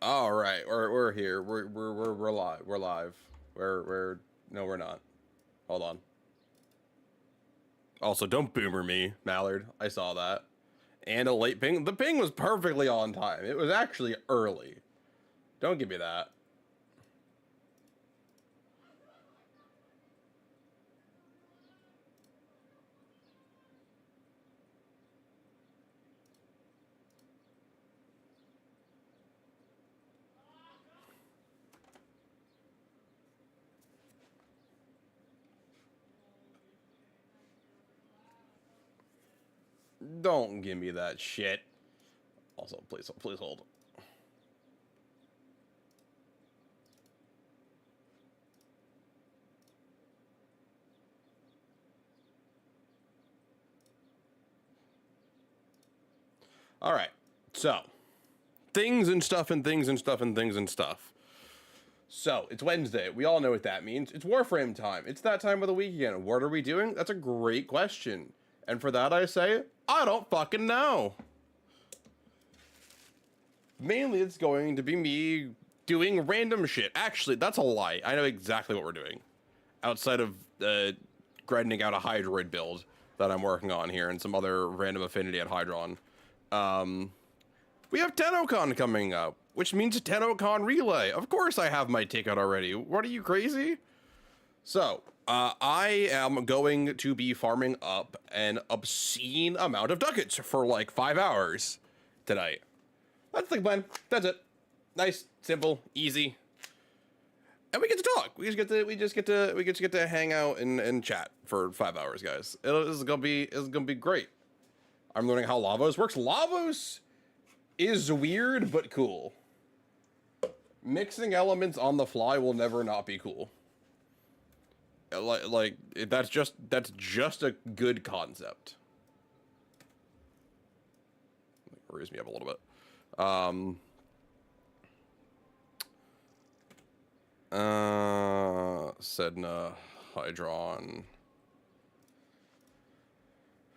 All right, we're here. We're live. We're live. We're no, we're not. Hold on. Also, don't boomer me, Mallard. I saw that. And a late ping. The ping was perfectly on time. It was actually early. Don't give me that. Don't give me that shit. Also, please hold. All right. So, things and stuff and things and stuff and things and stuff. So, it's Wednesday. We all know what that means. It's Warframe time. It's that time of the week again. What are we doing? That's a great question. And for that, I say, I don't fucking know. Mainly, it's going to be me doing random shit. Actually, that's a lie. I know exactly what we're doing. Outside of grinding out a Hydroid build that I'm working on here and some other random affinity at Hydron. We have TennoCon coming up, which means a TennoCon relay. Of course I have my ticket already. What are you, crazy? So, I am going to be farming up an obscene amount of ducats for like 5 hours tonight. That's the plan. That's it. Nice, simple, easy. And we get to talk. We just get to hang out and chat for 5 hours, guys. It's gonna be great. I'm learning how Lavos works. Lavos is weird but cool. Mixing elements on the fly will never not be cool. Like that's just a good concept. Raise me up a little bit. Sedna, Hydron.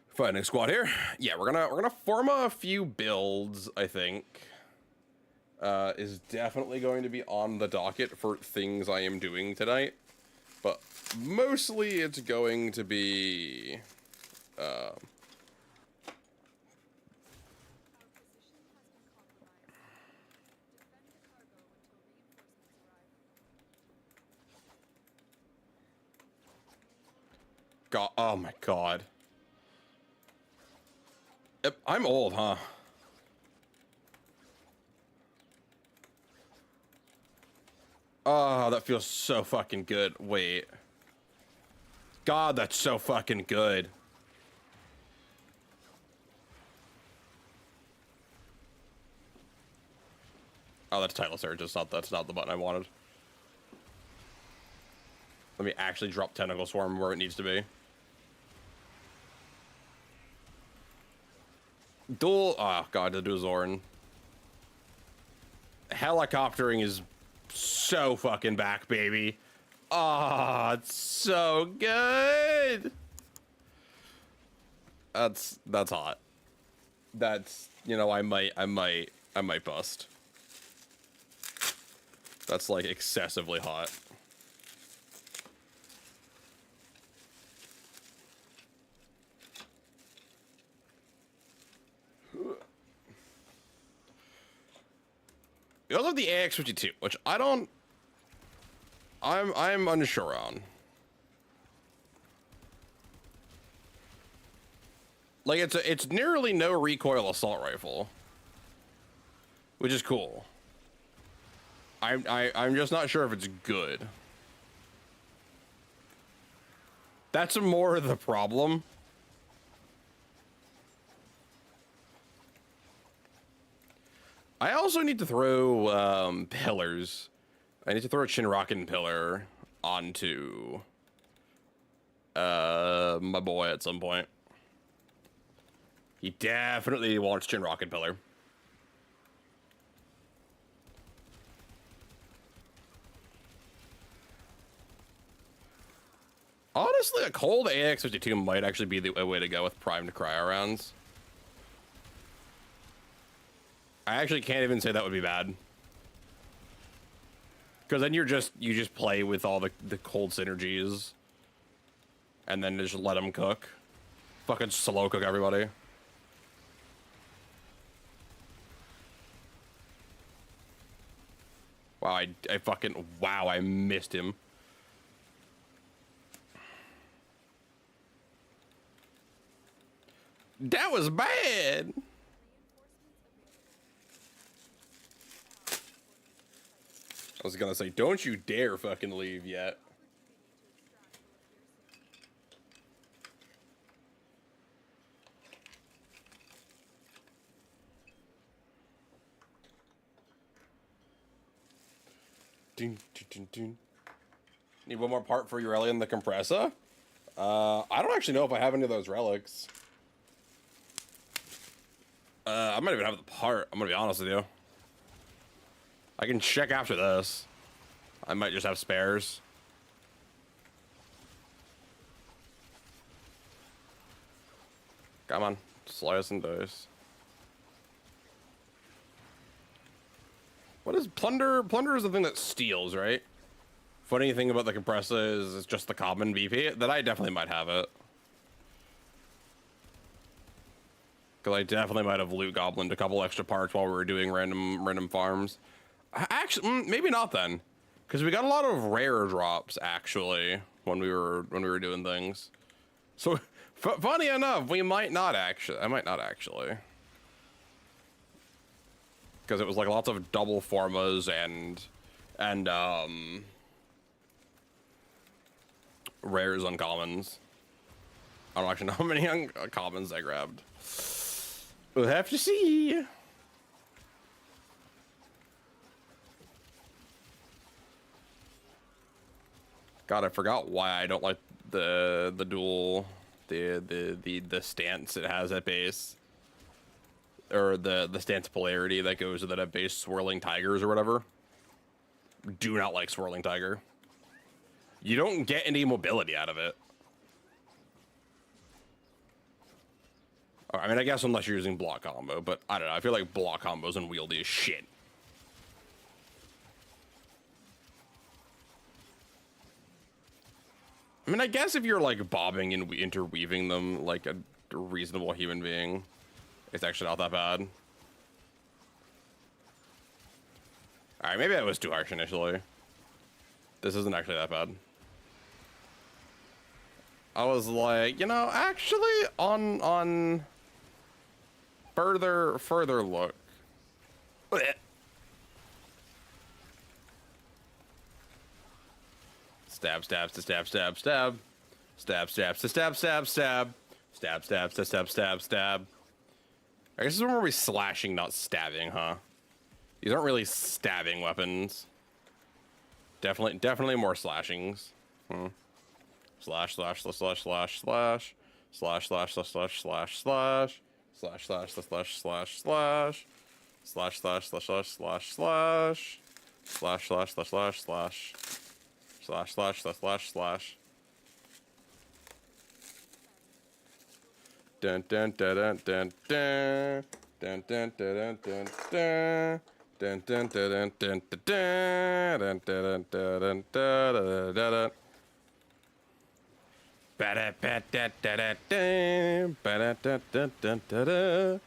Fighting squad here. Yeah, we're gonna form a few builds, I think. Is definitely going to be on the docket for things I am doing tonight. But mostly it's going to be God, oh my god. Yep, I'm old, huh? Oh, that feels so fucking good. Wait. God, that's so fucking good. Oh, that's title surge. That's not the button I wanted. Let me actually drop Tentacle Swarm where it needs to be. Dual. Oh god, the Duzorn. Helicoptering is so fucking back, baby. Oh, it's so good. That's hot. That's, you know, I might bust. That's like excessively hot. We also have the AX-52, which I'm unsure on. Like it's nearly no recoil assault rifle, which is cool. I'm just not sure if it's good. That's more of the problem. I also need to throw pillars. I need to throw a Chinraken pillar onto my boy at some point. He definitely wants Chinraken pillar. Honestly, a cold AX-52 might actually be the way to go with primed cryo rounds. I actually can't even say that would be bad. Because then you just play with all the cold synergies, and then just let them cook. Fucking slow cook everybody. Wow, I fucking wow, I missed him. That was bad. I was gonna say, don't you dare fucking leave yet. Dun, dun, dun, dun. Need one more part for Aurelia and the compressor? I don't actually know if I have any of those relics. I might even have the part, I'm gonna be honest with you. I can check after this. I might just have spares. Come on, slice and dice. What is plunder? Plunder is the thing that steals, right? Funny thing about the compressor is it's just the common BP. That I definitely might have it. Because I definitely might have loot goblined a couple extra parts while we were doing random farms. Actually, maybe not then, because we got a lot of rare drops actually when we were doing things. So funny enough, we might not actually. I might not actually, because it was like lots of double formas and rares, uncommons. I don't actually know how many uncommons I grabbed. We'll have to see. God, I forgot why I don't like the dual the stance it has at base, or the stance polarity that goes with it at base. Swirling tigers or whatever. Do not like swirling tiger. You don't get any mobility out of it. I mean, I guess unless you're using block combo, but I don't know. I feel like block combo's unwieldy as shit. I mean, I guess if you're like bobbing and interweaving them like a reasonable human being, it's actually not that bad. All right, maybe that was too harsh initially. This isn't actually that bad. I was like, you know, actually on further look. Stab, stab, to stab, stab, stab. Stab, stab, to stab, stab, stab. Stab, stab, to stab, stab, stab. I guess this is when we're slashing, not stabbing, huh? These aren't really stabbing weapons. Definitely more slashings. Slash, slash, slash, slash, slash, slash. Slash, slash, slash, slash, slash, slash. Slash, slash, slash, slash, slash. Slash, slash, slash, slash, slash, slash. Slash, slash, slash, slash, slash. Slash, slash, slash, slash, slash. Dun dun dun dun dun dun. Dun dun dun dun dun. Dun dun dun dun dun dun. Dun dun dun dun dun dun. Ba da da da da da. Ba da da da da da da.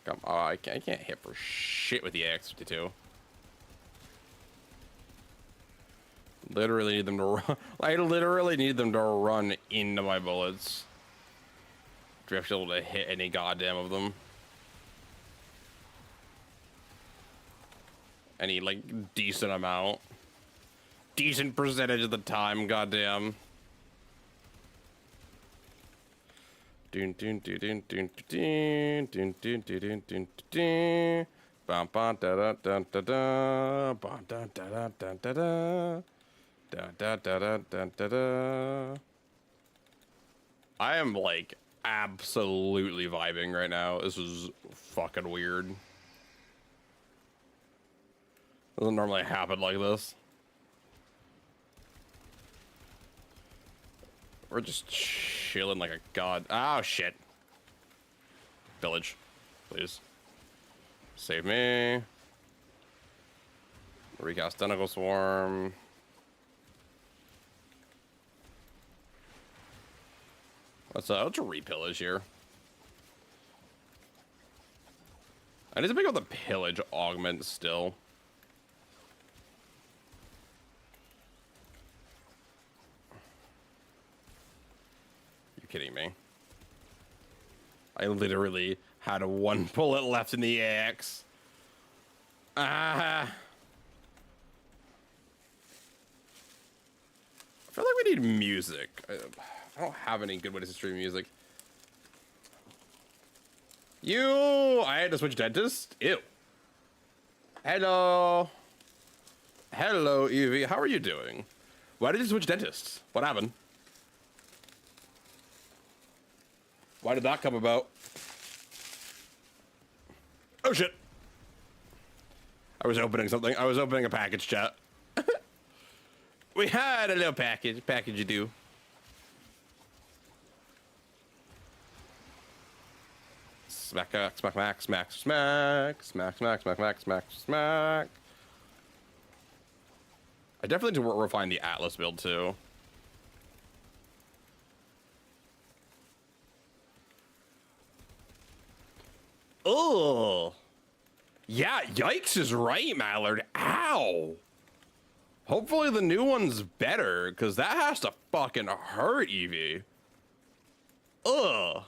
Come on, I can't hit for shit with the AX-52. Literally need them to run. I literally need them to run into my bullets to be able to hit any goddamn of them. Any like decent amount, decent percentage of the time. Goddamn. Dun dun dun dun dun dun dun dun dun dun dun. Bam bam da da da da da. Bam da da da da da. Da da da da da da da. I am like absolutely vibing right now. This is fucking weird. Doesn't normally happen like this. We're just chilling like a god. Oh, shit. Village. Please. Save me. Recast Tentacle Swarm. Let's repillage here. I need to pick up the pillage augment still. You kidding me? I literally had a 1 bullet left in the axe. Ah. I feel like we need music. I don't have any good ways to stream music. I had to switch dentist? Ew. Hello. Hello, Evie. How are you doing? Why did you switch dentists? What happened? Why did that come about? Oh, shit. I was opening something. I was opening a package, chat. We had a little package. Package you do. Smack, smack, smack, smack, smack, smack, smack, smack, smack, smack, smack. I definitely need to refine the Atlas build too. Oh. Yeah, yikes is right, Mallard. Ow. Hopefully the new one's better, because that has to fucking hurt, Evie. Ugh.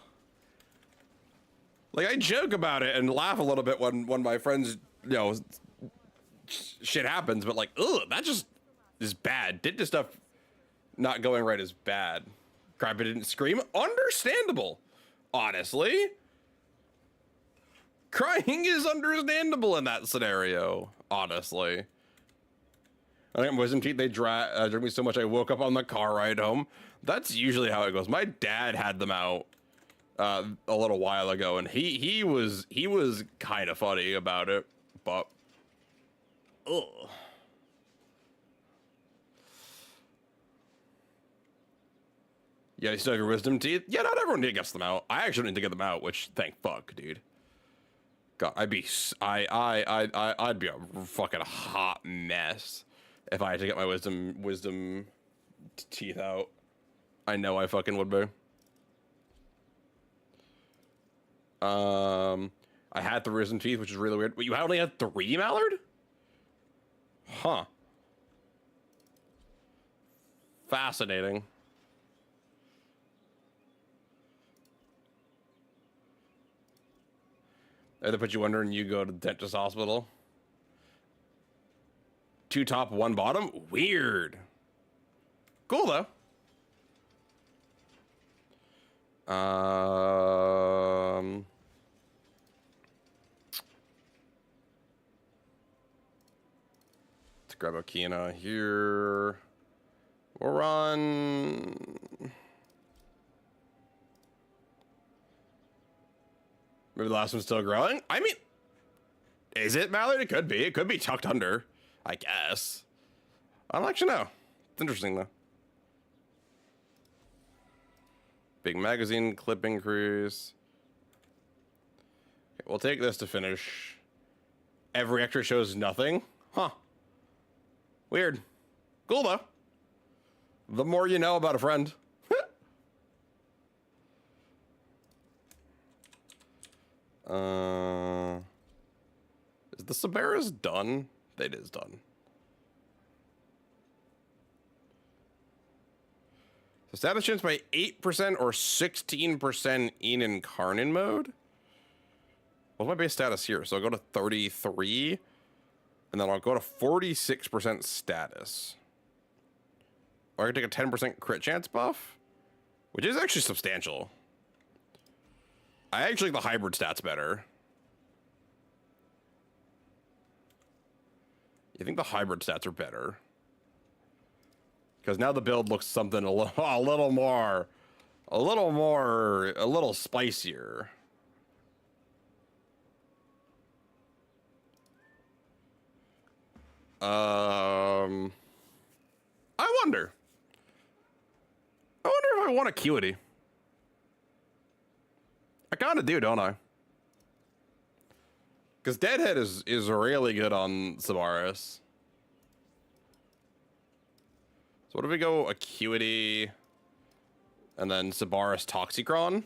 Like, I joke about it and laugh a little bit when my friends, you know, shit happens, but like, ugh, that just is bad. Did the stuff not going right is bad. Crap, it didn't scream. Understandable, honestly. Crying is understandable in that scenario, honestly. I think wisdom teeth, they drink me so much I woke up on the car ride home. That's usually how it goes. My dad had them out a little while ago, and he was kind of funny about it, but ugh. Yeah, you still have your wisdom teeth? Yeah, not everyone gets them out. I actually need to get them out, which thank fuck, dude. God, I'd be a fucking hot mess if I had to get my wisdom teeth out. I know I fucking would be. I had the wisdom teeth, which is really weird. But you only had 3, Mallard? Huh. Fascinating. They put you under and you go to the dentist hospital. 2 top, 1 bottom? Weird. Cool, though. Let's grab a Kina here. We'll run. Maybe the last one's still growing? I mean, is it, Mallard? It could be. It could be tucked under, I guess. I don't actually know. It's interesting, though. Big magazine, clip increase. Okay, we'll take this to finish. Every extra shows nothing? Huh. Weird. Cool, though. The more you know about a friend. Is the Sabaris done? It is done. So status changed by 8% or 16% in Incarnon mode? What's my base status here? So I'll go to 33, and then I'll go to 46% status. Or I can take a 10% crit chance buff, which is actually substantial. I actually like the hybrid stats better. You think the hybrid stats are better? Because now the build looks something a little spicier. I wonder if I of want Acuity. I kind of do, don't I? Because Deadhead is really good on Sabaris. So what if we go Acuity and then Sabaris Toxicron?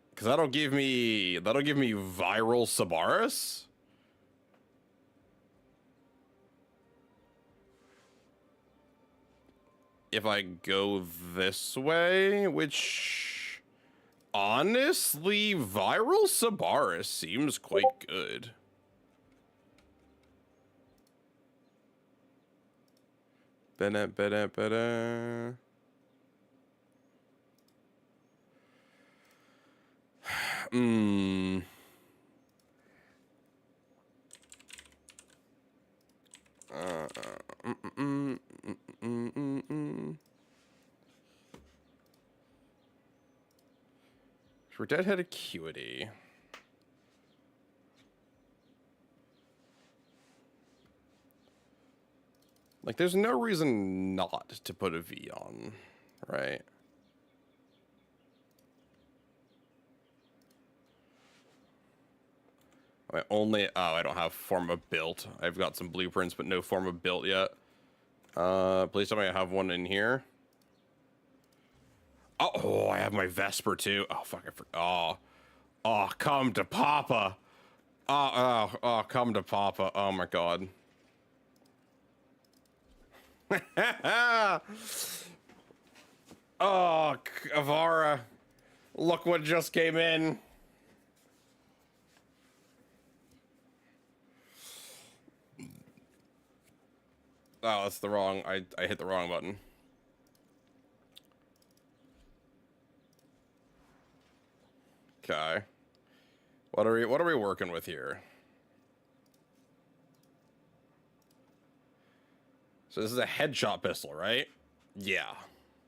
Because that'll give me viral Sabaris. If I go this way, which honestly, viral Sabaris seems quite good. Better. For Deadhead Acuity. Like, there's no reason not to put a V on, right? I don't have Forma built. I've got some blueprints, but no Forma built yet. Please tell me I have one in here. Oh, I have my Vesper too. Oh, fuck, I forgot. Oh, come to Papa. Oh, come to Papa. Oh my God. Oh, Avara. Look what just came in. Oh, that's the wrong. I hit the wrong button. Okay. What are we working with here? So this is a headshot pistol, right? Yeah.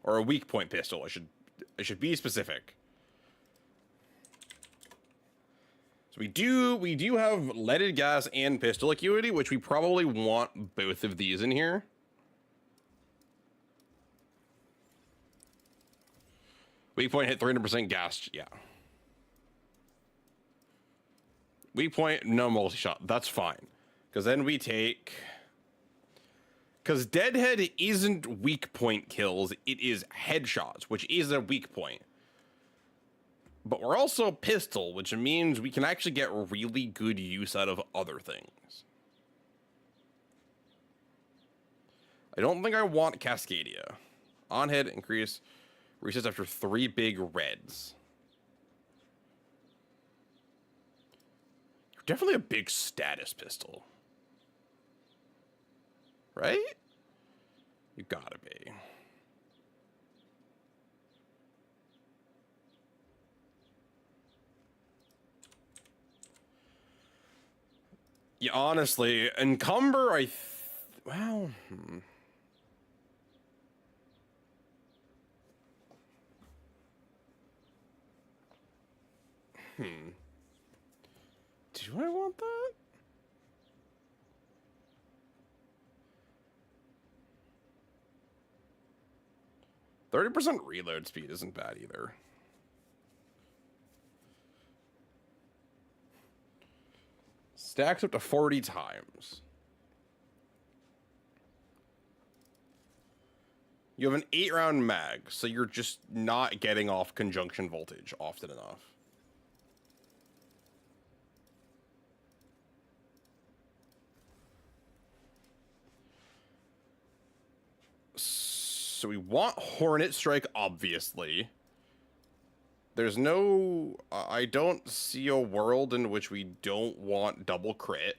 Or a weak point pistol. I should be specific. So we do have leaded gas and pistol acuity, which we probably want both of these in here. Weak point hit 300% gas, yeah. Weak point, no multi-shot, that's fine. Because then we take... Because Deadhead isn't weak point kills, it is headshots, which is a weak point. But we're also pistol, which means we can actually get really good use out of other things. I don't think I want Cascadia. On hit, increase, resets after 3 big reds. You're definitely a big status pistol. Right? You gotta be. Yeah, honestly, Encumber, well... Do I want that? %30 reload speed isn't bad either. Stacks up to 40 times. You have an 8-round mag, so you're just not getting off conjunction voltage often enough. So we want Hornet Strike, obviously. There's no... I don't see a world in which we don't want double crit.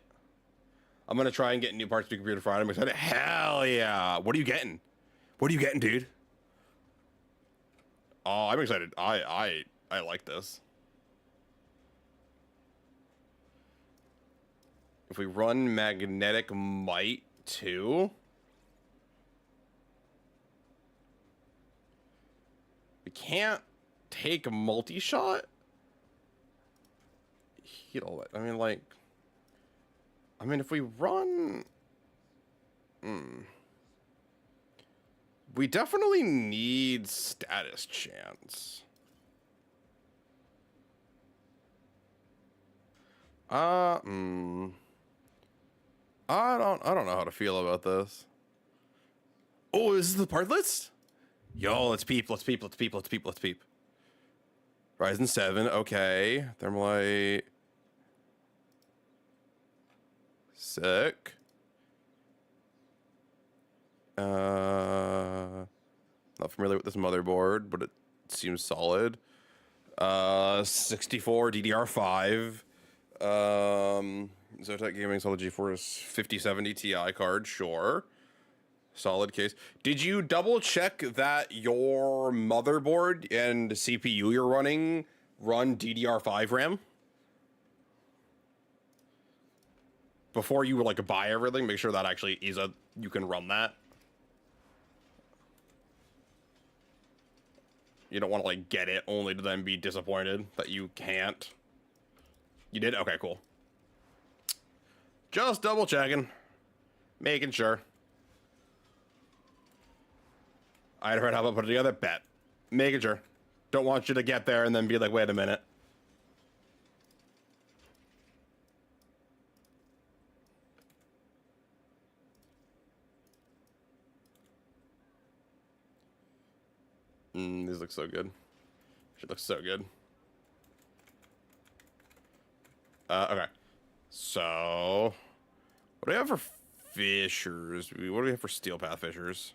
I'm going to try and get new parts to Computer Friday. I'm excited. Hell yeah. What are you getting? What are you getting, dude? Oh, I'm excited. I like this. If we run Magnetic Might too... We can't take a multi-shot? I mean, if we run... We definitely need status chance. I don't know how to feel about this. Oh, is this the part list? Yo, let's peep. Ryzen 7, okay. Thermalite. Sick. Not familiar with this motherboard, but it seems solid. 64 DDR5. Zotac Gaming solid GeForce 5070 Ti card, sure. Solid case. Did you double check that your motherboard and CPU you're running run DDR5 RAM? Before you like buy everything, make sure that actually is you can run that. You don't want to like get it only to then be disappointed that you can't. You did? Okay, cool. Just double checking. Making sure. I had heard how to put it together. Bet. Making sure. Don't want you to get there and then be like, wait a minute. These look so good. Shit looks so good. Okay. So, what do we have for fissures? What do we have for steel path fissures?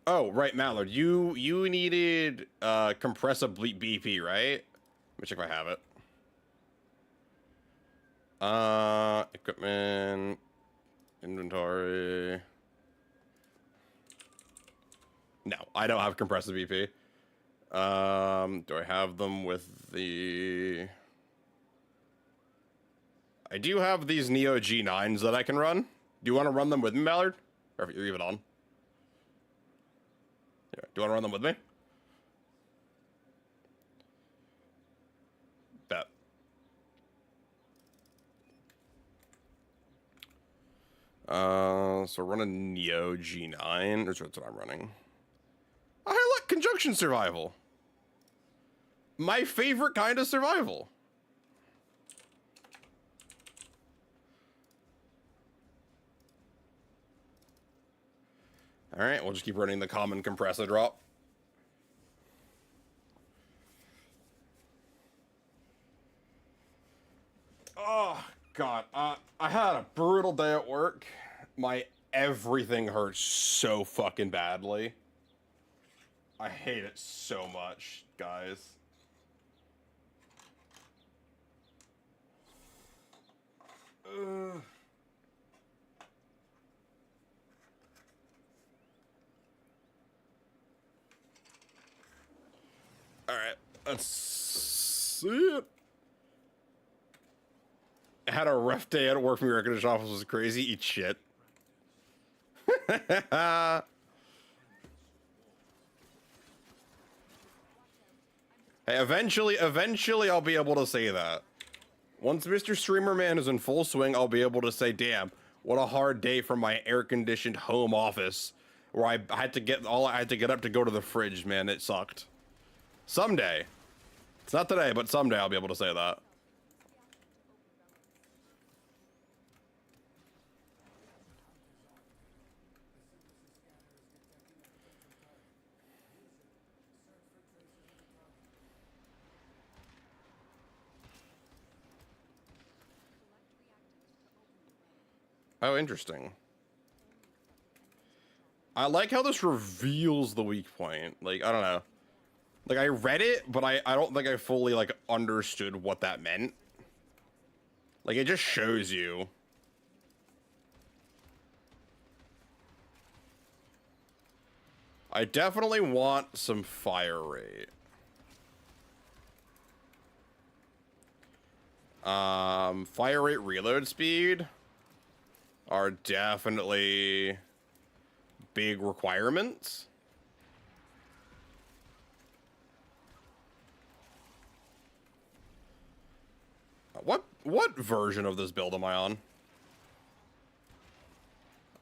Oh, right, Mallard. You needed compressive BP, right? Let me check if I have it. Equipment, inventory. No, I don't have compressive BP. Do I have them with the... I do have these Neo G9s that I can run. Do you want to run them with me, Mallard? Or if you're even on. Yeah. Do you want to run them with me? Bet. So run a Neo G9. That's what I'm running. Oh, hey, look, conjunction survival. My favorite kind of survival. All right, we'll just keep running the common compressor drop. Oh, God. I had a brutal day at work. My everything hurts so fucking badly. I hate it so much, guys. Ugh. Alright, let's see it. I had a rough day at work. My air conditioning office was crazy. Eat shit. Hey, eventually I'll be able to say that. Once Mr. Streamer Man is in full swing, I'll be able to say, damn, what a hard day from my air-conditioned home office where I had to get up to go to the fridge, man. It sucked. Someday. It's not today, but someday I'll be able to say that. Oh, interesting. I like how this reveals the weak point. Like, I don't know. Like, I read it, but I don't think I fully, like, understood what that meant. Like, it just shows you. I definitely want some fire rate. Fire rate, reload speed are definitely big requirements. What version of this build am I on?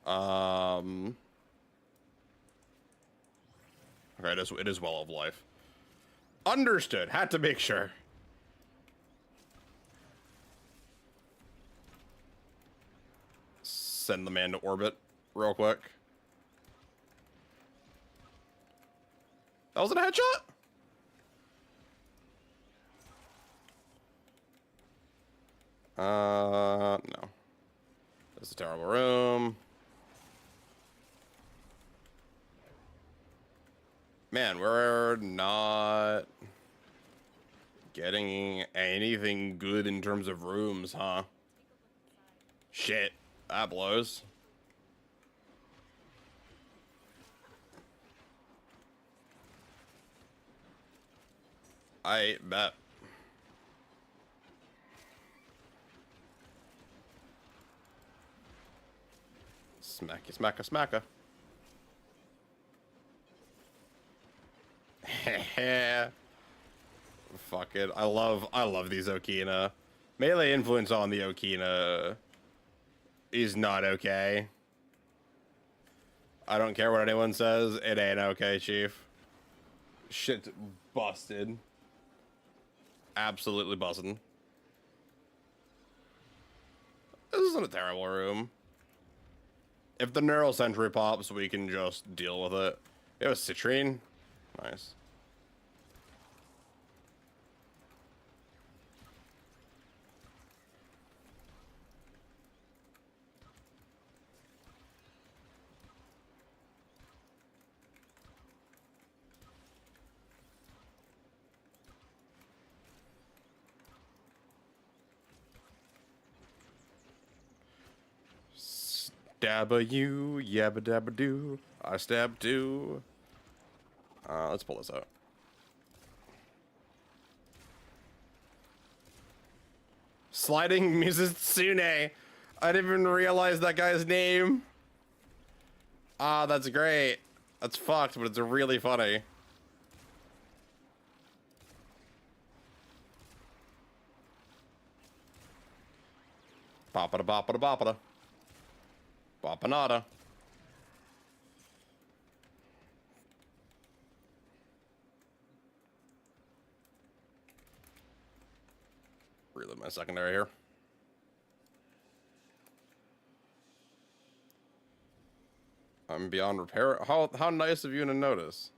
Okay, it is well of life. Understood. Had to make sure. Send the man to orbit real quick. That wasn't a headshot? No. This is a terrible room. Man, we're not getting anything good in terms of rooms, huh? Shit, that blows. I bet. Smacky, smacka, smacka. Fuck it. I love these Okina. Melee influence on the Okina is not okay. I don't care what anyone says. It ain't okay, Chief. Shit's busted. Absolutely busted. This isn't a terrible room. If the Neural Sentry pops, we can just deal with it. We have a Citrine. Nice. Stab-a-you, yabba-dabba-doo. I stab too. Let's pull this out. Sliding Mizutsune. I didn't even realize that guy's name. Ah, that's great. That's fucked, but it's really funny. Boppada boppada boppada. Boppanada. Reload my secondary here. I'm beyond repair. How nice of you to notice.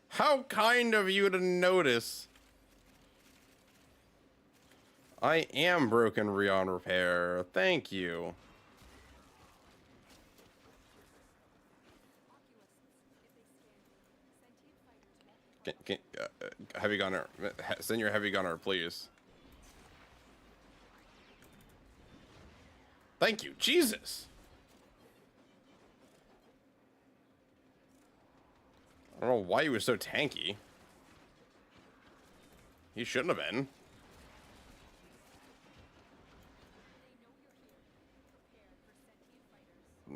How kind of you to notice. I am broken beyond repair. Thank you. Heavy gunner, send your heavy gunner, please. Thank you, Jesus. I don't know why he was so tanky. He shouldn't have been.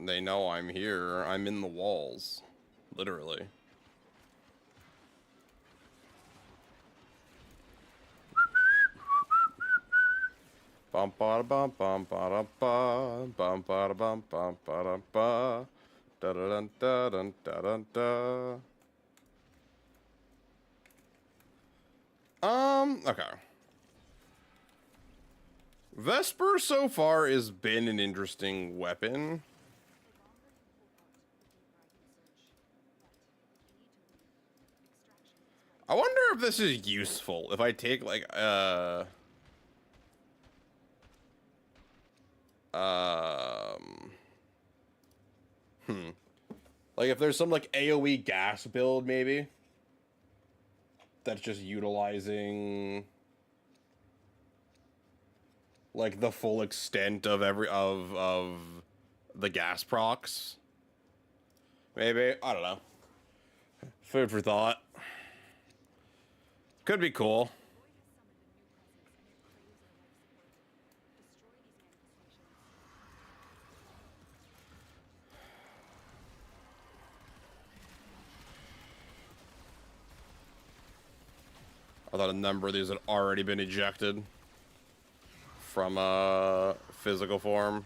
They know I'm here. I'm in the walls. Literally. Bum ba bum bum ba ba bum ba bum bum ba ba da da da da da da. Okay. Vesper so far has been an interesting weapon. I wonder if this is useful. If I take like like if there's some like AoE gas build maybe that's just utilizing like the full extent of of the gas procs. Maybe, I don't know. Food for thought. Could be cool. I thought a number of these had already been ejected. from physical form.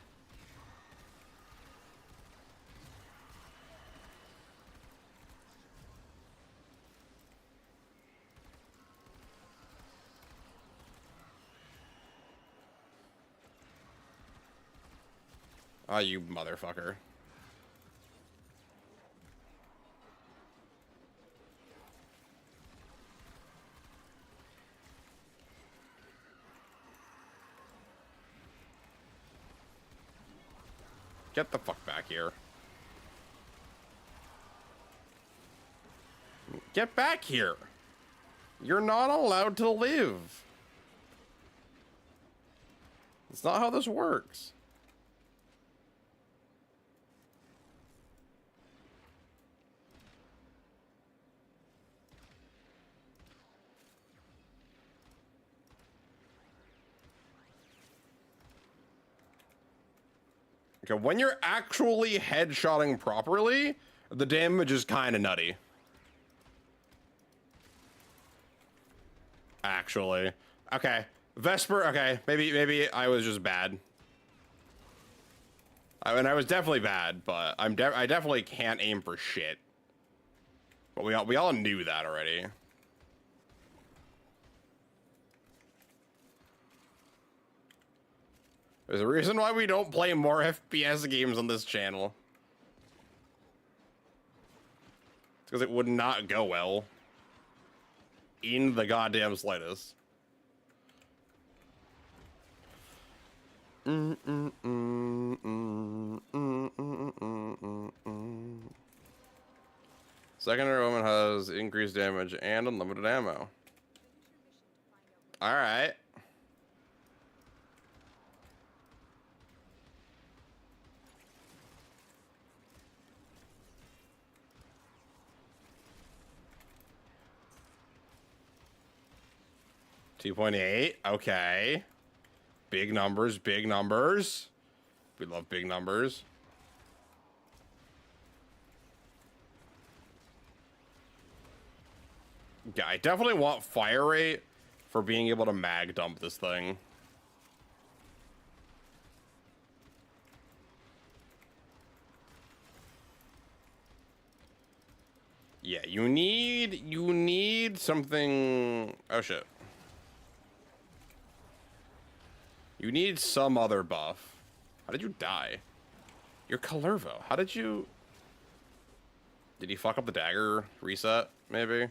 Ah, you motherfucker. Get the fuck back here. Get back here. You're not allowed to live. It's not how this works. Okay, when you're actually headshotting properly, the damage is kind of nutty. Actually. Okay. Vesper, okay. Maybe I was just bad. I mean, I was definitely bad, but I definitely can't aim for shit. But we all knew that already. There's a reason why we don't play more FPS games on this channel. It's because it would not go well. In the goddamn slightest. Secondary woman has increased damage and unlimited ammo. Alright. $2.8. Okay. Big numbers, big numbers. We love big numbers. Yeah, I definitely want fire rate for being able to mag dump this thing. Yeah, you need something. Oh shit. You need some other buff. How did you die? You're Kalervo. How did you... Did he fuck up the dagger reset, maybe?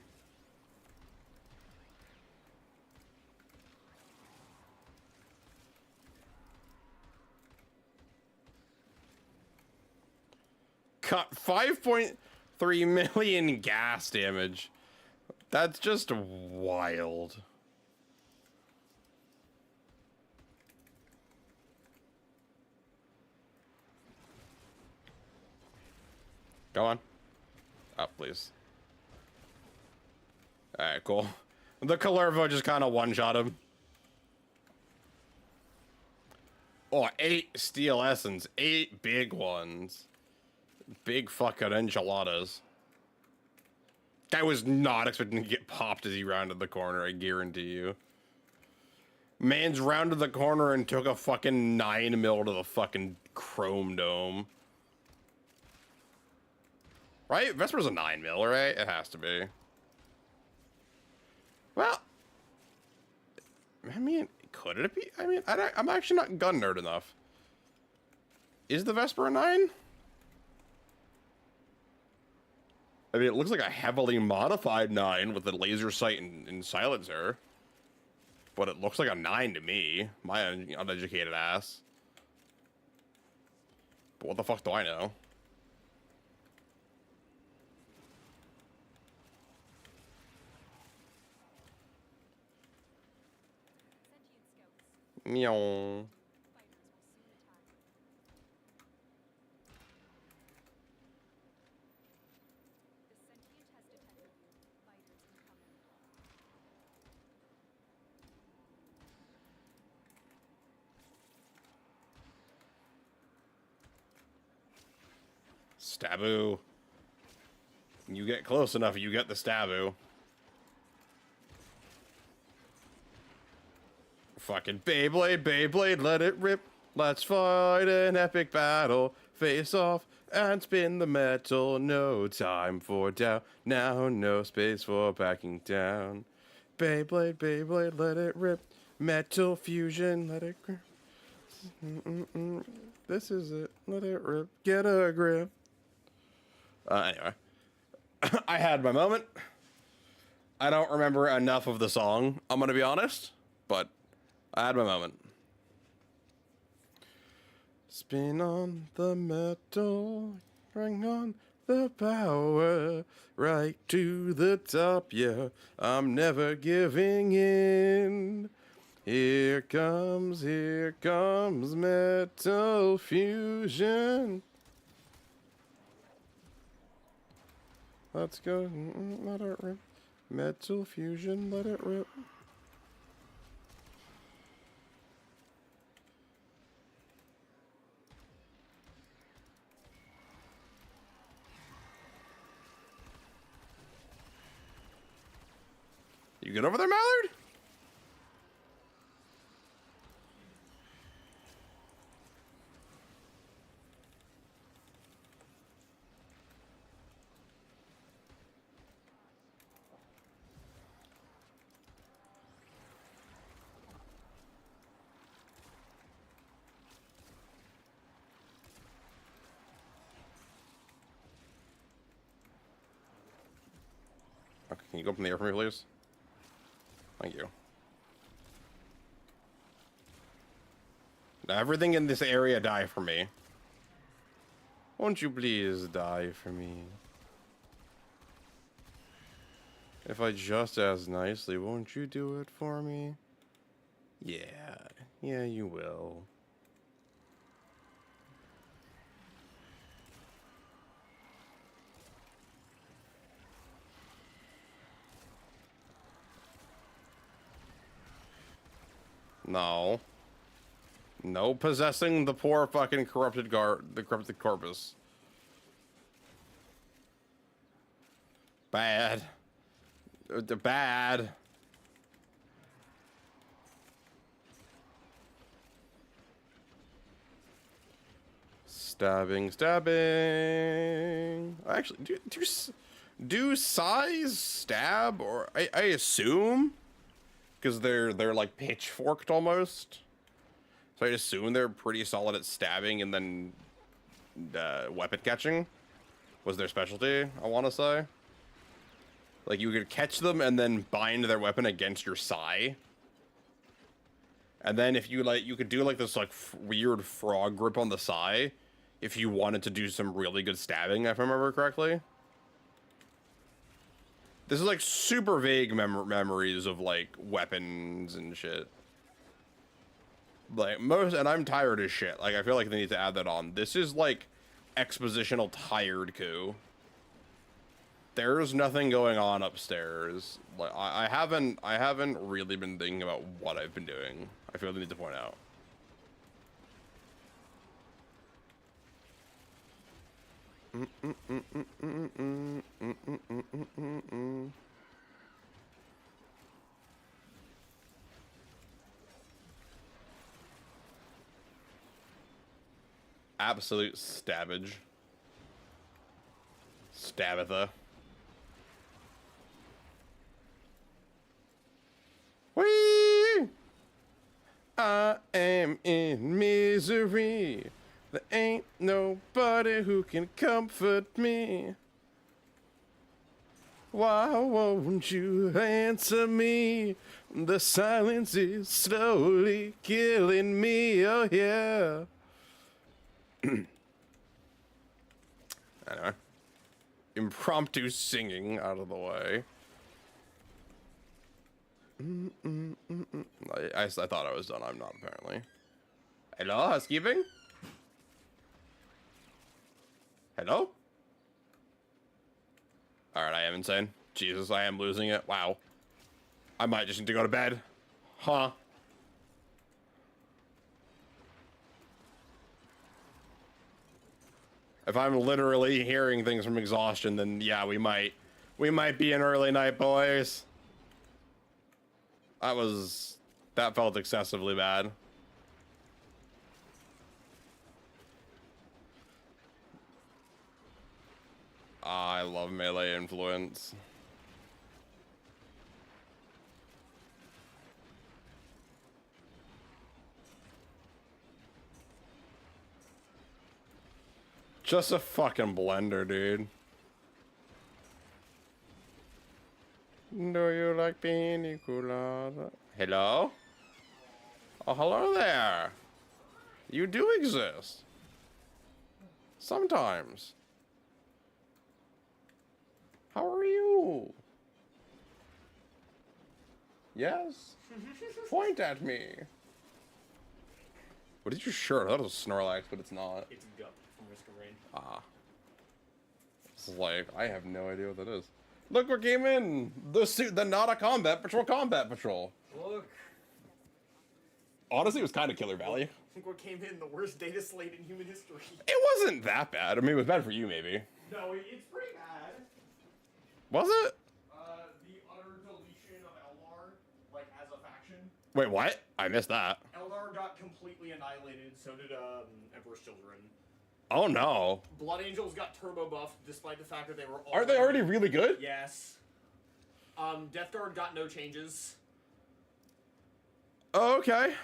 Cut 5.3 million gas damage. That's just wild. Go on. Up, please. Alright, cool. The Kalervo just kind of one-shot him. Oh, 8 steel essence. 8 big ones. Big fucking enchiladas. Guy was not expecting to get popped as he rounded the corner, I guarantee you. Man's rounded the corner and took a fucking 9 mil to the fucking chrome dome. Right? Vesper's a 9 mil, right? It has to be. Well, I mean, could it be? I mean, I'm actually not gun nerd enough. Is the Vesper a 9? I mean, it looks like a heavily modified 9 with a laser sight and silencer. But it looks like a 9 to me. My uneducated ass. But what the fuck do I know? Meow. Staboo. You get close enough, you get the staboo. Fucking Beyblade, Beyblade, let it rip. Let's fight an epic battle. Face off and spin the metal. No time for doubt. Now no space for backing down. Beyblade, Beyblade, let it rip. Metal fusion, let it grip. This is it. Let it rip. Get a grip. Anyway. I had my moment. I don't remember enough of the song, I'm gonna be honest, but I had my moment. Spin on the metal, bring on the power, right to the top, yeah, I'm never giving in. Here comes metal fusion. Let's go, let it rip. Metal fusion, let it rip. You get over there, Mallard? Okay, can you go up in the air for me, please? Thank you. Now, everything in this area die for me. Won't you please die for me? If I just ask nicely, won't you do it for me? Yeah, you will. No. No possessing the poor fucking corrupted corpus. Bad. Bad. Stabbing. Actually, do size stab, or I assume, because they're like pitchforked almost. So I assume they're pretty solid at stabbing, and then weapon catching was their specialty, I want to say. Like, you could catch them and then bind their weapon against your sai. And then if you like, you could do like this like weird frog grip on the sai if you wanted to do some really good stabbing, if I remember correctly. This is like super vague memories of like weapons and shit. Like and I'm tired as shit. Like, I feel like they need to add that on. This is like expositional tired coup. There's nothing going on upstairs. Like, I haven't really been thinking about what I've been doing. I feel the need to point out. Absolute stabbage. Stabitha. Whee! I am in misery. There ain't nobody who can comfort me. Why won't you answer me? The silence is slowly killing me, oh yeah. Anyway. Impromptu singing out of the way. I thought I was done. I'm not, apparently. Hello, housekeeping? Hello? Alright, I am insane. Jesus, I am losing it. Wow. I might just need to go to bed. Huh? If I'm literally hearing things from exhaustion, then yeah, we might be an early night, boys. That That felt excessively bad. I love melee influence. Just a fucking blender, dude. Do you like pina colada? Hello? Oh, hello there. You do exist. Sometimes. How are you? Yes? Point at me. What is your shirt? I thought it was a Snorlax, but it's not. It's Gup from Risk of Rain. Ah. This is like, I have no idea what that is. Look what came in! The not a combat patrol combat patrol. Look. Honestly, it was kind of Killer Valley. Look what came in, the worst data slate in human history. It wasn't that bad. I mean, it was bad for you, maybe. No, it's pretty bad. Was it? The utter deletion of Eldar, like, as a faction. Wait, what? I missed that. Eldar got completely annihilated, so did, Emperor's Children. Oh no. Blood Angels got turbo buffed, despite the fact that they were Are they already really good? Yes. Death Guard got no changes. Oh, okay.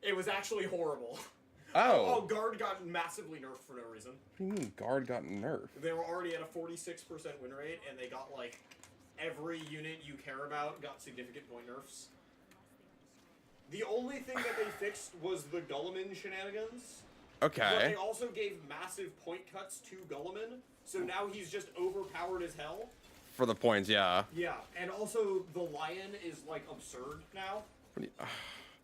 It was actually horrible. Oh. Oh, Guard got massively nerfed for no reason. What do you mean Guard got nerfed? They were already at a 46% win rate, and they got, like, every unit you care about got significant point nerfs. The only thing that they fixed was the Gulliman shenanigans. Okay. But they also gave massive point cuts to Gulliman, so now he's just overpowered as hell. For the points, yeah. Yeah, and also the Lion is, like, absurd now. What do you,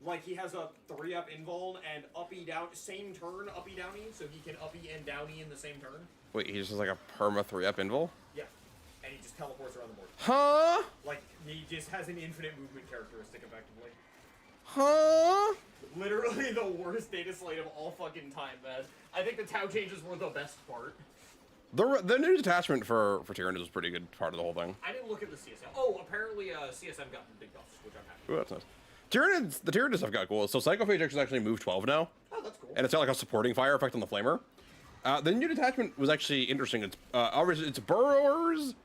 Like, he has a 3-up invuln and uppy down, same turn uppy downy, so he can uppy and downy in the same turn. wait, he just has like a perma 3-up invul? Yeah, and he just teleports around the board. Huh? Like, he just has an infinite movement characteristic, effectively. Huh? Literally the worst data slate of all fucking time, man. I think the Tau changes were the best part. The new detachment for Tyranids was a pretty good part of the whole thing. I didn't look at the CSM. Oh, apparently CSM got big buffs, which I'm happy Ooh, that's nice. Tyranids, the Tyranids have got cool. So Psychophage is actually moved 12 now. Oh, that's cool. And it's got like a supporting fire effect on the Flamer. The new detachment was actually interesting. It's Burrower's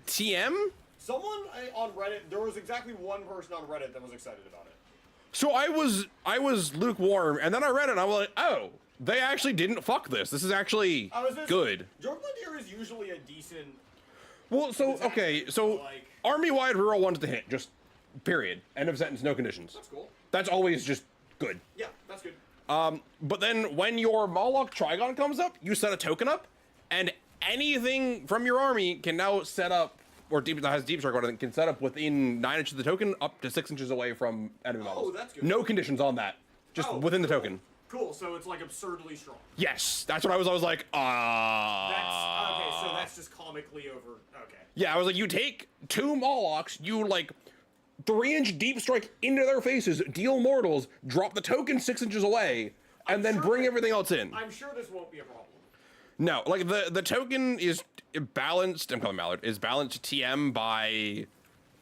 TM? Someone on Reddit, there was exactly one person on Reddit that was excited about it. So I was lukewarm, and then I read it, and I was like, oh, they actually didn't fuck this. This is actually good. Jorglandir is usually a decent... Well, so, okay, so like... army-wide reroll 1 to hit, just period. End of sentence, no conditions. That's cool. That's always just good. Yeah, that's good. But then when your Moloch Trigon comes up, you set a token up, and anything from your army can now set up, or that has deep strike, or can set up within 9 inches of the token, up to 6 inches away from enemy models. Oh, that's good. No conditions on that, just within the cool. token. Cool, so it's like absurdly strong. Yes, that's what I was like, That's, okay, so that's just comically over, okay. Yeah, I was like, you take 2 Molochs, you like 3-inch deep strike into their faces, deal mortals, drop the token 6 inches away, and then bring everything else in. I'm sure this won't be a problem. No, like the token is balanced. I'm calling Mallard. Is balanced TM by.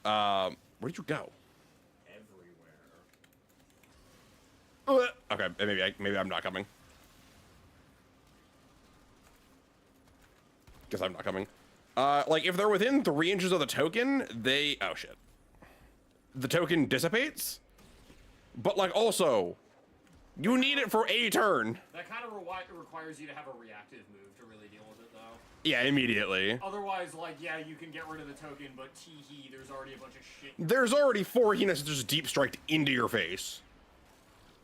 Where did you go? Everywhere. Okay, maybe I'm not coming. Guess I'm not coming. Like if they're within 3 inches of the token, they. Oh shit. The token dissipates, but like also, you need it for a turn. That kind of requires you to have a reactive move to really deal with it, though. Yeah, immediately. Otherwise, like, yeah, you can get rid of the token, but tee-hee, there's already a bunch of shit. There's already 4 units that just deep striked into your face.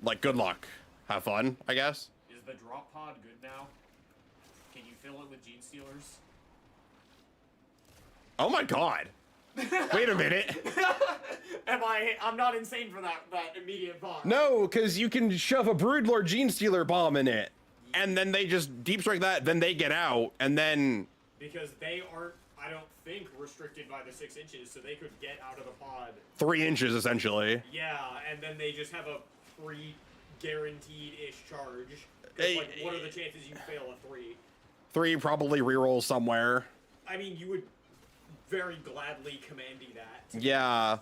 Like, good luck. Have fun, I guess. Is the drop pod good now? Can you fill it with Gene Stealers? Oh my god. Wait a minute. I'm not insane for that immediate bomb. No, because you can shove a Broodlord Gene Stealer bomb in it, and then they just deep strike that, then they get out, and then... Because they aren't, I don't think, restricted by the 6 inches, so they could get out of the pod. 3 inches, essentially. Yeah, and then they just have a free guaranteed-ish charge. 'Cause, like, what are the chances you fail a 3? 3 probably rerolls somewhere. I mean, you would very gladly commandy that. Yeah.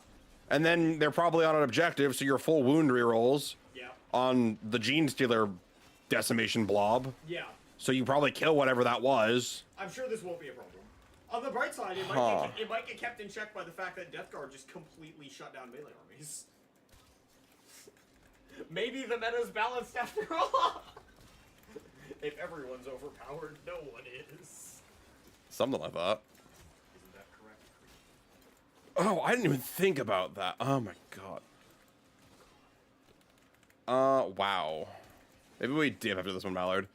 And then they're probably on an objective, so your full wound rerolls Yeah. on the Gene Stealer decimation blob. Yeah. So you probably kill whatever that was. I'm sure this won't be a problem. On the bright side, it might get kept in check by the fact that Death Guard just completely shut down melee armies. Maybe the meta's balanced after all. If everyone's overpowered, no one is. Something like that. Isn't that correct? Oh, I didn't even think about that. Oh my god. Wow. Maybe we dip after this one, Mallard.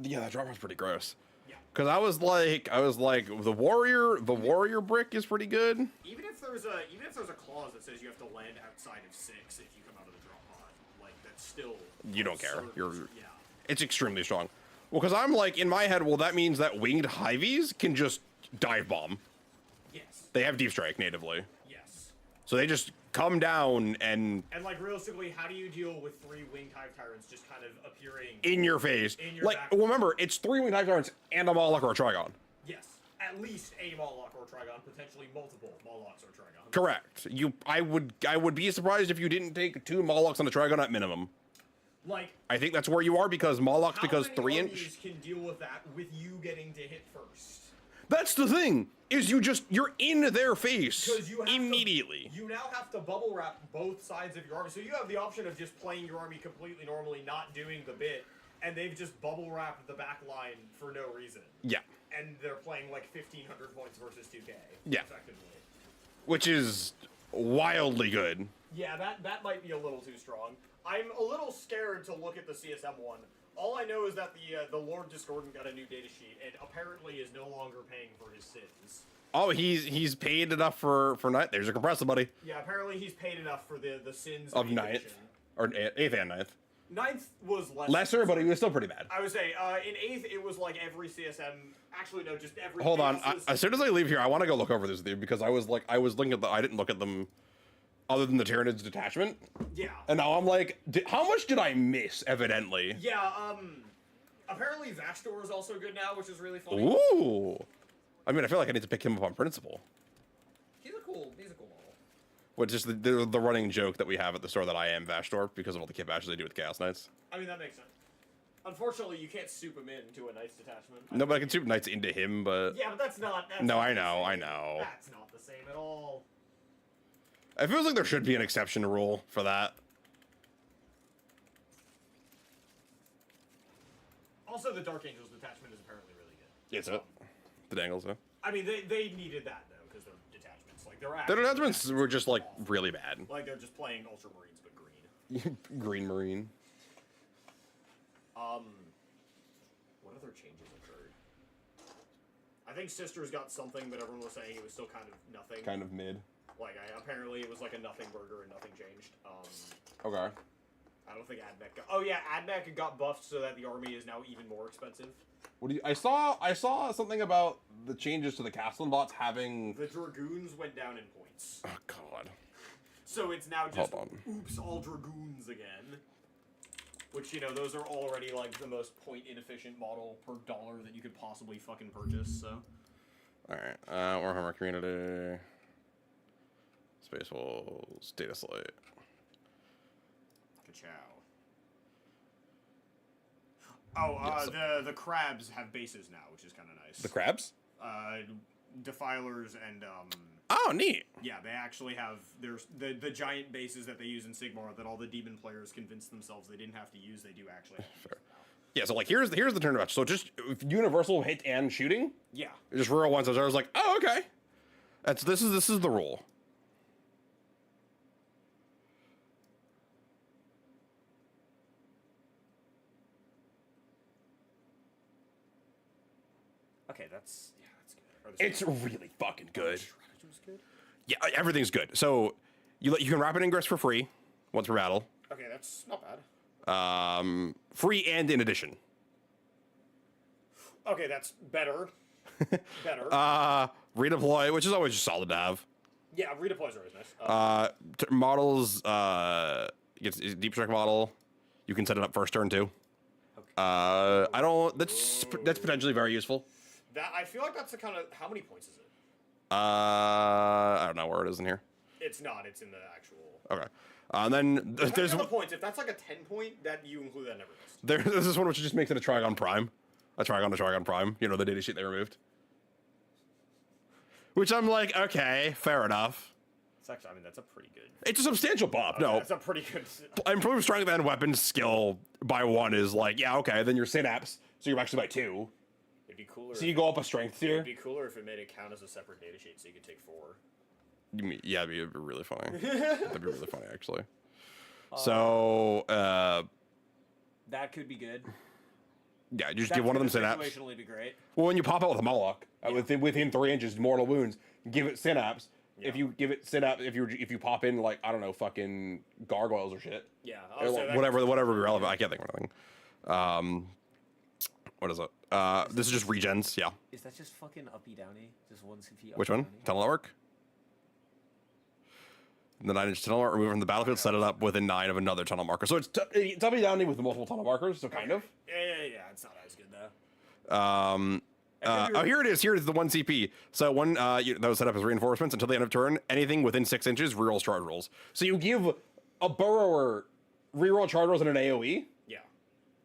Yeah, that drop was pretty gross. Yeah. Cause I was like, the warrior brick is pretty good. Even if there's a clause that says you have to land outside of 6 if you come out of the drop pod, like that's still. You don't care. absurd. Yeah. It's extremely strong. Well, cause I'm like in my head, well, that means that winged Hyvies can just dive bomb. Yes. They have deep strike natively, Yes. so they just come down and And like realistically, how do you deal with 3 winged hive tyrants just kind of appearing in your face. In your Like, back. well, remember, it's 3 winged Hive Tyrants and a Moloch or a Trigon. Yes, at least a Moloch or Trigon, potentially multiple Molochs or Trigons. Correct. I would be surprised if you didn't take 2 Molochs and a Trigon at minimum. Like, I think that's where you are because Molochs because how 3 many inch. armies can deal with that with you getting to hit first? That's the thing. Is you're in their face Because you have immediately. you now have to bubble wrap both sides of your army, so you have the option of just playing your army completely normally, not doing the bit, and they've just bubble wrapped the back line for no reason. Yeah. And they're playing like 1,500 points versus 2K. Yeah. Effectively. Which is wildly good. Yeah, that might be a little too strong. I'm a little scared to look at the CSM one. All I know is that the Lord Discordant got a new data sheet and apparently is no longer paying for his sins. Oh, he's paid enough for night. There's a compressor, buddy. Yeah, apparently he's paid enough for the sins Of eighth 9th. edition. Or 8th and 9th. 9th was Lesser, but he was still pretty bad. I would say in 8th it was like every CSM. Actually, no, just every. Hold on. CSM As soon as I leave here, I want to go look over this with you because I was looking at I didn't look at them other than the Tyranids detachment. Yeah. And now I'm like, how much did I miss, evidently? Yeah, apparently Vastor is also good now, which is really funny. Ooh. I mean, I feel like I need to pick him up on principle. He's a cool model. Which is the running joke that we have at the store that I am Vastor because of all the kit bashes they do with Chaos Knights. I mean, that makes sense. Unfortunately, you can't soup him into a Knights detachment. No, but I can soup Knights into him, but... Yeah, but that's not... That's No, not I the know, same. I know. That's not the same at all. It feels like there should be an exception rule for that. Also, the Dark Angels detachment is apparently really good. It's it. The dangles, huh? I mean, they needed that, though, because they're detachments. Like, they're The actually detachments were just, like, really bad. Like, they're just playing Ultramarines, but green. Green Marine. What other changes occurred? I think Sisters got something, but everyone was saying it was still kind of nothing. Kind of mid. Like, apparently it was like a nothing burger and nothing changed. Okay. I don't think Admech got... Oh, yeah, Admech got buffed so that the army is now even more expensive. What do you... I saw something about the changes to the Castle bots having... The Dragoons went down in points. Oh, God. So it's now just, Hold on. oops, all Dragoons again. Which, you know, those are already, like, the most point-inefficient model per dollar that you could possibly fucking purchase, so... Alright, Warhammer Community... Space Wolves, Data Slate. Ka-chow. Oh, the crabs have bases now, which is kind of nice. The crabs? Defilers and, Oh, neat. yeah, they actually have the giant bases that they use in Sigmar that all the demon players convinced themselves they didn't have to use. They do actually have to use now. Yeah, so like here's the turnabout. So just universal hit and shooting. Yeah. Just real ones. I was like, oh, okay. This is the rule. Okay, that's good. It's really fucking good. Stratagem's good. Yeah, everything's good. So you can wrap it in Grist for free once per battle. Okay, that's not bad. Free and in addition. Okay, that's better. Better. Redeploy, which is always just solid to have. Yeah, redeploys are always nice. Models, gets a deep strike model. You can set it up first turn too. Okay. I don't. That's potentially very useful. That I feel like that's the kind of how many points is it? I don't know where it is in here. It's not. It's in the actual. Okay. And then there's the points. If that's like a 10 point, that you include that in every list. there's this one which just makes it a Trigon Prime, a Trigon Prime. You know, the data sheet they removed. Which I'm like, okay, fair enough. It's actually, I mean, that's a pretty good. It's a substantial bump. No, That's a pretty good. improved strength and weapon skill by 1 is like, yeah, okay. Then your synapse, so you're actually by 2. It'd be cooler. So you go up a strength tier. It'd be cooler if it made it count as a separate data sheet, so you could take 4. Yeah, it'd be really funny. That'd be really funny, actually. So, That could be good. yeah, you just That give one of them could synapse. situationally be great. Well, when you pop out with a Moloch, within 3 inches, mortal wounds, give it synapse. Yeah. If you give it synapse, if you pop in like I don't know, fucking gargoyles or shit, Yeah. or whatever would be relevant. I can't think of anything. What is it? This is just regens. Yeah. Is that just fucking uppy downy? Just 1 CP. Which one? uppy downy? Tunnel network. The 9-inch tunnel mark removed from the battlefield, set it up within 9 of another tunnel marker. So it's uppy downy with multiple tunnel markers. So kind of. Yeah. It's not as good though. Here it is. Here is the 1 CP. So one that was set up as reinforcements until the end of turn. Anything within 6 inches, reroll charge rolls. So you give a burrower reroll charge rolls in an AOE. Yeah.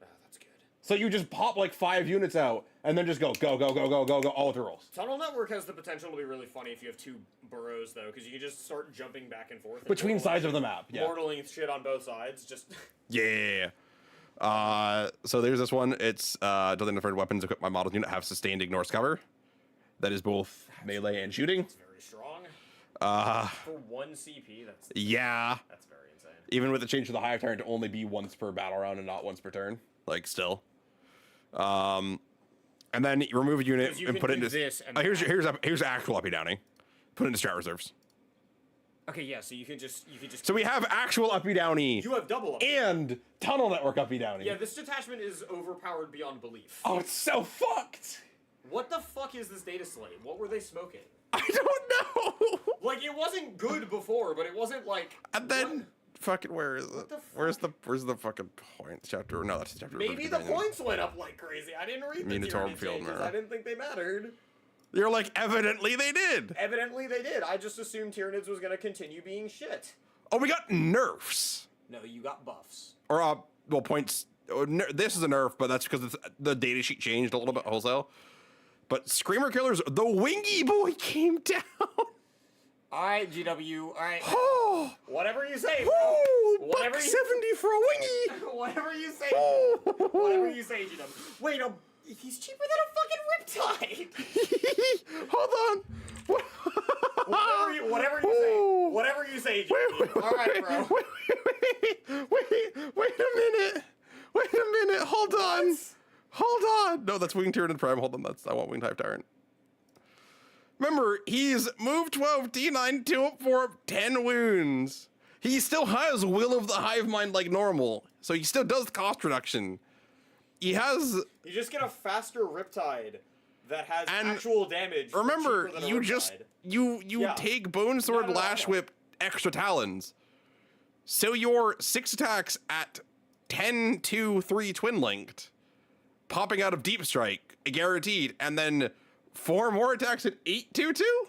That's good. So you just pop like 5 units out and then just go all through rolls. Tunnel Network has the potential to be really funny if you have 2 burrows though, because you can just start jumping back and forth and Between mortaling- sides of the map. Yeah. mortaling shit on both sides. Just Yeah. So there's this one. It's doesn't interfere with weapons equipped by model unit have sustained ignores cover. That is both melee and shooting. it's very strong. Uh, For 1 CP, that's yeah. very insane. Even with the change to the hive turn to only be once per battle round and not once per turn. Like still. And then you remove a unit 'Cause you and can put it do into this and here's actual uppy downy. Put it into strat reserves. Okay, yeah, so you can just So we have actual uppy downy you have double up. and tunnel network uppy downy. Yeah, this detachment is overpowered beyond belief. Oh, it's so fucked. What the fuck is this data slate? What were they smoking? I don't know. Like, it wasn't good before, but it wasn't like. And then fucking where is it? the Where's the fucking points chapter? No, that's the chapter. Maybe the points went up like crazy. I didn't read the Unitorum Tyranid field changes. mirror. I didn't think they mattered. You're like evidently they did. Evidently they did. I just assumed Tyranids was gonna continue being shit. Oh, we got nerfs No, you got buffs. or well points. This is a nerf, but that's because the data sheet changed a little bit wholesale. But Screamer Killers, the Wingy Boy came down. Alright, GW. Alright. Oh, Whatever you say, bro. oh, Whatever buck you- 70 for a Wingy. Whatever you say. Oh. Whatever you say, GW. Wait, he's cheaper than a fucking Riptide. Hold on. What? Whatever you say. Oh. Whatever you say, Wait, GW. Alright, bro. Wait a minute. Wait a minute. Hold on. Hold on. No, that's Winged Tyrant Prime. Hold on. I want Winged Hive Tyrant. Remember, he's move 12, D9, 2 up, 4 up, 10 wounds. He still has Will of the Hive Mind like normal. So he still does cost reduction. He has. You just get a faster Riptide that has And actual damage. for Remember, cheaper than a you just. Riptide. You Yeah. take Bone Sword, No, Lash no. Whip, extra talons. So your 6 attacks at 10, 2, 3 twin linked, popping out of Deep Strike, guaranteed, and then 4 more attacks at 8, 2, 2?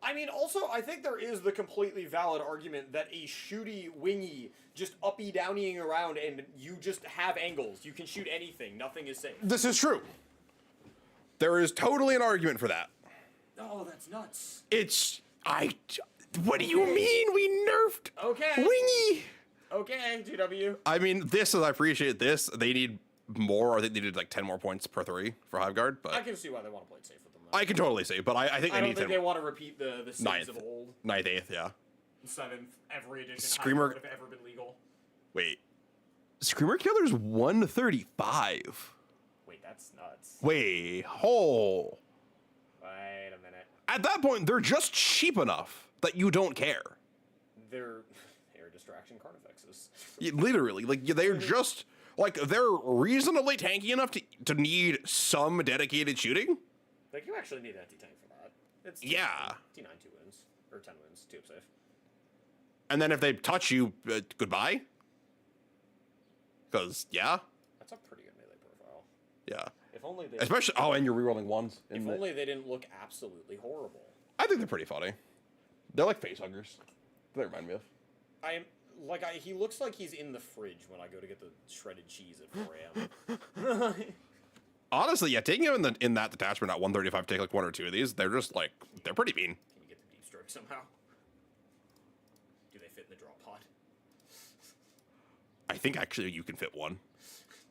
I mean, also, I think there is the completely valid argument that a shooty wingy just uppy downying around and you just have angles. You can shoot anything. Nothing is safe. This is true. There is totally an argument for that. Oh, that's nuts. What do you mean we nerfed Okay. Wingy? Okay, GW. I mean, I appreciate this. They need more. I think they needed like 10 more points per 3 for Hive Guard, but I can see why they want to play it safe with them. Though. I can totally see, but I think I they don't need think 10. they want to repeat the sins Ninth. of old. 9th, 8th, yeah. 7th, every edition. Screamer- Have ever been legal. Wait. Screamer Killer's 135. Wait, that's nuts. Wait, Wait a minute. At that point, they're just cheap enough that you don't care. They're air distraction carnifexes. Literally, like they're just like they're reasonably tanky enough to need some dedicated shooting. Like, you actually need an anti-tank for that. It's Yeah. T9 2 wins. Or 10 wins. 2 up safe. And then if they touch you, goodbye. Because yeah, That's a pretty good melee profile. yeah. If only they. Especially, oh, and you're rerolling ones. If only they didn't look absolutely horrible. I think they're pretty funny. They're like face huggers. They remind me of. He looks like he's in the fridge when I go to get the shredded cheese at 4 a.m. Honestly, yeah, taking him in that detachment at 135, take like one or two of these, they're just like, they're pretty mean. Can you get the deep stroke somehow? Do they fit in the drop pod? I think actually you can fit one.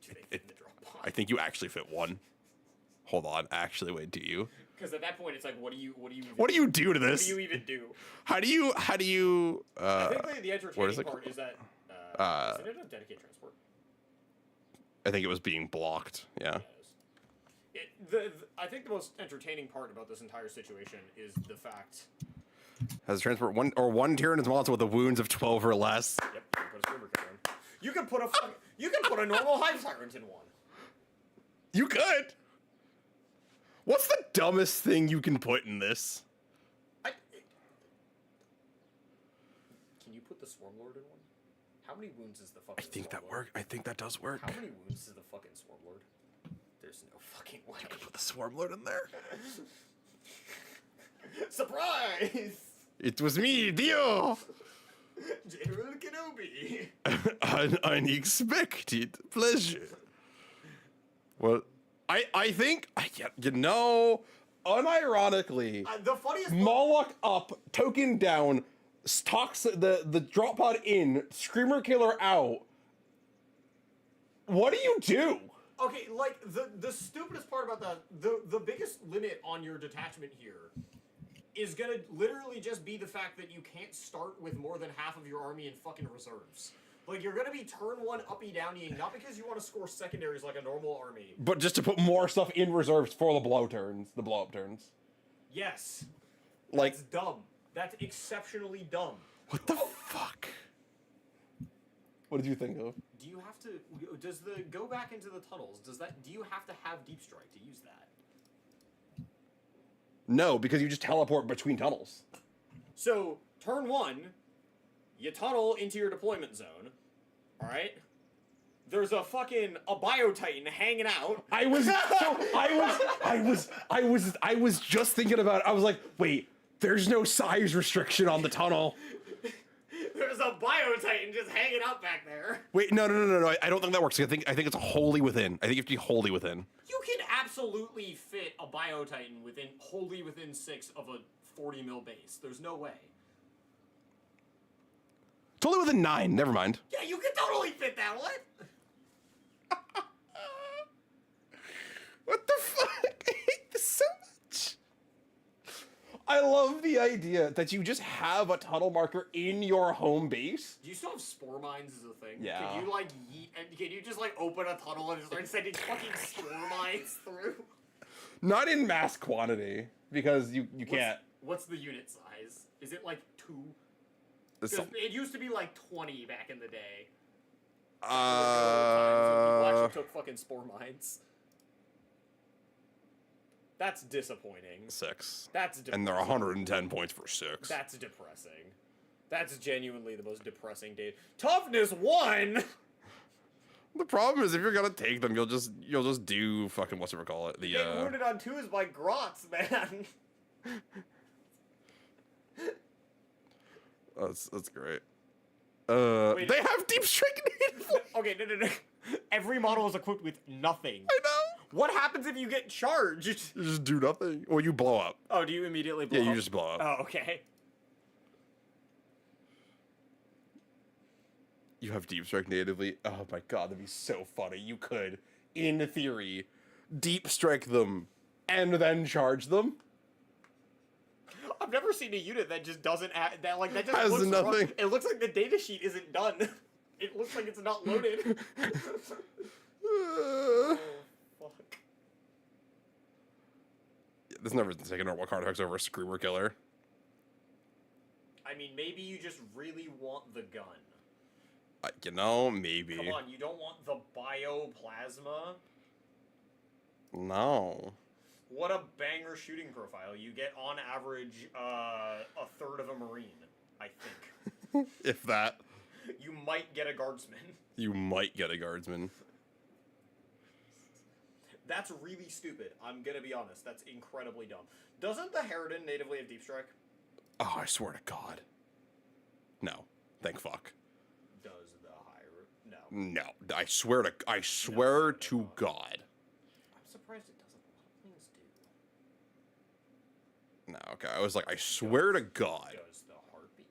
Do they fit in the drop pod? I think you actually fit one. Hold on, actually, wait, do you? Because at that point, it's like, what do you What do you do to this? What do you even do? How do you, I think the entertaining part is that, isn't it a dedicated transport? I think it was being blocked, yeah. I think the most entertaining part about this entire situation is the fact. Has a transport one Tyrannus monster with the wounds of 12 or less. Yep, you can put a screamer killer in. You can put a normal hive tyrant in one. You could. What's the dumbest thing you can put in this? Can you put the swarm lord in one? How many wounds is the fucking? I think Swarm that Lord? work. I think that does work. How many wounds is the fucking swarm lord? There's no fucking way. Put the swarm lord in there. Surprise! It was me, Dio. General Kenobi. An unexpected pleasure. Well, I think unironically, The funniest. Moloch up, token down, stocks the drop pod in, screamer killer out. What do you do? Okay, like the stupidest part about that, the biggest limit on your detachment here is gonna literally just be the fact that you can't start with more than half of your army in fucking reserves. Like, you're gonna be turn one uppy downying, not because you want to score secondaries like a normal army. But just to put more stuff in reserves for the blow up turns. Yes. Like, That's dumb. That's exceptionally dumb. what the fuck? What did you think of? Do you have to, does the go back into the tunnels, do you have to have deep strike to use that? No, because you just teleport between tunnels. So, turn one, you tunnel into your deployment zone, alright? There's a Bio Titan hanging out. I was just thinking about it. I was like, wait, there's no size restriction on the tunnel. There's a Bio Titan just hanging out back there. Wait, no. I don't think that works. I think it's wholly within. I think you have to be wholly within. You can absolutely fit a Bio Titan wholly within 6 of a 40 mil base. There's no way. It's only within 9. Never mind. Yeah, you can totally fit that. What? What the fuck? I hate this so much. I love the idea that you just have a tunnel marker in your home base. Do you still have spore mines as a thing? Yeah. Can you can you just open a tunnel and start sending fucking spore mines through? Not in mass quantity, because you can't. What's the unit size? Is it 2? It's Because it used to be 20 back in the day. People Uh, actually took fucking spore mines. That's disappointing. 6. That's depressing. And they're 110 points for 6. That's depressing. That's genuinely the most depressing date. Toughness 1. The problem is if you're gonna take them, you'll just do fucking whatchamacallit. Getting wounded on 2 is by grots, man. That's great. Wait. They have deep strike native. Okay, no. Every model is equipped with nothing. I know. What happens if you get charged? You just do nothing. Well, you blow up. Oh, do you immediately blow Yeah, you up? just blow up. Oh, okay. You have deep strike natively. Oh my god, that'd be so funny. You could, in theory, deep strike them and then charge them. I've never seen a unit that just doesn't have that just Has looks nothing. wrong. It looks like the data sheet isn't done. It looks like it's not loaded. Oh, fuck. This never taken normal card hooks over a screamer killer. I mean, maybe you just really want the gun. Maybe. Come on, you don't want the bioplasma? No. What a banger shooting profile. You get, on average, a third of a Marine, I think. If that. You might get a Guardsman. You might get a guardsman. That's really stupid. I'm gonna be honest. That's incredibly dumb. Doesn't the Harridan natively have Deep Strike? Oh, I swear to God. No. Thank fuck. Does the higher? No. No. I swear to God. I'm surprised it doesn't. A lot of things do. No, okay. I was like, I swear to God. Does the Heartbeat?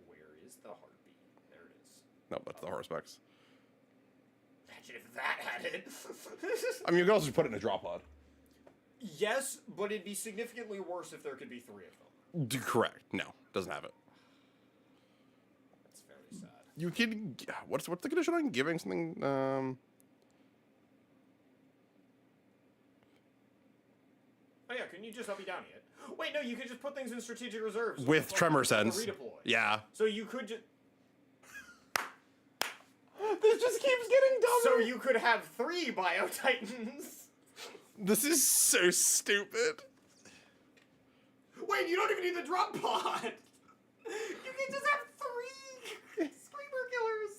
Where is the Heartbeat? There it is. No, that's the horror specs. Imagine if that had it. I mean, you can also just put it in a drop pod. Yes, but it'd be significantly worse if there could be 3 of them. Correct. No, doesn't have it. That's very sad. You can. What's the condition on giving something? Oh yeah, couldn't you just up down it? Wait, no, you could just put things in strategic reserves With tremor sense. Redeploy. Yeah. So you could just. This just keeps getting dumber. So you could have 3 Bio Titans. This is so stupid. Wait, you don't even need the drop pod. You can just have 3 Screamer killers.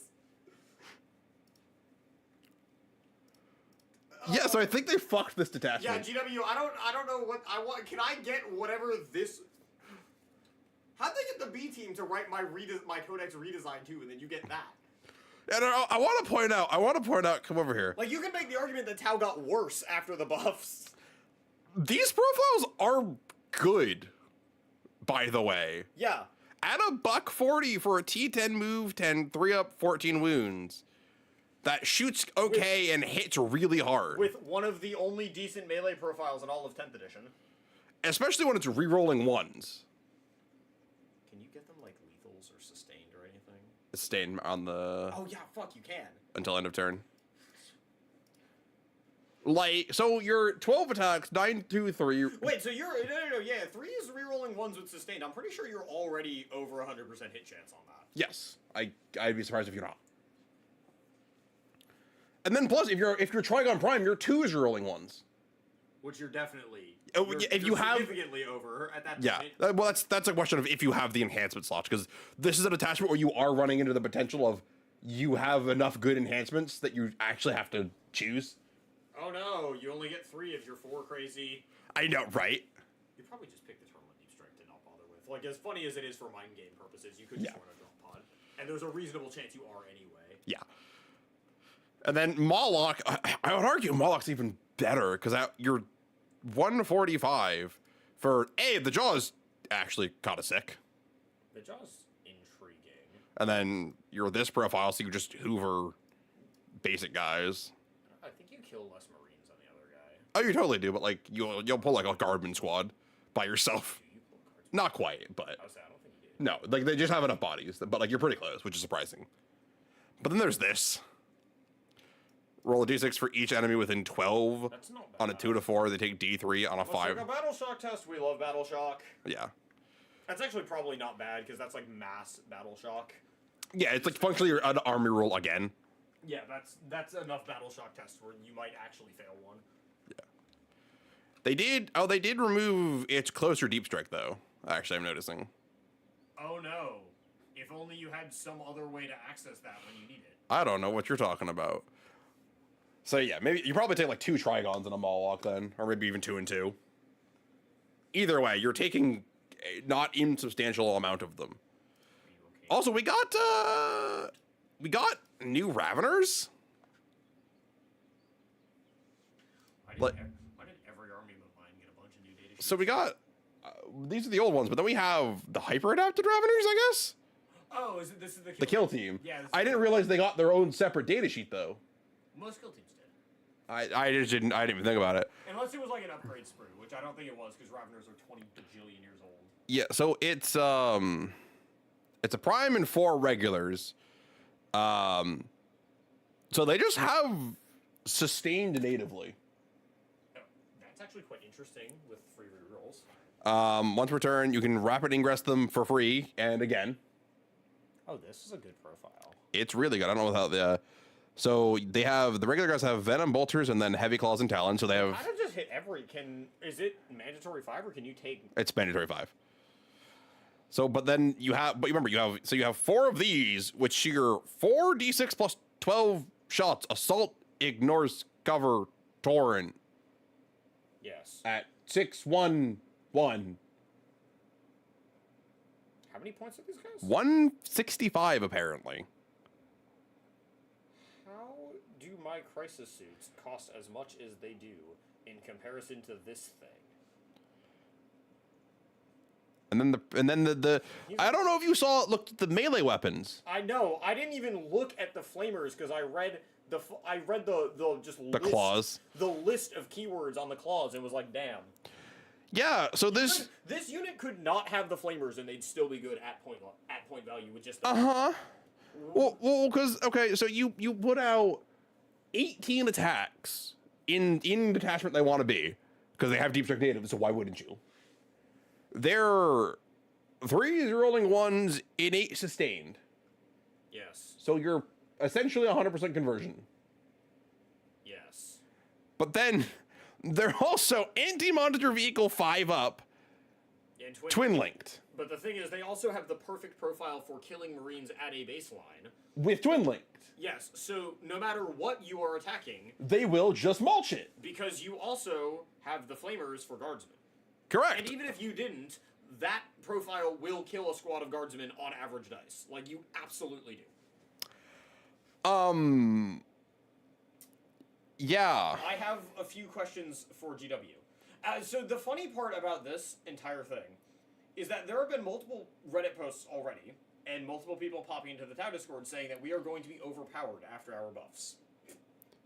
Yeah, so I think they fucked this Yeah, detachment. GW, I don't know what I want. Can I get whatever this? How'd they get the B team to write my Codex redesign too, and then you get that? And I want to point out, come over here. Like, you can make the argument that Tau got worse after the buffs. These profiles are good, by the way. Yeah. At a $140 for a T10 move, 10, 3 up, 14 wounds. That shoots okay and hits really hard. With one of the only decent melee profiles in all of 10th edition. Especially when it's re-rolling ones. Can you get them, like, lethals or sustained or anything? Staying on the... Oh, yeah, fuck, you can. Until end of turn. Like, so your 12 attacks, 9, 2, 3... Wait, so you're... No, yeah, 3 is rerolling ones with sustained. I'm pretty sure you're already over 100% hit chance on that. Yes. I'd be surprised if you're not. And then plus, if you're Trigon Prime, your 2 is rolling ones. Which you're definitely... Oh, you're, if you you're have... significantly over at that Yeah. point. Well, that's a question of if you have the enhancement slots, because this is an attachment where you are running into the potential of you have enough good enhancements that you actually have to choose. Oh no, you only get 3 if you're 4 crazy. I know, right? You probably just pick the Terminal Deep Strike to not bother with. Like, as funny as it is for mind game purposes, you could just run a drop pod. And there's a reasonable chance you are anyway. Yeah. And then Moloch, I would argue Moloch's even better, because you're 145 for, the jaw is actually kind of sick. The jaw's intriguing. And then you're this profile, so you just hoover basic guys. I think you kill less Marines than the other guy. Oh, you totally do, but like you'll pull like a Guardman squad by yourself. Do you pull cards? Not quite, but I was saying, I don't think you do. no, like they just have enough bodies. But like you're pretty close, which is surprising. But then there's this. Roll a d6 for each enemy within 12. That's not bad. On a 2 to 4, they take d3 on a 5. Like a Battle Shock test, we love Battle Shock. Yeah. That's actually probably not bad, because that's like mass Battle Shock. Yeah, it's like functionally an army roll again. Yeah, that's enough Battle Shock tests where you might actually fail one. They did remove its closer deep strike though. Actually, I'm noticing. Oh no. If only you had some other way to access that when you need it. I don't know what you're talking about. So yeah, maybe you probably take like 2 Trigons and a Moloch then, or maybe even 2 and 2. Either way, you're taking a not insubstantial amount of them. Are you okay? Also, we got new Raveners. Why did every army of mine get a bunch of new data sheets? So we got these are the old ones, but then we have the hyper adapted Raveners, I guess. Oh, this is The kill team. Yeah, this is I didn't realize they got their own separate data sheet though. Most kill teams did. I didn't even think about it. Unless it was like an upgrade sprue, which I don't think it was, because Raveners are 20 bajillion years old. Yeah, so it's a prime and 4 regulars. So they just have sustained natively. Oh, that's actually quite interesting with free rerolls. Once per turn, you can rapid ingress them for free, and again, Oh, this is a good profile. it's really good. I don't know without the. So they have the regular guys have venom bolters and then heavy claws and talons. So they have I don't just hit every. Is it mandatory 5 or can you take? it's mandatory 5. So, but then you remember you have 4 of these, which you're 4d6 plus 12 shots, assault ignores cover torrent Yes. at 611. How many points are these guys? 165 apparently. How do my crisis suits cost as much as they do in comparison to this thing? And then the I don't know if you looked at the melee weapons. I know. I didn't even look at the flamers because I read the The claws. the list of keywords on the claws and was like, damn. Yeah, so this This unit could not have the flamers and they'd still be good at point value with just that. uh-huh. Well, because okay, so you put out 18 attacks in detachment they want to be because they have deep strike native, so why wouldn't you? They're 3 rolling 1s in 8 sustained. Yes. So you're essentially 100% conversion. Yes. But then they're also anti-monster vehicle 5 up, And twin linked But the thing is, they also have the perfect profile for killing Marines at a baseline. with twin linked. Yes, so no matter what you are attacking, They will just mulch it. because you also have the flamers for guardsmen. Correct. And even if you didn't, that profile will kill a squad of guardsmen on average dice. Like, you absolutely do. Yeah. I have a few questions for GW. So the funny part about this entire thing is that there have been multiple Reddit posts already, and multiple people popping into the Tau Discord saying that we are going to be overpowered after our buffs.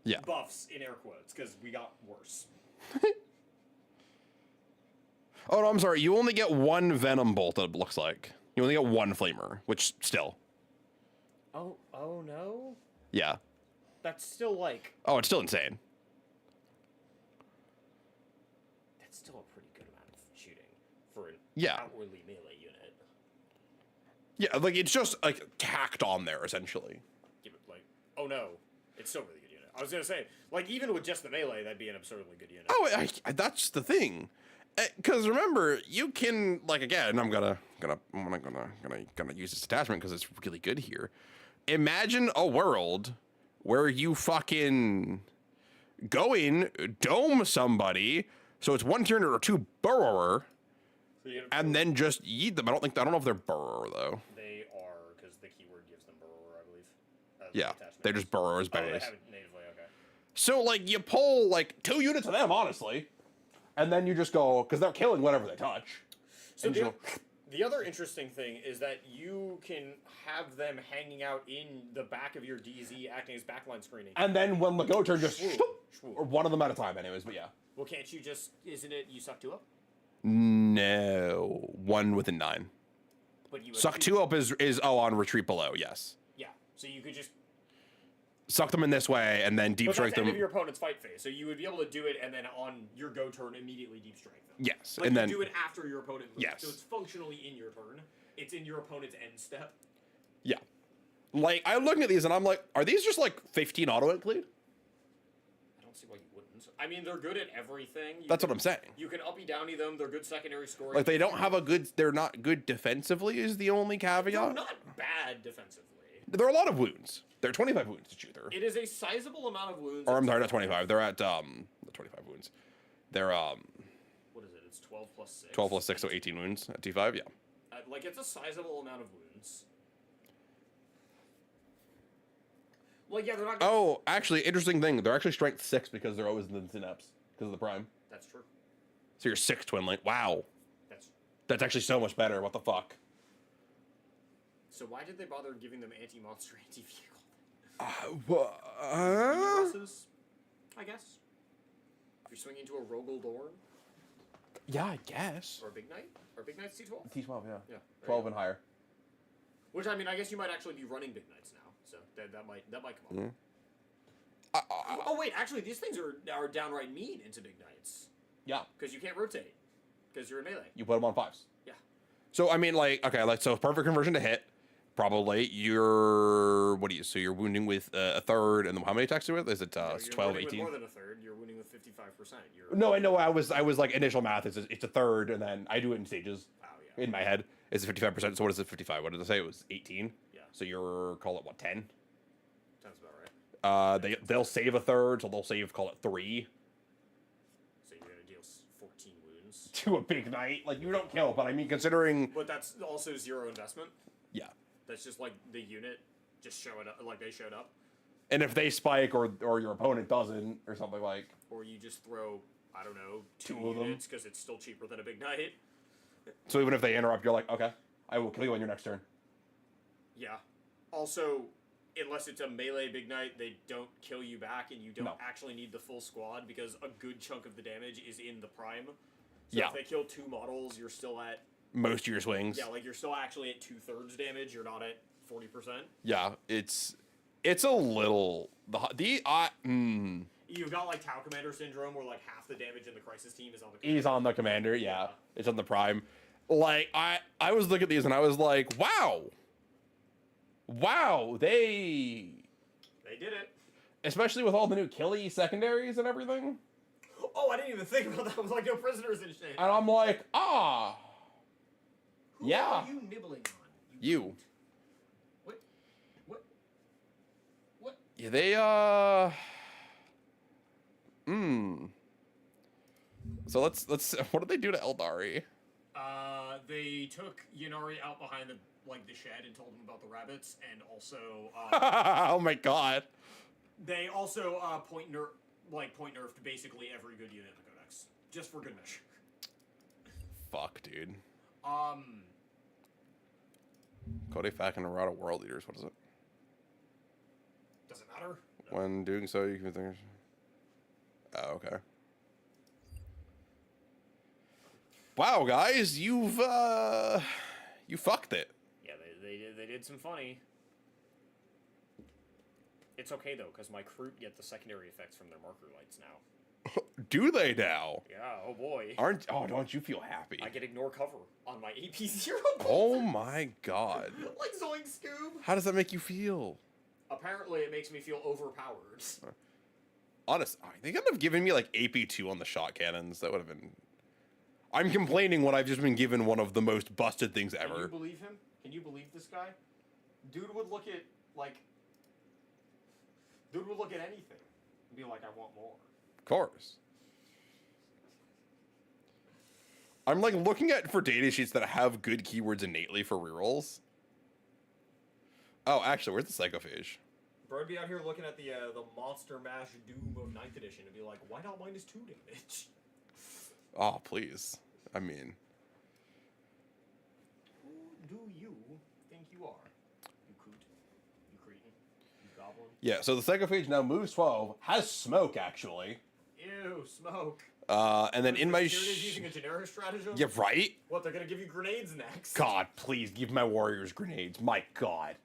Yeah. Buffs in air quotes, because we got worse. Oh, no, I'm sorry. You only get 1 venom bolt, it looks like. You only get 1 flamer, which still. Oh no? Yeah. That's still like... Oh, it's still insane. That's still a pretty good amount of shooting for an Yeah. outwardly melee unit. Yeah, like it's just like tacked on there essentially. Yeah, but like, oh no, it's still a really good unit. I was gonna say, like, even with just the melee, that'd be an absurdly good unit. Oh, that's the thing. Because remember, you can like again. I'm gonna use this attachment because it's really good here. Imagine a world where you fucking go in, dome somebody, so it's 1 turn or 2 burrower, So you have and then just yeet them. I don't know if they're burrower though. they are, because the keyword gives them burrower, I believe. Yeah, they're just burrowers Oh, they base. have it natively, okay. So like you pull like 2 units of them, honestly, and then you just go because they're killing whatever they touch. So And the other interesting thing is that you can have them hanging out in the back of your DZ acting as backline screening. And then when the go turn just Shwoo. or one of them at a time, anyways. But yeah, Well, can't you just, isn't it you suck 2 up? no, 1 within 9. But you Suck 2 up is on retreat below. Yes, Yeah, so you could just... suck them in this way and then deep But strike that's the end them. of your opponent's fight phase, so you would be able to do it and then on your go turn immediately deep strike them. Yes, Like and you then do it after your opponent moves, Yes. so it's functionally in your turn. It's in your opponent's end step. yeah, like I'm looking at these and I'm like, are these just like 15 auto include? I don't see why you wouldn't. I mean, they're good at everything. That's what I'm saying. You can uppy downy them. They're good secondary scoring. Like they don't have a good. They're not good defensively. Is the only They're caveat. not bad defensively. There are a lot of wounds. There are 25 wounds to shoot through. It is a sizable amount of wounds. Or I'm sorry, not 25. They're at 25 wounds. They're What is it? It's 12 plus 6. 12 plus 6, so 18 wounds at T5. Yeah. Like, it's a sizable amount of wounds. Like, yeah, they're not... Oh, actually, interesting thing. They're actually strength 6 because they're always in the synapse because of the prime. That's true. So you're 6 twin link. Wow, That's... that's actually so much better. What the fuck? So why did they bother giving them anti-monster, anti-vehicle? Bosses, I guess. If you're swinging to a Rogel Dorn Yeah, I guess. or a Big Knight, or Big Knight's T12. T12, yeah. Yeah, there 12 you go. and higher. Which I mean, I guess you might actually be running Big Knights now, so that might come up. Mhm. Oh wait, actually, these things are downright mean into Big Knights Yeah, because you can't rotate because you're in melee. you put them on 5s. Yeah. So I mean, like, okay, like so perfect conversion to hit. Probably you're what do you? So you're wounding with a third, and then how many attacks are with? Is it No, it's you're 12, wounding with 18? more than a third. You're wounding with 55%. You're No, I know. I was like initial math is it's a third, and then I do it in stages. wow, yeah. In my head, it's 55%. So what is it? 55. What did I say? It was 18. Yeah. So you're call it what 10? Sounds about They'll save a third, so they'll save, call it 3 So you're gonna deal 14 wounds. to a big knight. Like, you don't kill, but I mean, considering, But that's also 0 investment. yeah. That's just like the unit just showing up, like they showed up. And if they spike or your opponent doesn't or something like, Or you just throw, I don't know, 2 2 of them. units because it's still cheaper than a big knight. so even if they interrupt, you're like, okay, I will kill you on your next turn. Yeah. Also, unless it's a melee big knight, they don't kill you back, and you don't No. actually need the full squad because a good chunk of the damage is in the prime. So Yeah. if they kill 2 models, you're still at Most of your swings. yeah, like you're still actually at 2/3 damage. You're not at 40%. Yeah, it's a little You've got like Tau Commander syndrome, where like half the damage in the Crisis team is on the. he's on the commander, yeah. It's on the prime. Like I was looking at these and I was like, wow, they They did it. especially with all the new killy secondaries and everything. Oh, I didn't even think about that. I was like, no prisoners and shit. And I'm like, Who yeah. are you nibbling on? You. What? What? Yeah, they So let's what did they do to Eldari? They took Yanari out behind the shed and told him about the rabbits, and also Oh my god. they also point nerfed basically every good unit in the codex, just for good measure. Fuck, dude. Code Fack and Errata World Leaders, what is it? Does it matter? When doing so, you can think. Oh, okay. Wow, guys, you fucked it. Yeah, they did some funny. It's okay though, because my crew get the secondary effects from their marker lights now. Do they now? Yeah, oh boy. Don't you feel happy? I get ignore cover on my AP0. Oh my god. Like Zoink Scoob. How does that make you feel? Apparently, it makes me feel overpowered. Honest, they could have given me like AP2 on the shot cannons. That would have been. I'm complaining when I've just been given one of the most busted things Can you ever. believe him? Can you believe this guy? Dude would look at anything and be like, I want more. Of course. I'm like looking at for data sheets that have good keywords innately for rerolls. Oh, actually, where's the Psychophage? Bro, I'd be out here looking at the Monster Mash Doom of 9th edition and be like, why not -2 damage? Oh, please. I mean, Who do you think you are? You coot. You cretin. You goblin. yeah. So the Psychophage now moves 12, has smoke actually, Ew, smoke. and then in my using a generic stratagem? yeah, right. What, they're gonna give you grenades next? God, please give my warriors grenades. My God.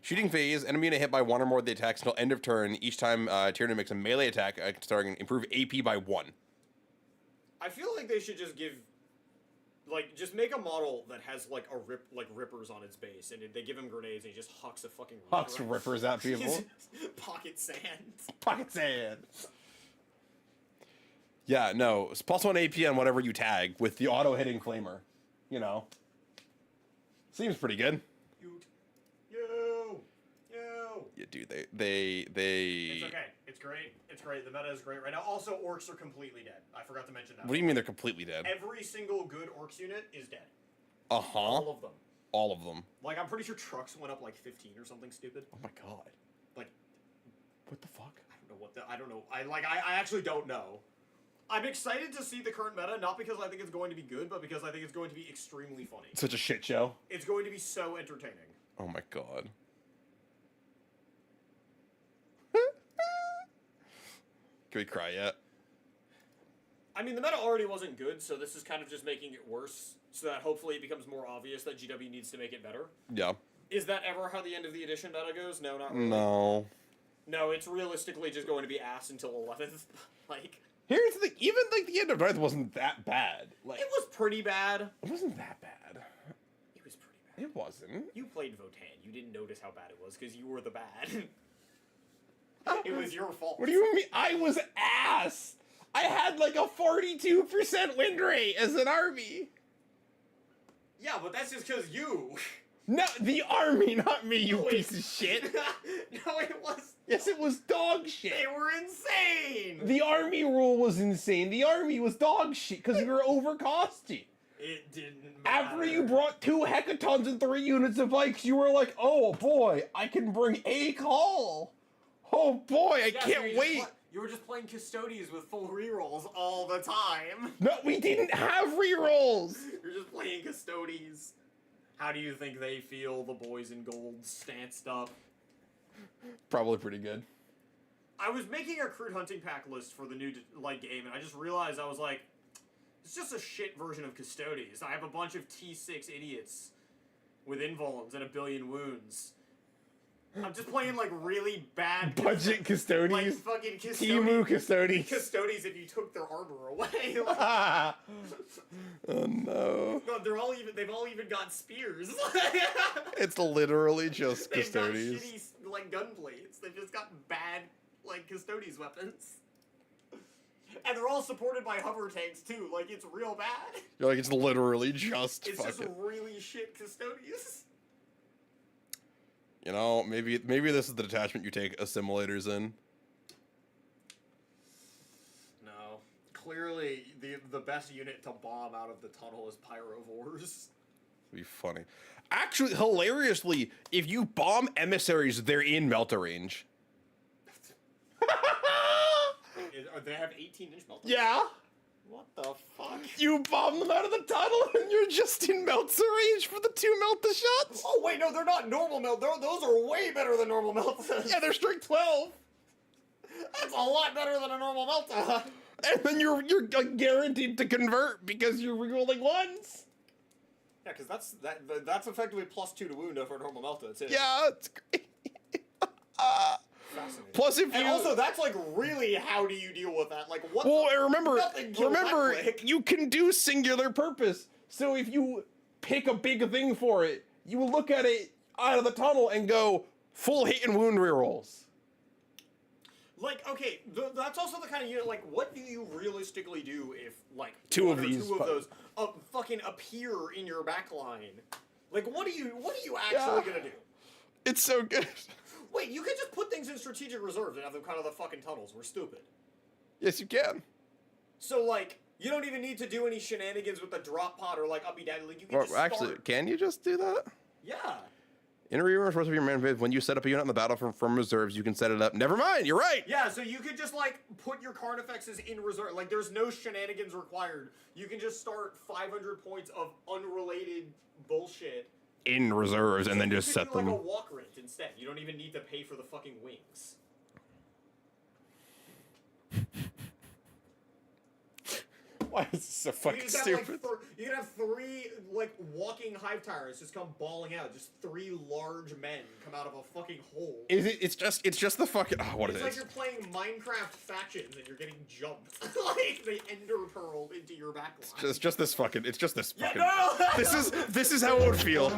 Shooting phase, enemy unit hit by 1 or more of the attacks until end of turn. Each time Tyranid makes a melee attack, starting improve AP by 1. I feel like they should just give, just make a model that has rippers on its base, and they give him grenades, and he just hucks a fucking Hucks rippers at people. Pocket sand. Pocket sand. Yeah, no, it's +1 AP on whatever you tag with the auto hitting flamer. You know, seems pretty good. Yeah, dude, they. It's okay. It's great. It's great. The meta is great right now. Also, orcs are completely dead. I forgot to mention that. What do you mean they're completely dead? Every single good orcs unit is dead. Uh-huh. All of them. All of them. Like, I'm pretty sure trucks went up 15 or something stupid. Oh my god. Like, what the fuck? I don't know. I actually don't know. I'm excited to see the current meta, not because I think it's going to be good, but because I think it's going to be extremely funny. Such a shit show. It's going to be so entertaining. Oh my god. Can we cry yet? I mean, the meta already wasn't good, so this is kind of just making it worse, so that hopefully it becomes more obvious that GW needs to make it better. Yeah. Is that ever how the end of the edition meta goes? No, not really. No. No, it's realistically just going to be ass until 11th. Here's the thing. Even the end of Ninth wasn't that bad. Like, It was pretty bad. it wasn't that bad. It was pretty bad. It wasn't. You played Votan. You didn't notice how bad it was because you were the bad. It was your fault. What do you mean? I was ass. I had like a 42% win rate as an army. Yeah, but that's just because you. No, the army, not me, you Wait. piece of shit. No, it was. Yes, it was dog They shit. were insane. The army rule was insane. The army was dog shit because we were overcosting. It didn't matter. After you brought 2 hecatons and 3 units of bikes, you were like, oh boy, I can bring a call. Oh boy, I Yeah, so can't you just wait. you were just playing Custodies with full rerolls all the time. No, we didn't have rerolls. You're just playing Custodies. How do you think they feel, the boys in gold stanced up? Probably pretty good. I was making a crude hunting pack list for the new game, and I just realized I was like, it's just a shit version of Custodies. I have a bunch of T6 idiots with invulns and a billion wounds. I'm just playing like really bad Budget like custodies. fucking Timu custodies. Custodies if you took their armor away. Like, Oh no. no, they've all even got spears. It's literally just They've got custodies. shitty like gun blades. They've just got bad like Custodies weapons. And they're all supported by hover tanks too. Like it's real bad. You're like, it's literally just It's just fucking. really shit Custodies. You know, maybe this is the detachment you take assimilators in. No. Clearly the best unit to bomb out of the tunnel is Pyrovores. It'd be funny. Actually, hilariously, if you bomb emissaries, they're in melter range. They have 18-inch melters. Yeah. What the fuck? You bomb them out of the tunnel and you're just in melter range for the 2 melter shots. Oh wait, no, they're not normal melt. Those are way better than normal meltas. Yeah, they're strength 12. That's a lot better than a normal melta. And then you're like, guaranteed to convert because you're rerolling ones. Yeah, because that's effectively +2 to wound over a normal melta too. Yeah, it's great. Fascinating. Plus, if And you also, that's like really how do you deal with that? Like what? well, and remember, Nothing kills that quick. you can do singular purpose. So if you pick a big thing for it, you will look at it out of the tunnel and go full hit and wound rerolls. Like, okay, that's also the kind of unit, like, what do you realistically do if, like, Two one of or these two of those fucking appear in your back line? Like, what are you actually gonna do? It's so good. Wait, you could just put things in strategic reserves and have them kind of the fucking tunnels. We're stupid. Yes, you can. So, like, you don't even need to do any shenanigans with the drop pod or, like, uppy down. Like, you can Or just actually, start. can you just do that? Yeah. In rearrange of your man phase, when you set up a unit in the battle from reserves, you can set it up. Never mind, you're right. Yeah, so you could just, like, put your Carnifexes in reserve. Like, there's no shenanigans required. You can just start 500 points of unrelated bullshit. In reserves, and then You just could set do, them. like a walk rent instead. You don't even need to pay for the fucking wings. Why is this so You fucking just have, stupid? like, you can have 3, like, walking hive tyrants just come bawling out. Just 3 large men come out of a fucking hole. Is it? It's just the fucking. Oh, what It's it like is. you're playing Minecraft factions and you're getting jumped. Like, they ender pearled into your backline. It's just this fucking. It's just this Yeah, fucking. no! This is how it would feel.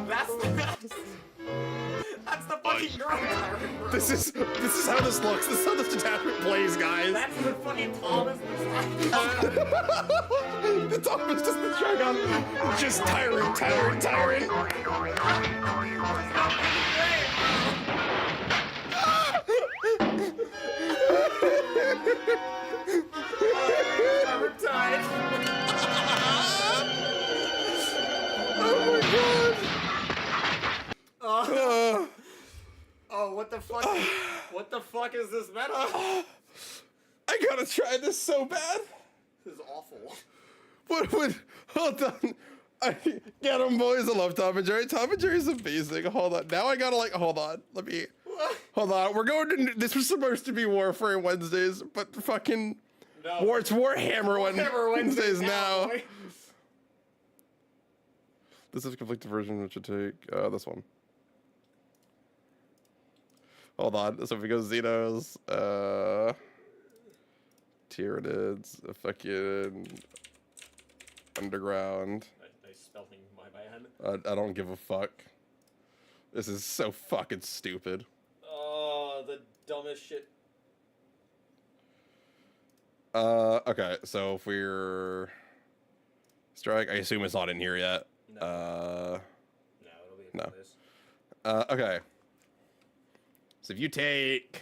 That's the fucking girl tyrant, bro. This is how this looks. This is how this detachment plays, guys. That's what fucking Thomas looks like. The top is just the dragon. Just tyrant. Oh my god. Oh, what the fuck? What the fuck is this meta? I gotta try this so bad. This is awful. What would? Hold on. Get 'em, boys. I love Tom and Jerry. Tom and Jerry's amazing. Hold on. Now I gotta hold on. Let me. Hold on. We're going to. This was supposed to be Warframe Wednesdays, but fucking. No. It's Warhammer Warhammer Wednesdays now. boy. This is a complete version, which should take this one. Hold on. So if we go Xenos, Tyranids, a fucking Underground. Nice spelling, my bad. I don't give a fuck. This is so fucking stupid. Oh, the dumbest shit. Okay, so if we're strike, I assume it's not in here yet. No. No, it'll be no. after this. Okay. So if you take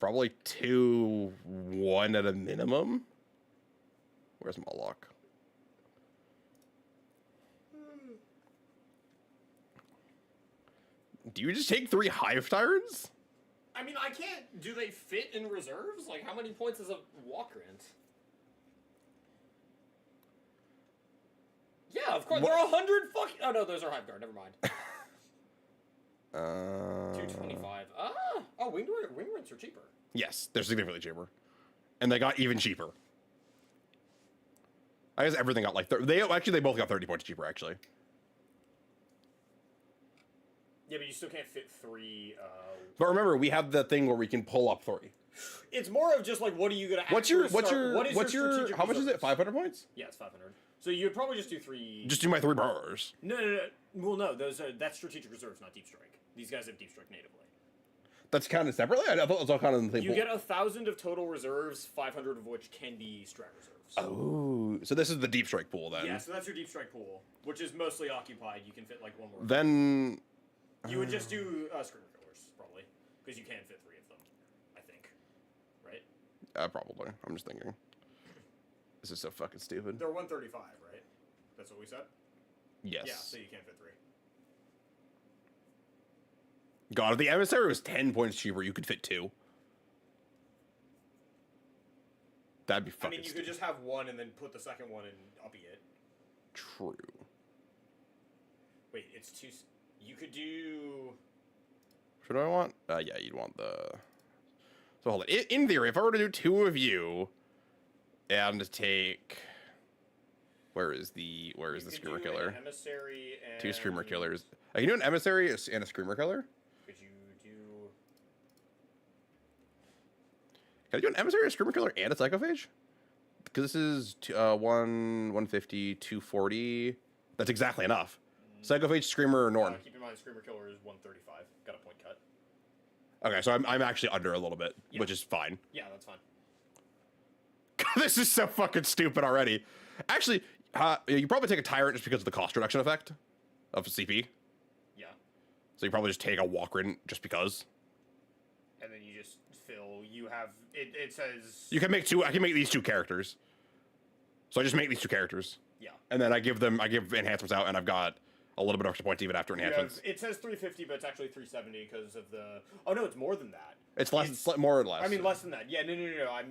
probably 2-1 at a minimum. Where's my luck? Do you just take 3 Hive Tyrants? I mean, I can't. Do they fit in reserves? Like, how many points is a Walkrant? Yeah, of course. What? There are 100 fucking. Oh no, those are Hive Guard. Never mind. 225. 225. Oh, winged rents are cheaper. Yes, they're significantly cheaper, and they got even cheaper. I guess everything got like they both got 30 points cheaper actually. Yeah, but you still can't fit 3. But remember, we have the thing where we can pull up 3. It's more of just like, what are you gonna? What's your strategic how much is it? reserves? 500 points? Yeah, it's 500. So you'd probably just do 3. Just do my 3 burrs. No. Well, no, that's strategic reserves, not deep strike. These guys have deep strike natively. That's counted separately. I thought it was all counted in the same You pool. get 1,000 of total reserves, 500 of which can be strat reserves. Oh, so this is the deep strike pool then. Yeah, so that's your deep strike pool, which is mostly occupied. You can fit like 1 more. Then You would just do screamer killers probably, because you can fit 3 of them, I think. Right? probably. I'm just thinking. This is so fucking stupid. They're 135, right? That's what we said. Yes. Yeah, so you can't fit 3. God, if the emissary was 10 points cheaper, you could fit 2. That'd be I fucking mean, you stupid. could just have 1 and then put the second one in uppy it. True. Wait, it's 2. You could do. What do I want? Yeah, you'd want the. So hold on. In theory, if I were to do 2 of you, and take. Where is the You could screamer do killer? an emissary and 2 screamer killers. I can do an emissary and a screamer killer. Could you do? Can I do an emissary, a screamer killer, and a psychophage? Because this is 150, 240. That's exactly enough. Psychophage, screamer, or Norn. Keep in mind, screamer killer is 135. Got a point cut. Okay, so I'm actually under a little bit, Yeah. which is fine. Yeah, that's fine. This is so fucking stupid already. Actually, you probably take a tyrant just because of the cost reduction effect of CP. Yeah, So you probably just take a Walkrant just because. and then you just fill. You have it. It says. You can make 2. I can make these 2 characters. So I just make these 2 characters, Yeah. and then I give enhancements out, and I've got a little bit of extra points even after You have, enhancements. it says 350, but it's actually 370 because of the. Oh no, it's more than that. It's less, it's more or less. I mean, less than that. Yeah, no.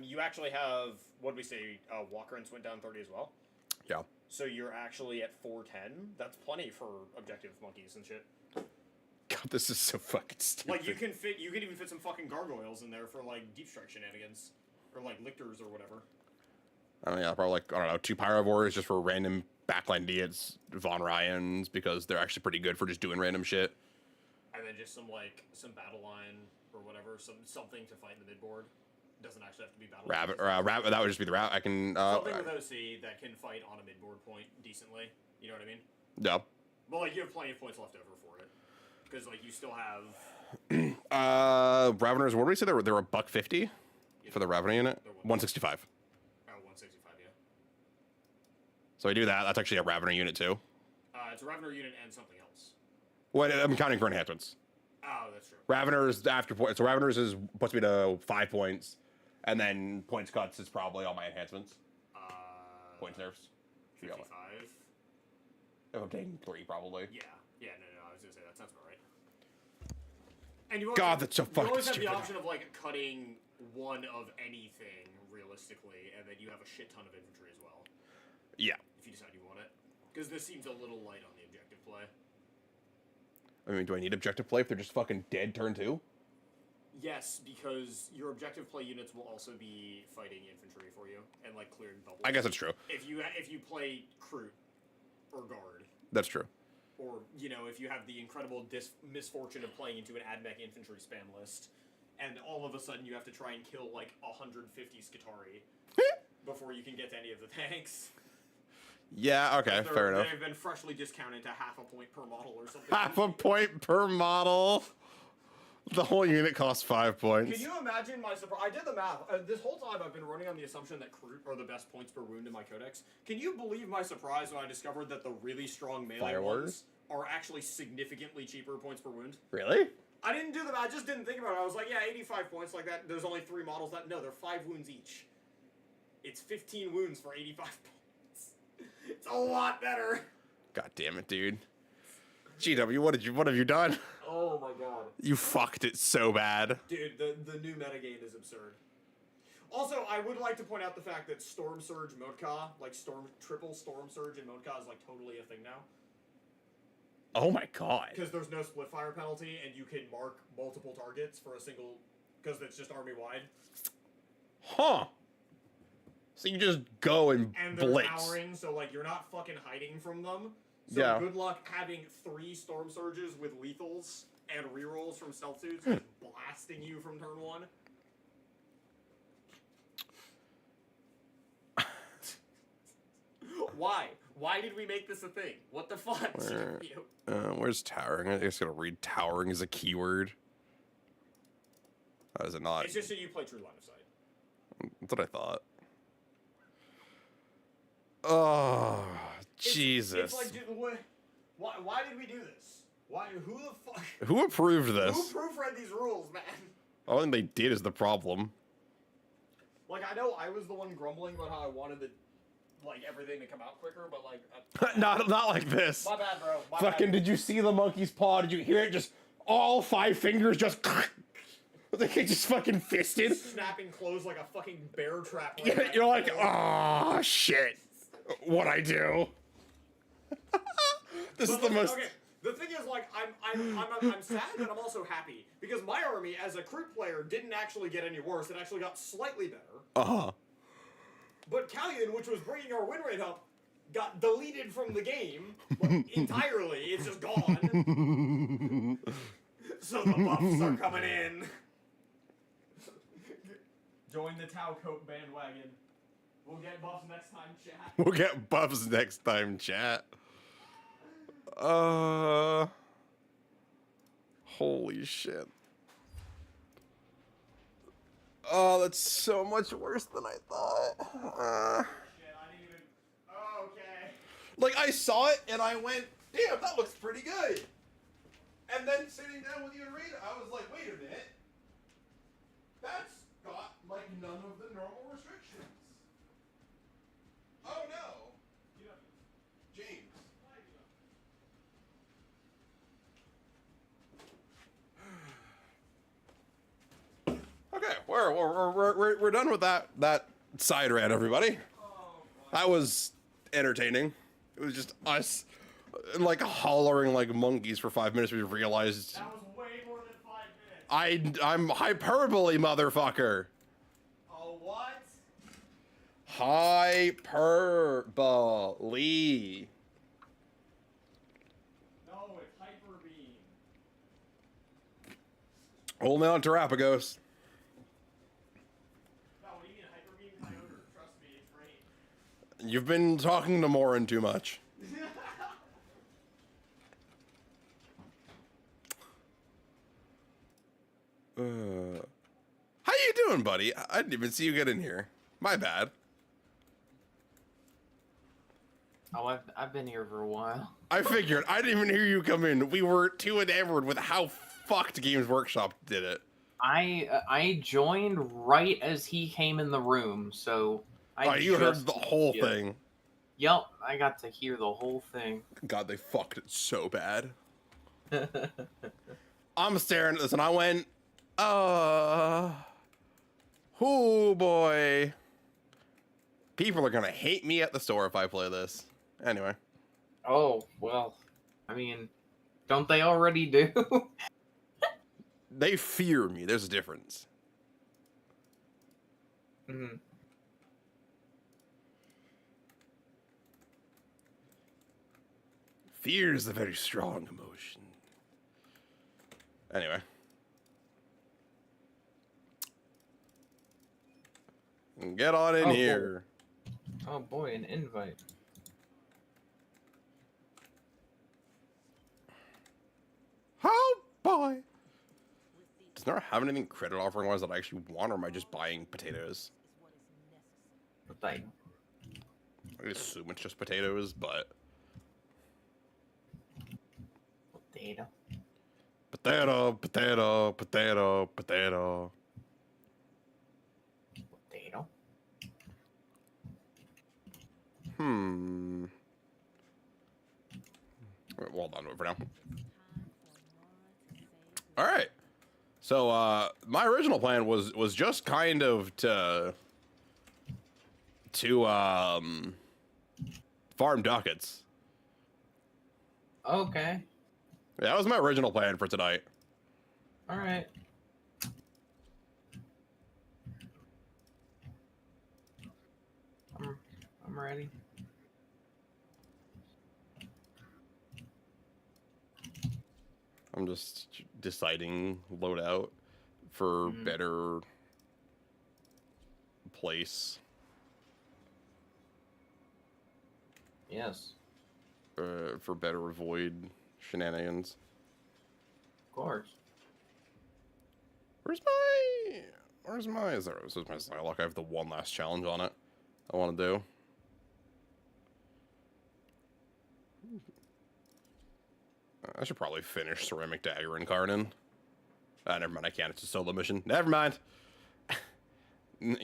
You actually have what did we say? Walkrants went down 30 as well. Yeah. So you're actually at 410. That's plenty for objective monkeys and shit. God, this is so fucking stupid. Like you can even fit some fucking gargoyles in there for like deep strike shenanigans, or like lictors or whatever. I don't know, yeah, probably like, I don't know, 2 Pyrovores just for random backline idiots, Von Ryans, because they're actually pretty good for just doing random shit. And then just some battle line or whatever, something to fight in the midboard. Doesn't actually have to be battle. Rabbit, line. rabbit, that would just be the route. I can, Something with OC that can fight on a midboard point decently. You know what I mean? yeah. But like you have plenty of points left over for it, because like you still have. Raveners, what did we say? They were $150 for the Ravener unit? They're 165. Oh, 165, yeah. So I do that. That's actually a Ravener unit too. It's a Ravener unit and something else. What I'm counting for enhancements. Oh, that's true. Raveners after points. So Raveners is puts me to 5 points, and then points cuts is probably all my enhancements. Points nerfs. Should be all 55. my- If I'm taking 3, probably. Yeah. No. I was gonna say that sounds about right. And you God, that's so you fucking always have stupid. the option of like cutting 1 of anything realistically, and then you have a shit ton of infantry as well Yeah. if you decide you want it. Because this seems a little light on the objective play. I mean, do I need objective play if they're just fucking dead turn 2? Yes, because your objective play units will also be fighting infantry for you and like clearing bubbles. I guess that's true. If you play Crute or Guard, That's true. or if you have the incredible misfortune of playing into an AdMech infantry spam list, and all of a sudden you have to try and kill like 150 Skitarii before you can get to any of the tanks. Yeah, okay, fair enough. They've been freshly discounted to half a point per model or something. Half a point per model. The whole unit costs 5 points. Can you imagine my surprise? I did the math. This whole time I've been running on the assumption that Crute are the best points per wound in my codex. Can you believe my surprise when I discovered that the really strong melee Fire ones are actually significantly cheaper points per wound. Really? I didn't do them. I just didn't think about it. I was like, yeah, 85 points like that. There's only 3 models that. No, they're 5 wounds each. It's 15 wounds for 85 points. It's a lot better. God damn it, dude. GW, what have you done? Oh my god. You fucked it so bad. Dude, the new metagame is absurd. Also, I would like to point out the fact that Storm Surge Modka, like triple Storm Surge in Modka is like totally a thing now. Oh my god. Because there's no split fire penalty, and you can mark multiple targets for a single, because it's just army wide. Huh. So you just go and they're blitz. towering, so like you're not fucking hiding from them. So Yeah. good luck having 3 Storm Surges with lethals and rerolls from stealth suits just blasting you from turn 1. Why? Why did we make this a thing? What the fuck? Where's towering? I just gotta read towering as a keyword. How is it not? It's just so you play true line of sight. That's what I thought. Oh, Jesus. It's like, dude, why did we do this? Why? Who the fuck? Who approved this? Who proofread these rules, man? I don't think they did is the problem. Like, I know I was the one grumbling about how I wanted everything to come out quicker, but not like this. my bad, bro. My Fucking, bad. did you see the monkey's paw? Did you hear it? Just all 5 fingers just. Like it just fucking fisted. Snapping closed like a fucking bear trap. Yeah, you're like, oh shit. What'd I do? This is the most. Okay, the thing is, like, I'm sad, but I'm also happy because my army, as a crew player, didn't actually get any worse. It actually got slightly better. Uh-huh. But Callion, which was bringing our win rate up, got deleted from the game entirely. It's just gone. So the buffs are coming in. Join the Tau Coat bandwagon. We'll get buffs next time, chat. We'll get buffs next time, chat. Holy shit. Oh, that's so much worse than I thought. Shit, I didn't even. Oh, okay. Like, I saw it and I went, damn, that looks pretty good. And then sitting down with you and reading, I was like, wait a minute. That's got, like, none of the normal restrictions. Oh, no. James. Okay, we're done with that side rant, everybody. That was entertaining. It was just us, like, hollering like monkeys for 5 minutes. We realized That was way more than 5 minutes. I'm hyperbole, motherfucker. Oh, what? Hyperbole. No, it's Hyper Beam. Only on Terrapagos. No, what do you mean Hyper Beam Kyogre? Trust me, it's great. You've been talking to Morin too much. How you doing, buddy? I didn't even see you get in here. My bad. Oh, I've been here for a while. I figured. I didn't even hear you come in. We were too enamored with how fucked Games Workshop did it. I joined right as he came in the room, so You heard just- the whole yeah. thing. Yep, I got to hear the whole thing. God, they fucked it so bad. I'm staring at this and I went, oh boy. People are gonna hate me at the store if I play this. Anyway. Oh, well, I mean, don't they already do? They fear me. There's a difference. Mhm. Fear is a very strong emotion. Anyway. Get on in Oh, here. Oh boy, an invite. Oh boy. Does Nara have anything credit offering wise that I actually want, or am I just buying potatoes? Like, I assume it's just potatoes, but Potato. Potato, potato, potato, potato. Potato. Hmm. Well done for now. All right. So my original plan was just kind of to farm ducats. Okay. Yeah, that was my original plan for tonight. All right. I'm ready. I'm just deciding loadout for better place. Yes. For better avoid shenanigans. Of course. Where's my is this is my Psylocke? I have the one last challenge on it I want to do. I should probably finish Ceramic Dagger and Karnan. Never mind, I can't. It's a solo mission. Never mind.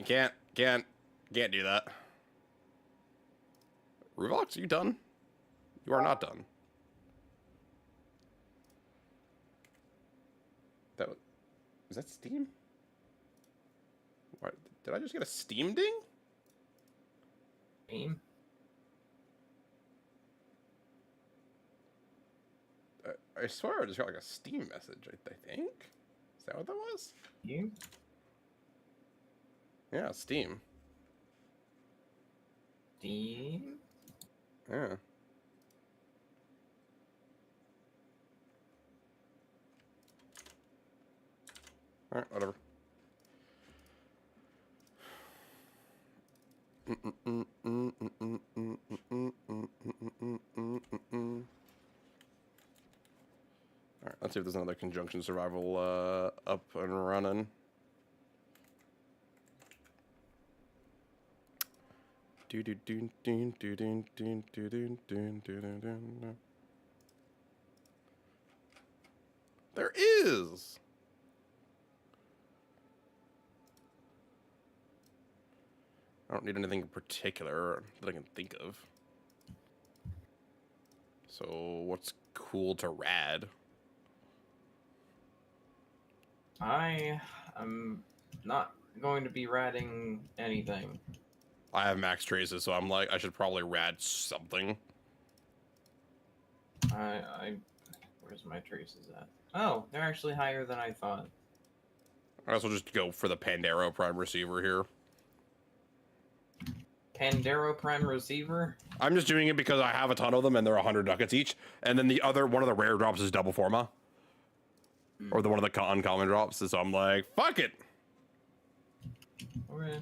Can't do that. Ruvox, are you done? You are not done. Is that Steam? What, did I just get a Steam ding? Aim. I swear I just got like a Steam message, I think. Is that what that was? You? Yeah, Steam. Steam? Yeah. Alright, whatever. Alright, let's see if there's another conjunction survival up and running. There is. I don't need anything in particular that I can think of. So what's cool to rad? I am not going to be ratting anything. I have max traces, so I'm like, I should probably rad something. Where's my traces at? Oh, they're actually higher than I thought. I guess we'll just go for the Pandero Prime Receiver here. Pandero Prime Receiver? I'm just doing it because I have a ton of them and they're 100 ducats each. And then the other one of the rare drops is double forma. Or the one of the uncommon drops. So I'm like, fuck it. Okay.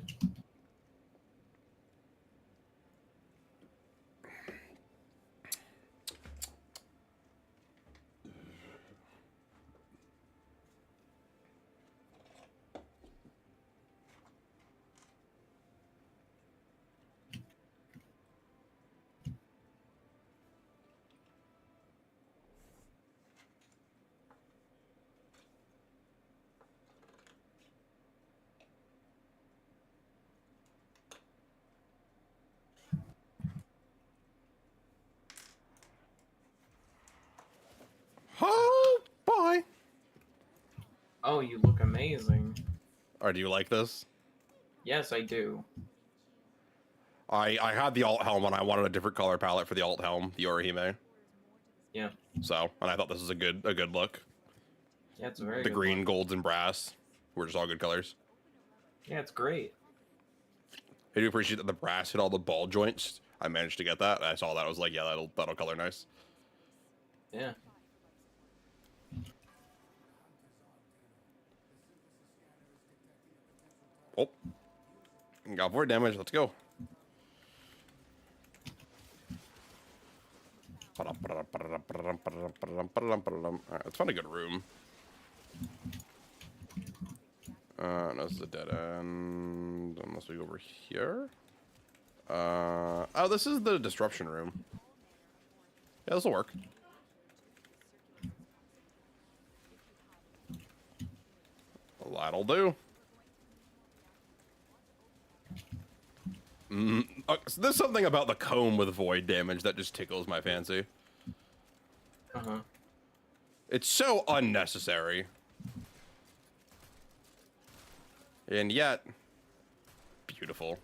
Oh, boy. Oh, you look amazing. Or do you like this? Yes, I do. I had the alt helm and I wanted a different color palette for the alt helm, the Orihime. Yeah. So, and I thought this was a good look. Yeah, it's a very The good green, one. golds, and brass were just all good colors. Yeah, it's great. I do appreciate that the brass hit all the ball joints. I managed to get that. I saw that. I was like, yeah, that'll color nice. Yeah. Oh, got 4 damage. Let's go. Alright, let's find a good room. No, this is a dead end. Unless we go over here. Oh, this is the disruption room. Yeah, this will work. That'll do. So there's something about the comb with void damage that just tickles my fancy. Uh-huh. It's so unnecessary. And yet, beautiful.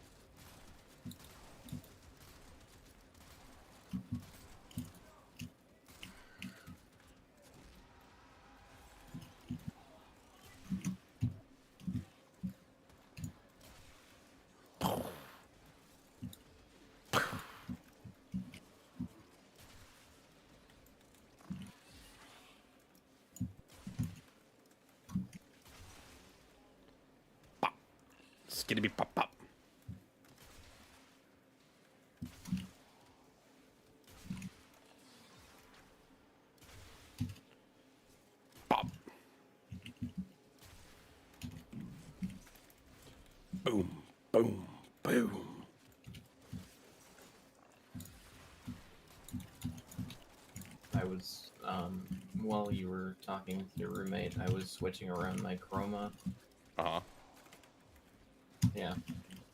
Skitty pop pop. Pop. Boom, boom, boom. I was, while you were talking with your roommate, I was switching around my chroma. Uh-huh. Yeah.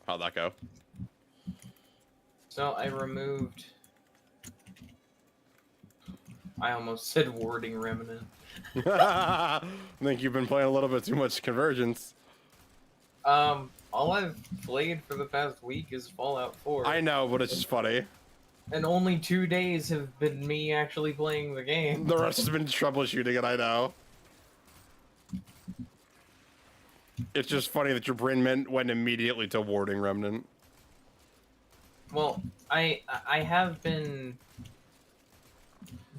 How'd that go? So I removed... I almost said Warding Remnant. I think you've been playing a little bit too much Convergence. All I've played for the past week is Fallout 4. I know, but it's just funny. And only 2 days have been me actually playing the game. The rest has been troubleshooting it, I know. It's just funny that your brain went immediately to Warding Remnant. Well, I have been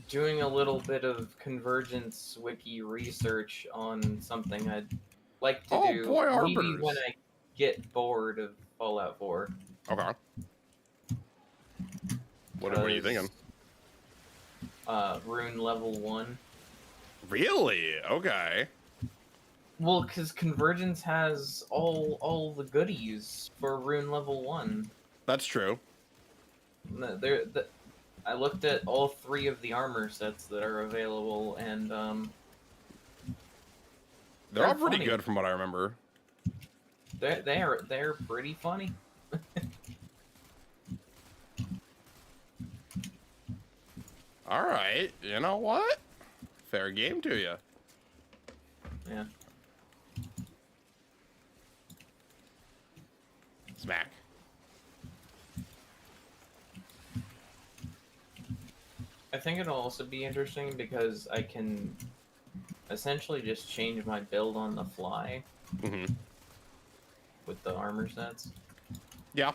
doing a little bit of Convergence wiki research on something I'd like to do. Boy, maybe arbors. when I get bored of Fallout 4. Okay. What are you thinking? Rune level 1. Really? Okay. Well, because Convergence has all the goodies for Rune level 1. That's true. I looked at all 3 of the armor sets that are available, and They're all They're pretty funny. good from what I remember. they're pretty funny. All right. You know what? Fair game to you. Yeah. Smack. I think it'll also be interesting because I can essentially just change my build on the fly Mm-hmm. with the armor sets. Yeah.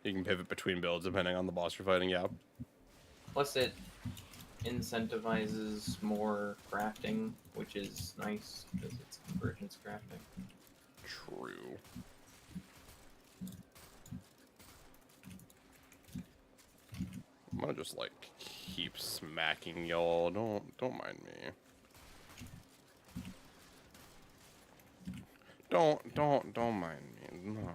You can pivot between builds depending on the boss you're fighting, yeah. Plus, it incentivizes more crafting, which is nice because it's Convergence crafting. True. I'm gonna just like keep smacking y'all. Don't mind me. Don't mind me. No.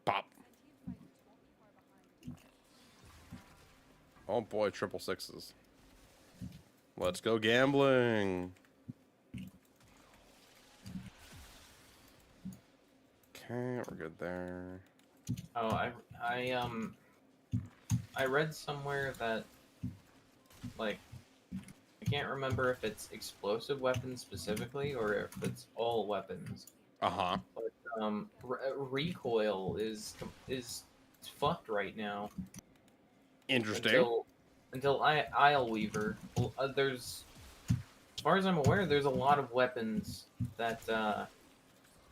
Pop. Oh boy, 666s. Let's go gambling. Okay, we're good there. Oh, I read somewhere that, like, I can't remember if it's explosive weapons specifically or if it's all weapons. Uh-huh. Recoil is fucked right now. Interesting. Until Isle Weaver. Well, there's, as far as I'm aware, there's a lot of weapons that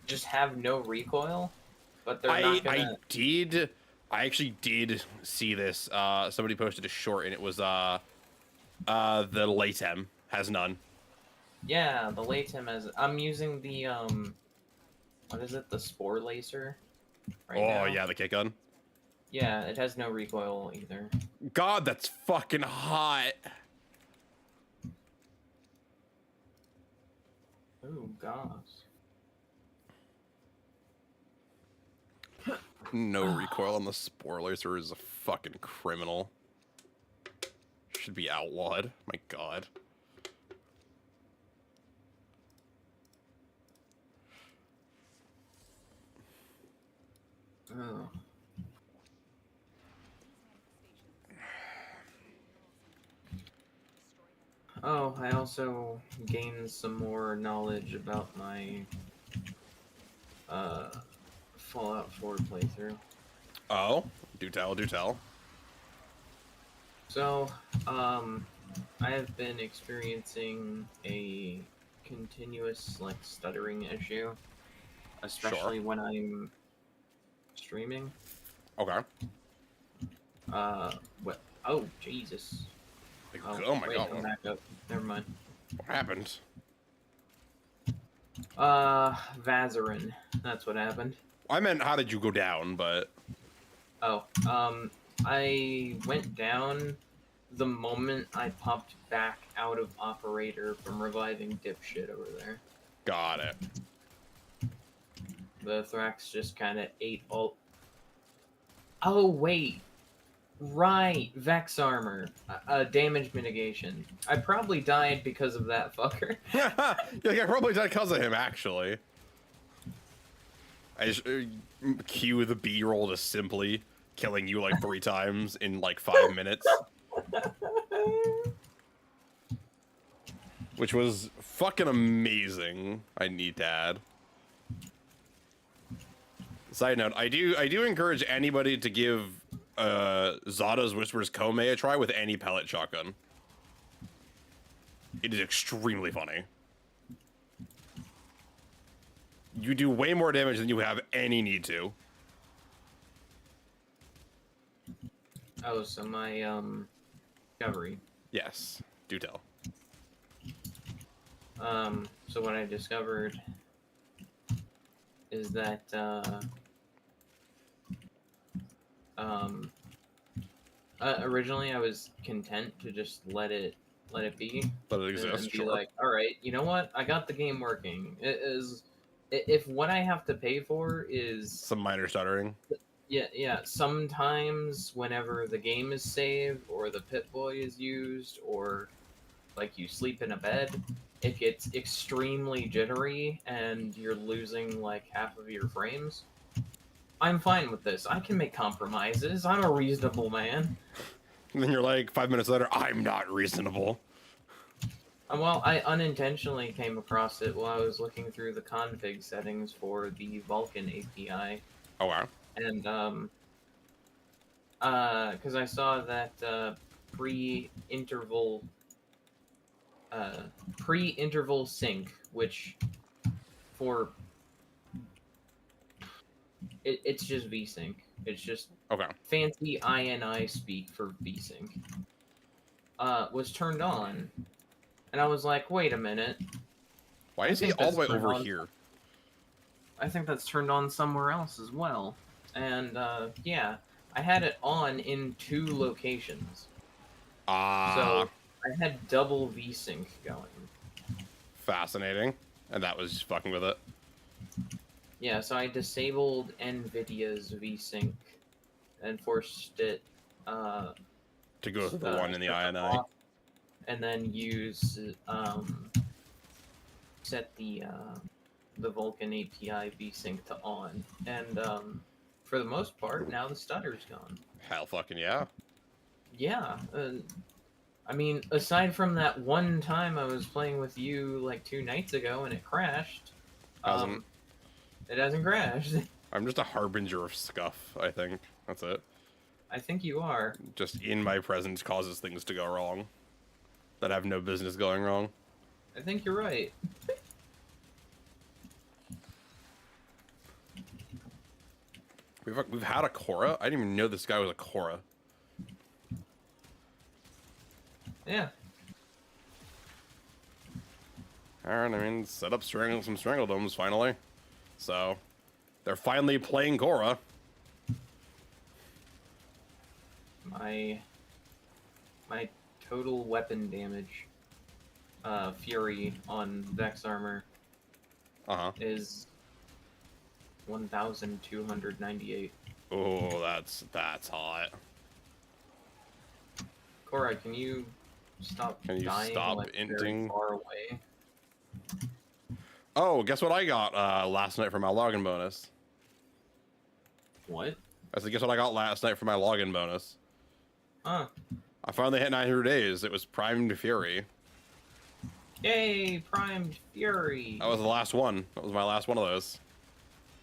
just have no recoil, but they're not gonna. I actually did see this. Somebody posted a short and it was the Latem has none. Yeah, the Latem has. I'm using the what is it? The Spore Lacer. Right now. Yeah, the kick gun. Yeah, it has no recoil either. God, that's fucking hot. Oh gosh. No recoil on the Spore Lacer is a fucking criminal. Should be outlawed. My god. Oh. Oh, I also gained some more knowledge about my Fallout 4 playthrough. Oh, do tell, do tell. So, I have been experiencing a continuous, like, stuttering issue, especially when I'm streaming. Okay. What? Oh, Jesus. Like, oh my wait, god. I'm back up. Never mind. What happened? Vazarin. That's what happened. I meant how did you go down, but Oh, I went down the moment I popped back out of Operator from reviving dipshit over there. got it. The Thrax just kind of ate all... Oh, wait. Right, Vex Armor. Damage mitigation. I probably died because of that fucker. Yeah, I probably died because of him, actually. I just cue the B-roll to simply killing you like 3 times in like 5 minutes. Which was fucking amazing, I need to add. Side note, I do encourage anybody to give Zada's Whispers Kome a try with any pellet shotgun. It is extremely funny. You do way more damage than you have any need to. Oh, so my, discovery. Yes, do tell. So what I discovered is that, originally I was content to just let it be. But it And exists, be sure. like, all right, you know what? I got the game working. It is, if what I have to pay for is Some minor stuttering. yeah. Sometimes whenever the game is saved or the Pip-Boy is used or like you sleep in a bed, it gets extremely jittery and you're losing like half of your frames. I'm fine with this. I can make compromises. I'm a reasonable man. And then you're like 5 minutes later, I'm not reasonable. Well, I unintentionally came across it while I was looking through the config settings for the Vulkan API, Oh wow. and because I saw that pre-interval sync, which for it's just vsync. It's just Okay. fancy INI speak for vsync. Was turned on, and I was like, wait a minute. Why I is he think all the way that's over on- here? I think that's turned on somewhere else as well. And yeah, I had it on in 2 locations. Ah, So I had double VSync going. fascinating. And that was fucking with it. Yeah, so I disabled NVIDIA's VSync and forced it To go with the one in the INI. off, and then use set the Vulkan API VSync to on. And for the most part, now the stutter's gone. Hell fucking yeah. Yeah, I mean, aside from that one time I was playing with you like 2 nights ago and it crashed, Hasn't. it hasn't crashed. I'm just a harbinger of scuff, I think. That's it. I think you are. Just in my presence causes things to go wrong. That have no business going wrong. I think you're right. We've had a Korra? I didn't even know this guy was a Korra. Yeah. Alright, I mean, set up some Strangledomes finally. So, they're finally playing Korra. My total weapon damage, Fury on Vex Armor Uh-huh. is 1,298. Oh, that's hot. Cora, can you stop Can you dying stop like very inting? far away? Oh, guess what I got last night for my login bonus? What? I said, guess what I got last night for my login bonus? Huh. I finally hit 900 days. It was Primed Fury. Yay, Primed Fury! That was the last one. That was my last one of those.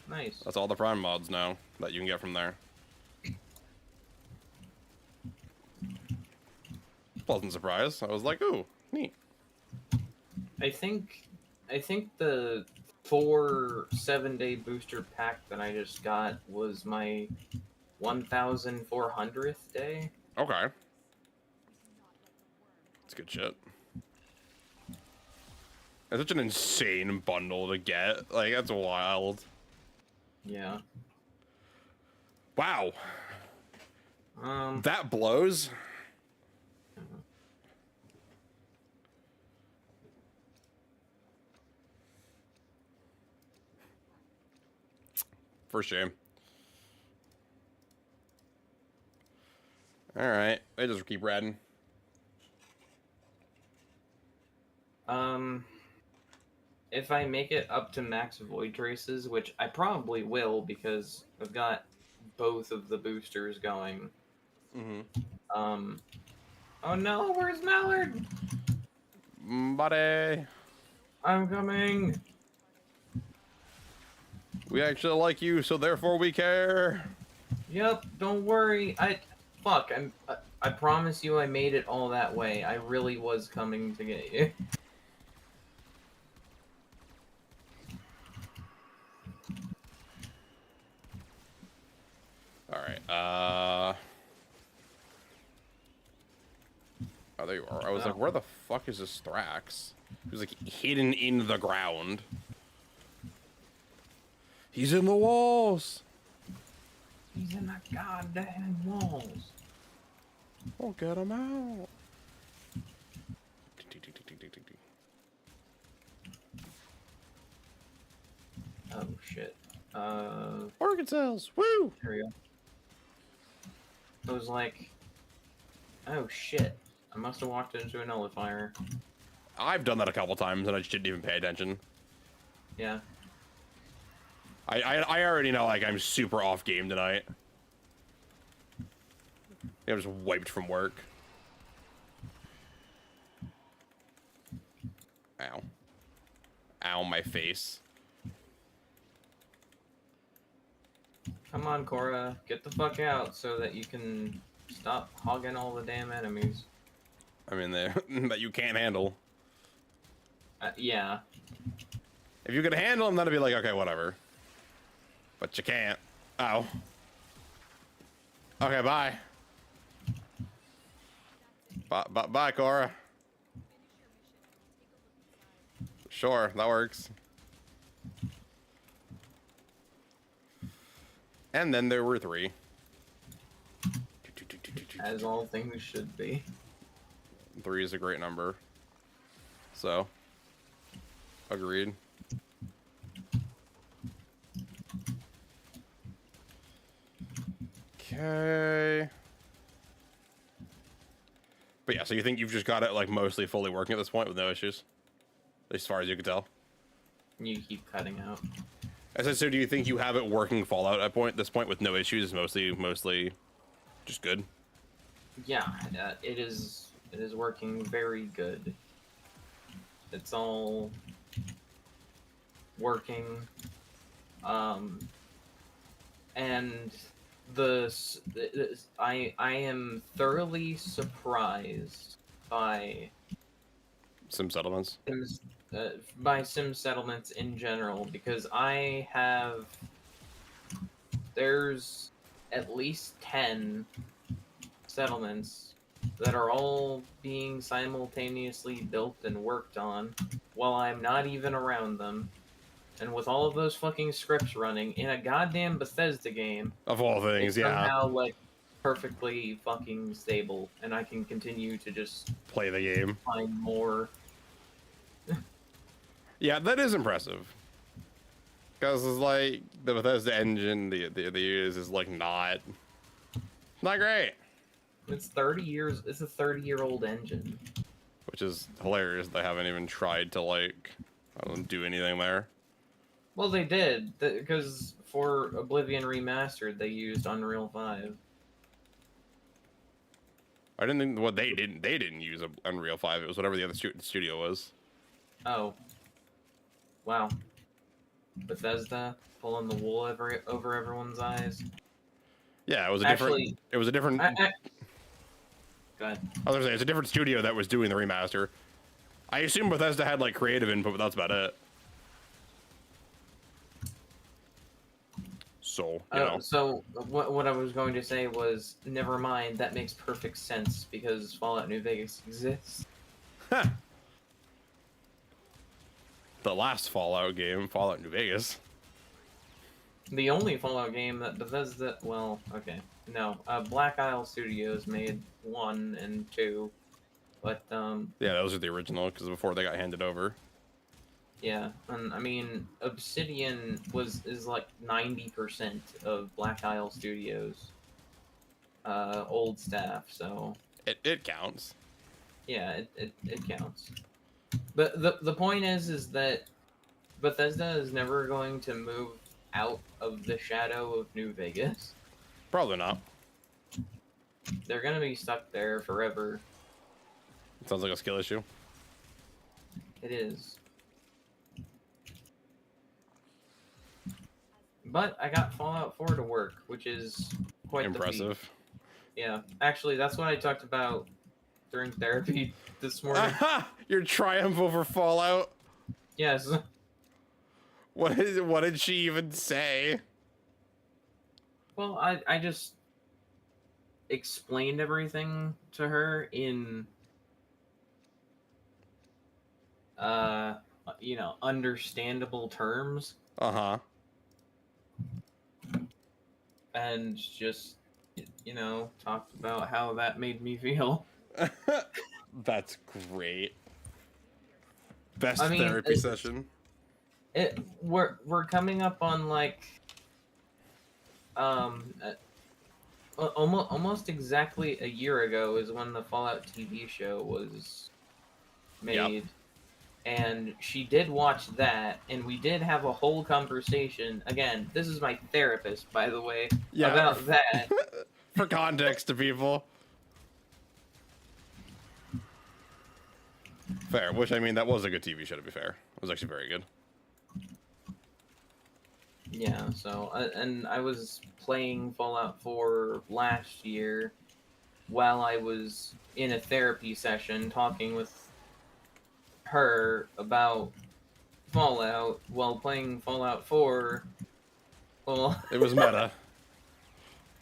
Nice. That's all the Prime mods now that you can get from there. Pleasant surprise. I was like, ooh, neat. I think the 4 7-day booster pack that I just got was my 1400th day. Okay. That's good shit. It's such an insane bundle to get. Like, that's wild. Yeah. Wow. Um. That blows. For shame. Alright. They just keep ratting. If I make it up to max void traces, which I probably will because I've got both of the boosters going. Mm-hmm. Oh no, where's Mallard? Buddy. I'm coming. We actually like you, so therefore we care. Yep, don't worry. I promise you I made it all that way. I really was coming to get you. Alright, oh, there you are. I was like, where the fuck is this Thrax? He was like hidden in the ground. He's in the walls. He's in the goddamn walls. Oh, get him out. Oh shit. Organ cells. Woo! Here we go. I was like, oh shit. I must have walked into a nullifier. I've done that a couple times and I just didn't even pay attention. Yeah. I already know, like, I'm super off game tonight. I'm just wiped from work. Ow. Ow, my face. Come on, Cora. Get the fuck out so that you can stop hogging all the damn enemies. I mean, that you can't handle. Yeah. If you could handle them, that'd be like, okay, whatever. But you can't. Ow. Okay, bye. Bye, Cora. Sure, that works. And then there were 3. As all things should be. 3 is a great number. So, agreed. Okay. But yeah, so you think you've just got it like mostly fully working at this point with no issues? At least as far as you can tell. You keep cutting out. I said, so do you think you have it working Fallout at this point with no issues? Mostly just good? Yeah, it is working very good. It's all working. And I am thoroughly surprised by Sim settlements. Sim settlements in general, because there's at least 10 settlements that are all being simultaneously built and worked on while I'm not even around them. And with all of those fucking scripts running in a goddamn Bethesda game, Of all things, it's yeah. somehow like perfectly fucking stable, and I can continue to just Play the game. find more. Yeah, that is impressive. Because it's like the Bethesda engine they use is like not great, It's 30 years. It's a 30-year-old engine. which is hilarious. They haven't even tried to like I don't know, do anything there. Well, they did because for Oblivion Remastered, they used Unreal 5. I didn't think what they didn't use Unreal 5. It was whatever the other studio was. Oh, wow. Bethesda pulling the wool over everyone's eyes. Yeah, it was a Actually, different. It was a different. Go ahead. I was gonna say it's a different studio that was doing the remaster. I assume Bethesda had like creative input, but that's about it. So you know, So what I was going to say was, never mind. That makes perfect sense because Fallout New Vegas exists. the last Fallout game, Fallout New Vegas. The only Fallout game that Bethesda, well, okay, no, Black Isle Studios made 1 and 2, but Yeah, those are the original because before they got handed over. yeah, and I mean, Obsidian is like 90% of Black Isle Studios, old staff, so It counts. yeah, it counts. But the point is that Bethesda is never going to move out of the shadow of New Vegas. Probably not. They're gonna be stuck there forever. Sounds like a skill issue. It is. But I got Fallout 4 to work, which is quite the feat. Impressive. Yeah, actually, that's what I talked about during therapy this morning. Your triumph over Fallout. Yes. What did she even say? Well, I just explained everything to her in understandable terms, Uh-huh. and just talked about how that made me feel. That's great. Best I mean, therapy session. We're coming up on like almost exactly a year ago is when the Fallout TV show was made. Yep. And she did watch that, and we did have a whole conversation. Again, this is my therapist, by the way, Yeah. about that. For context to people. Fair, which I mean that was a good TV show to be fair. It was actually very good. Yeah, so, and I was playing Fallout 4 last year while I was in a therapy session talking with her about Fallout while playing Fallout 4. Well, It was meta.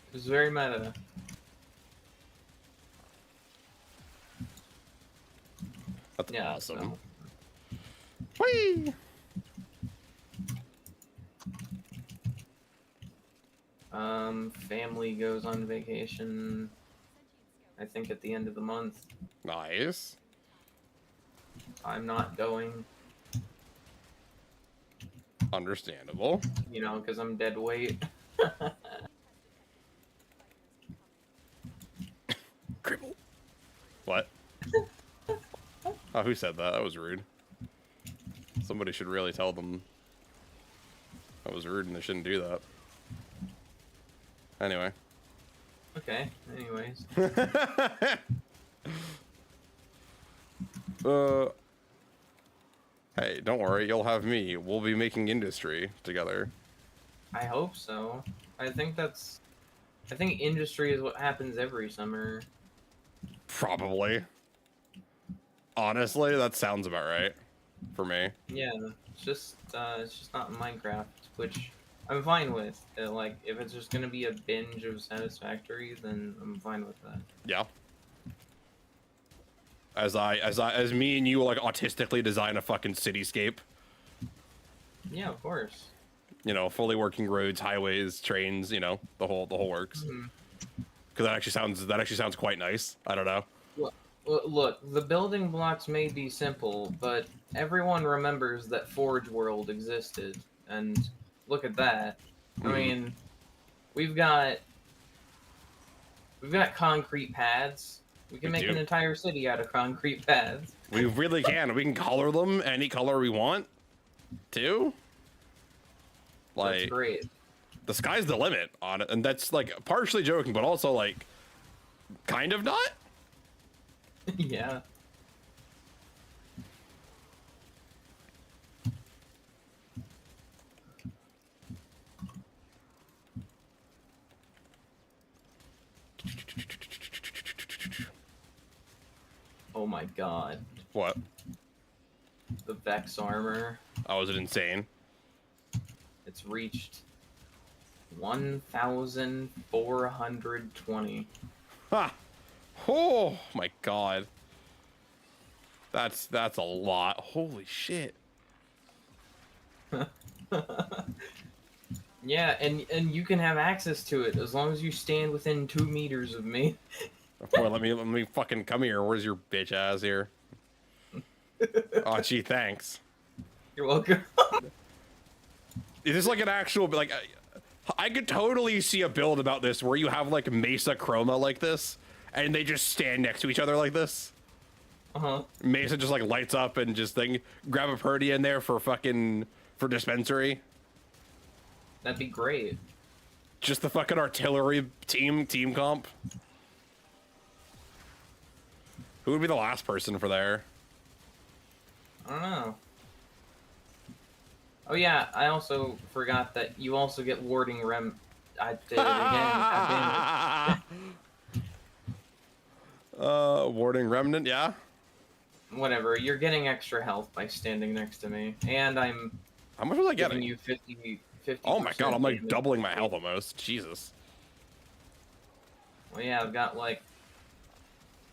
it was very meta. That's Yeah, awesome. so- Whee! Family goes on vacation, I think at the end of the month. Nice. I'm not going, Understandable. because I'm dead weight. Cripple. What? Oh, who said that? That was rude. Somebody should really tell them that was rude and they shouldn't do that. Anyway. Okay, anyways. Hey, don't worry, you'll have me. We'll be making industry together. I hope so. I think industry is what happens every summer. Probably. Honestly, that sounds about right for me. Yeah, it's just not Minecraft, which I'm fine with. Like, if it's just gonna be a binge of Satisfactory, then I'm fine with that. Yeah. As me and you like autistically design a fucking cityscape. Yeah, of course. Fully working roads, highways, trains. The whole works. Mhm. Because that actually sounds quite nice. I don't know. Look, the building blocks may be simple, but everyone remembers that Forge World existed, and look at that. I Mhm. mean, we've got concrete pads. We can We make do. an entire city out of concrete pads. We really can. We can color them any color we want, too. That's Like, great. the sky's the limit on it, and that's like partially joking, but also like kind of not. Yeah. Oh my god. What? The Vex armor. Oh, is it insane? It's reached 1,420. Ha! Oh my god. That's a lot. Holy shit. Yeah, and you can have access to it as long as you stand within 2 meters of me. Boy, let me fucking come here. Where's your bitch ass here? Oh, gee, thanks. You're welcome. Is this like an actual like? I could totally see a build about this where you have like Mesa Chroma like this, and they just stand next to each other like this. Uh-huh. Mesa just like lights up and just grab a Purdy in there for dispensary. That'd be great. Just the fucking artillery team comp. Who would be the last person for there? I don't know. Oh yeah, I also forgot that you also get warding rem. I did it again. God Warding remnant, yeah. damn it. Whatever. You're getting extra health by standing next to me, and I'm How much was I giving getting? you 50. Oh my god, I'm like damage. doubling my health almost. Jesus. Well, yeah, I've got like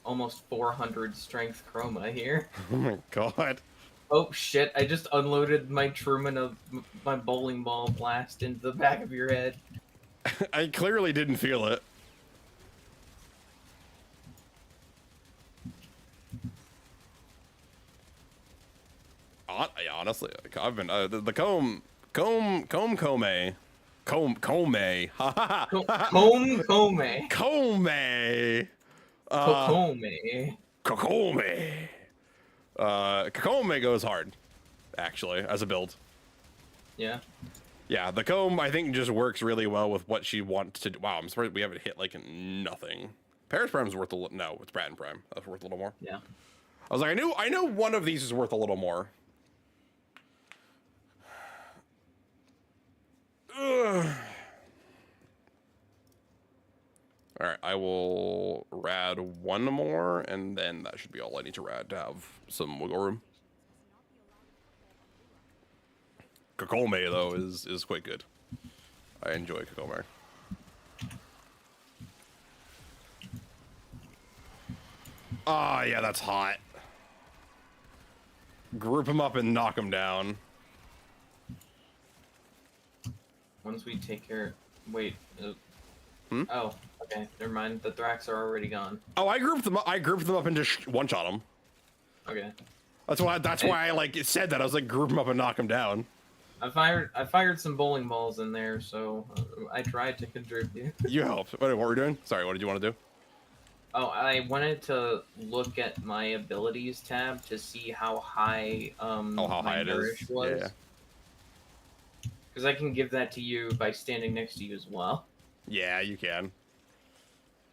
almost 400 strength chroma here. Oh my god. Oh shit! I just unloaded my Truman of my bowling ball blast into the back of your head. I clearly didn't feel it. Honestly, I've been the comb, ha ha ha, Combe. Kome, Kokome. Kokome. Kokome goes hard, actually, as a build. Yeah. Yeah, the comb I think just works really well with what she wants to do. Wow, I'm surprised we haven't hit like nothing. Paris Prime's worth a little. No, it's Braden Prime. That's worth a little more. Yeah. I was like, I know one of these is worth a little more. Ugh. All right, I will rad one more, and then that should be all I need to rad to have some wiggle room. Kokome though is quite good. I enjoy Kokome. Ah, yeah, that's hot. Group him up and knock him down. Once we take care. Wait. Hmm? Oh, okay. Never mind. The Thrax are already gone. Oh, I grouped them up. I grouped them up and just one shot them. Okay. That's why I like said that. I was like, group them up and knock them down. I fired some bowling balls in there, so I tried to contribute. You helped. What were we doing? Sorry, what did you want to do? Oh, I wanted to look at my abilities tab to see how high How my high it nourish is. was. Yeah. Because I can give that to you by standing next to you as well. Yeah, you can.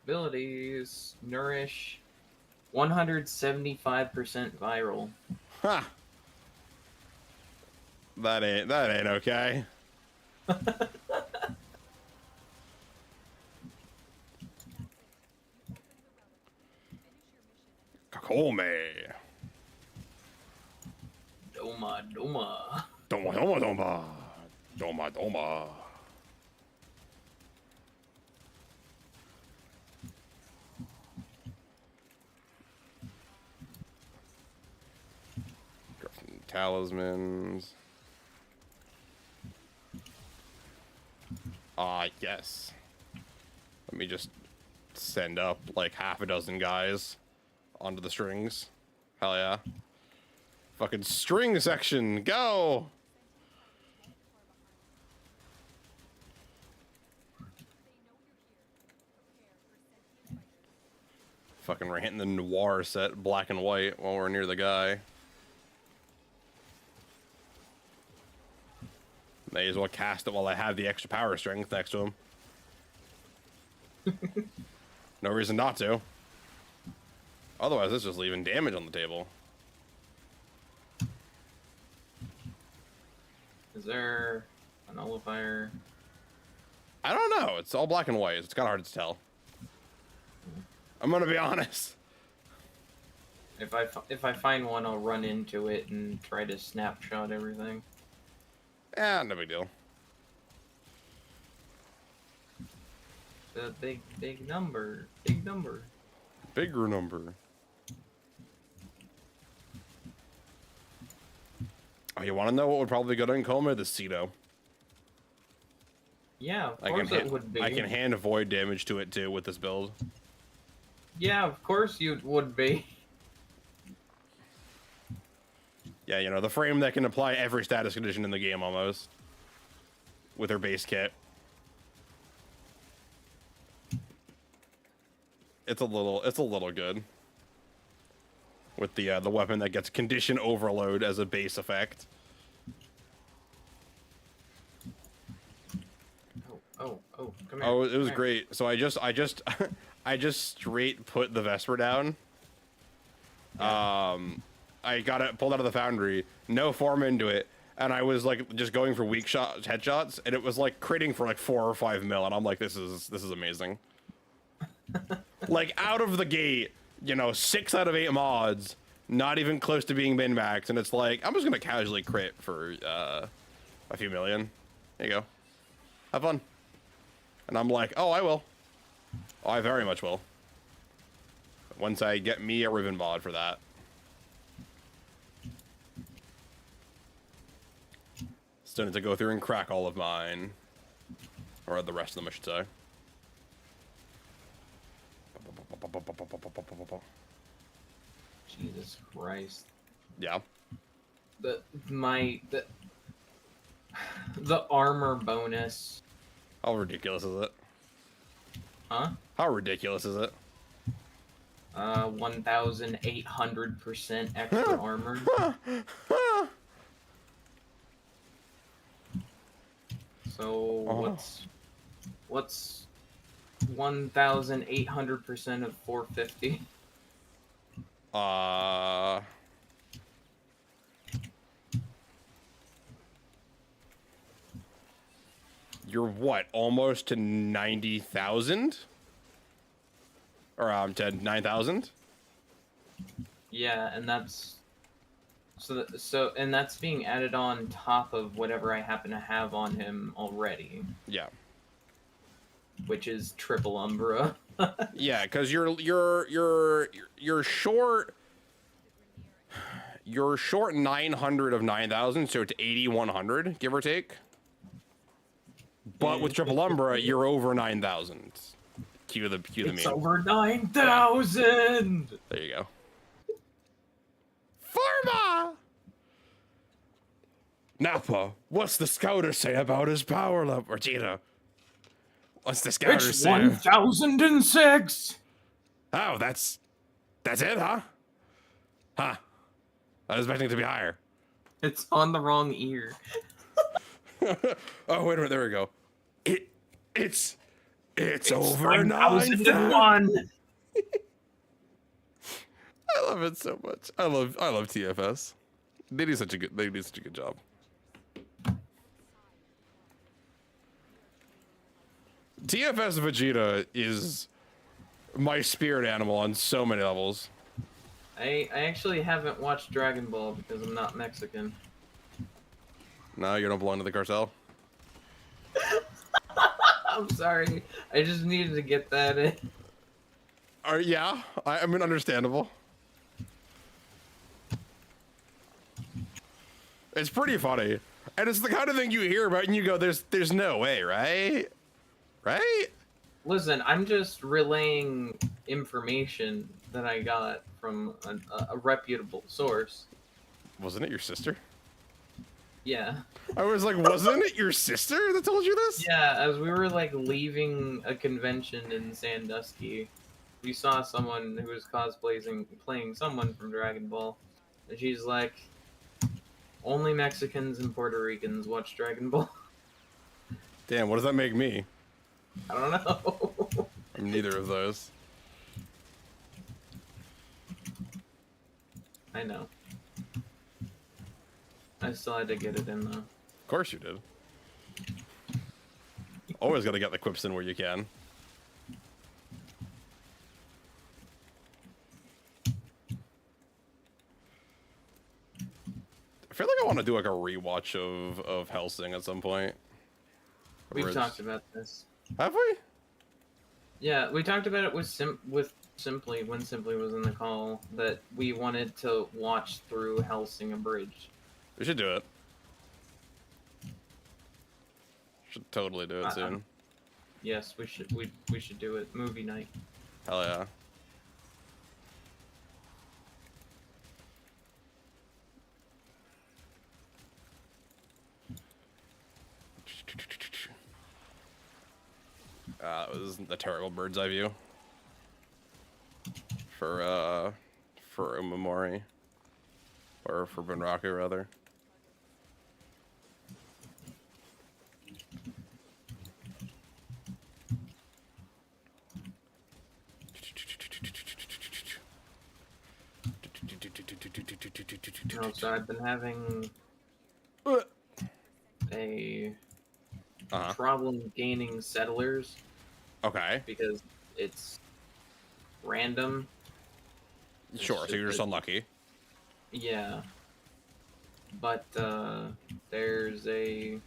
Abilities, nourish, 175% viral. Ha. That ain't okay. Kokome. Doma, Doma. Doma, doma, doma. Doma, doma. Talismans. Yes. Let me just send up like half a dozen guys onto the strings. Hell yeah. Fucking string section, go! Fucking hitting the noir set black and white while we're near the guy. May as well cast it while I have the extra power strength next to him. No reason not to. Otherwise, it's just leaving damage on the table. Is there a nullifier? I don't know. It's all black and white. It's kind of hard to tell. I'm gonna be honest. If I find one, I'll run into it and try to snapshot everything. Yeah, no big deal. The big number, big number. Bigger number. Oh, you want to know what would probably go to Encoma? The Cedo. Yeah, of I course can it would be. I can hand void damage to it too with this build. Yeah, of course you would be. Yeah, you know, the frame that can apply every status condition in the game almost. With her base kit. It's a little good. With the weapon that gets condition overload as a base effect. Oh, come here. Oh, it was come here. great. So I just I just straight put the Vesper down. Yeah. I got it pulled out of the foundry, no form into it, and I was like just going for weak shots, headshots, and it was like critting for like 4 or 5 mil, and I'm like, this is amazing. Like out of the gate, you know, 6 out of 8 mods, not even close to being min max, and it's like I'm just gonna casually crit for a few million. There you go, have fun. And I'm like, oh, I will. Oh, I very much will. Once I get me a Riven mod for that. Still need to go through and crack all of mine. Or the rest of them, I should say. Jesus Christ. Yeah. The armor bonus. How ridiculous is it? Huh? How ridiculous is it? 1,800% extra armor. So what's 1,800% of 450? You're what? Almost to 90,000? Or to 9,000? Yeah, and that's and that's being added on top of whatever I happen to have on him already, Yeah. which is triple Umbra. Yeah, because you're short. You're short 900 of 9,000, so it's 8,100, give or take. But with triple Umbra, you're over 9,000. Cue the It's meme. over 9,000. There you go. Pharma! Nappa, what's the scouter say about his power level? Or Gina, what's the scouter It's say? 1,006. Oh, that's it, huh? Huh. I was expecting it to be higher. It's on the wrong ear. Oh, wait a minute, there we go. It's over 9,000. 9,001. I love it so much. I love TFS. They do such a good job. TFS Vegeta is my spirit animal on so many levels. I actually haven't watched Dragon Ball because I'm not Mexican. No, you don't belong to the cartel. I'm sorry. I just needed to get that in. Yeah, I mean, understandable. It's pretty funny, and it's the kind of thing you hear about and you go, "There's no way, right? Right?" Listen, I'm just relaying information that I got from a reputable source. Wasn't it your sister? Yeah. I was like, wasn't it your sister that told you this? Yeah, as we were like leaving a convention in Sandusky, we saw someone who was playing someone from Dragon Ball, and she's like, only Mexicans and Puerto Ricans watch Dragon Ball. Damn, what does that make me? I don't know. I'm neither of those. I know. I still had to get it in though. Of course you did. Always gotta get the quips in where you can. I feel like I want to do like a rewatch of Hellsing at some point. We've Whereas- talked about this. Have we? Yeah, we talked about it with Simply when Simply was in the call that we wanted to watch through Hellsing Abridged. We should do it. Should totally do it soon. Yes, we should. We should do it. Movie night. Hell yeah. That was the terrible bird's eye view for Umamori, or for Bunraku rather. No, so I've been having a Uh-huh. problem gaining settlers Okay. because it's random. Sure. So you're just unlucky. Yeah. But there's a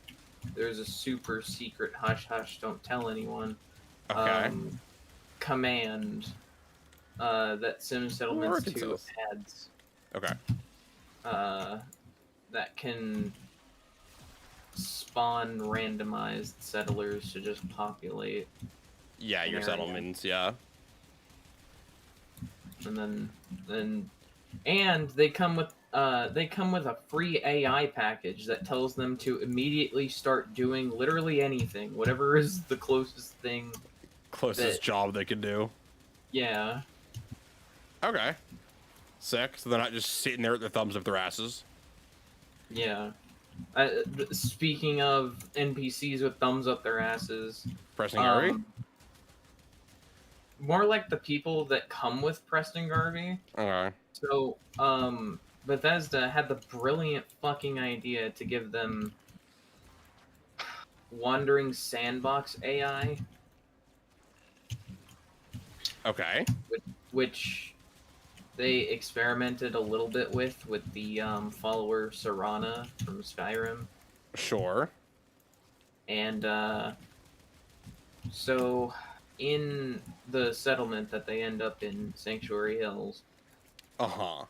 super secret hush hush don't tell anyone Okay. command that Sim Settlements 2 Arkansas. adds Okay. that can spawn randomized settlers to just populate, Yeah, your area. settlements. Yeah. and they come with a free AI package that tells them to immediately start doing literally anything, whatever is the closest thing. Closest job they could do. Yeah, Okay. Sick. So they're not just sitting there with their thumbs up their asses. yeah. Speaking of NPCs with thumbs up their asses, Pressing Harvey. more like the people that come with Preston Garvey. Okay. So, Bethesda had the brilliant fucking idea to give them Wandering Sandbox AI, Okay. which they experimented a little bit with the follower Serana from Skyrim. Sure. And so in the settlement that they end up in, Sanctuary Hills, Uh-huh.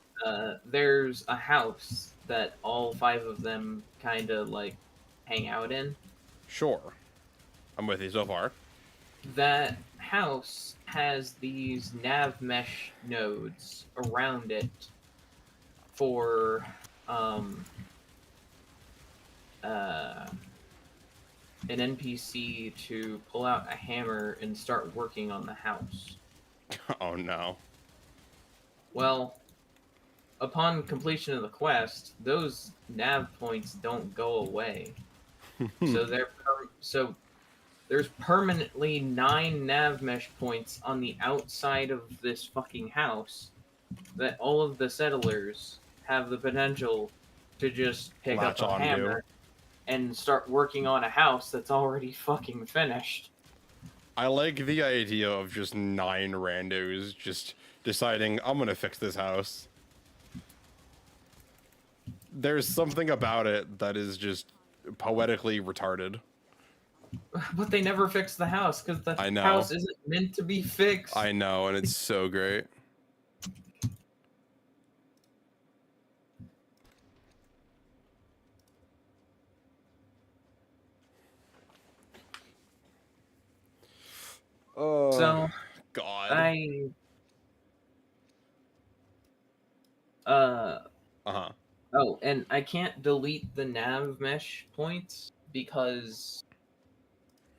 there's a house that all 5 of them kind of like hang out in. Sure. I'm with you so far. That house has these nav mesh nodes around it for an NPC to pull out a hammer and start working on the house. Oh no. Well, upon completion of the quest, those nav points don't go away. So there's permanently 9 nav mesh points on the outside of this fucking house that all of the settlers have the potential to just pick Latch up a onto. hammer and start working on a house that's already fucking finished. I like the idea of just 9 randos just deciding, I'm gonna fix this house. There's something about it that is just poetically retarded. But they never fix the house because the I know. house isn't meant to be fixed. I know, and it's so great. Oh, So God. Uh-huh. Oh, and I can't delete the nav mesh points because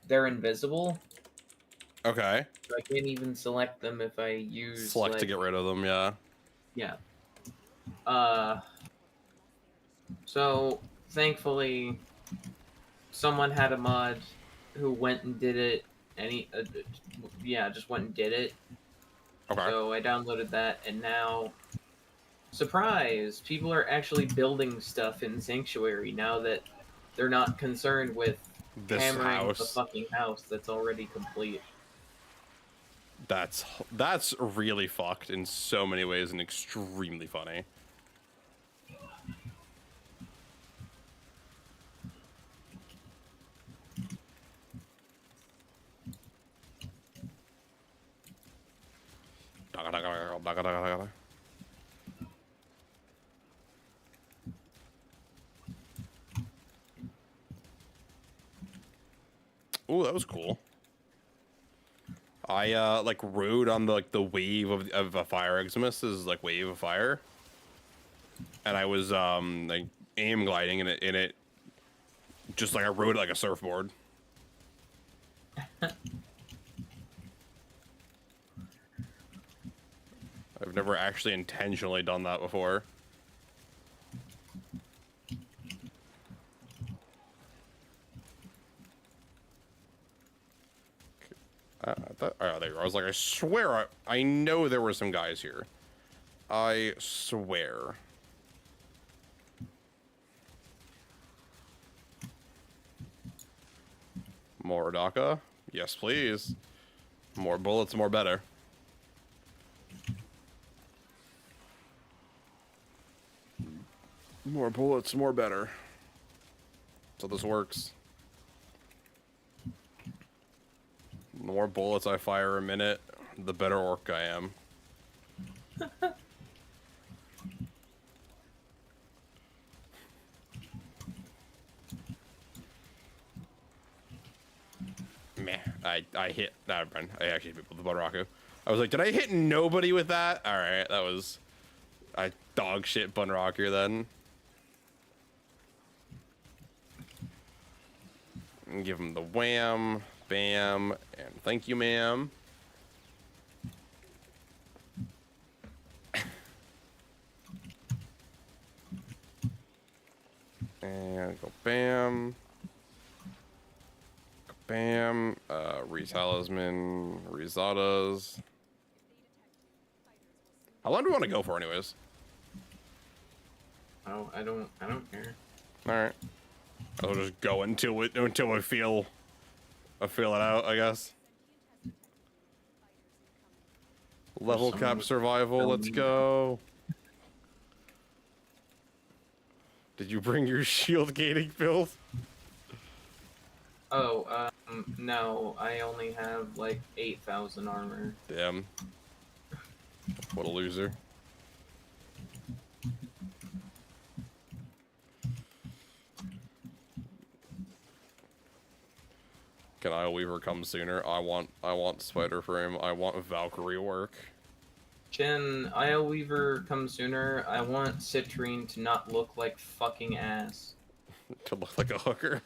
they're invisible. Okay. So I can't even select them if I use Select to get rid of them, yeah. Yeah. So thankfully, someone had a mod who went and did it, and just went and did it. Okay. So I downloaded that, and now, surprise! People are actually building stuff in Sanctuary now that they're not concerned with This hammering the house. fucking house that's already complete. That's really fucked in so many ways and extremely funny. Ooh, that was cool. I like rode on the wave of a fire Eximus's like wave of fire, and I was like aim gliding in it, just like I rode it like a surfboard. I've never actually intentionally done that before. Oh, there you go. I was like, I swear, I know there were some guys here. I swear. More Daka? Yes, please. More bullets, more better. More bullets, more better. So this works. The more bullets I fire a minute, the better orc I am. Meh. I hit. Nah, I actually hit people with the Bunraku. I was like, did I hit nobody with that? Alright, that was... I dog shit Bunraku then. And give him the wham, bam, and thank you, ma'am. And go bam. Go bam. Retalisman, Rizadas. How long do we want to go for anyways? Oh, I don't care. Alright. I'll just go until I feel it out, I guess. Level cap survival, let's go. Did you bring your shield gating build? Oh, no, I only have like 8,000 armor. Damn. What a loser. Can Ileweaver come sooner? I want Spider Frame. I want Valkyrie work. Can Ileweaver come sooner? I want Citrine to not look like fucking ass. To look like a hooker.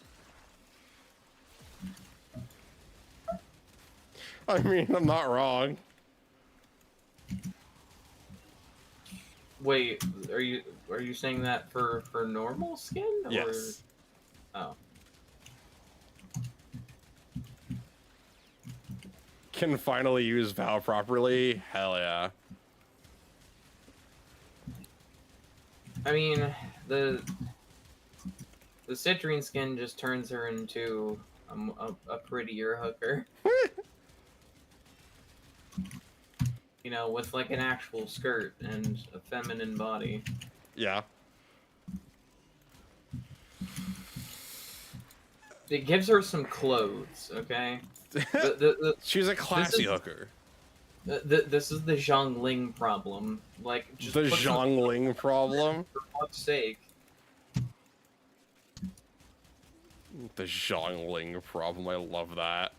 I mean, I'm not wrong. Wait, are you saying that for normal skin? Or... Yes. Oh. Can finally use Val properly? Hell yeah. I mean, the Citrine skin just turns her into a prettier hooker. You know, with like an actual skirt and a feminine body. Yeah. It gives her some clothes, okay? She's a classy hooker. This is the Zhongling problem. Like, just The put some- Zhongling problem? For fuck's sake. The Zhongling problem. I love that.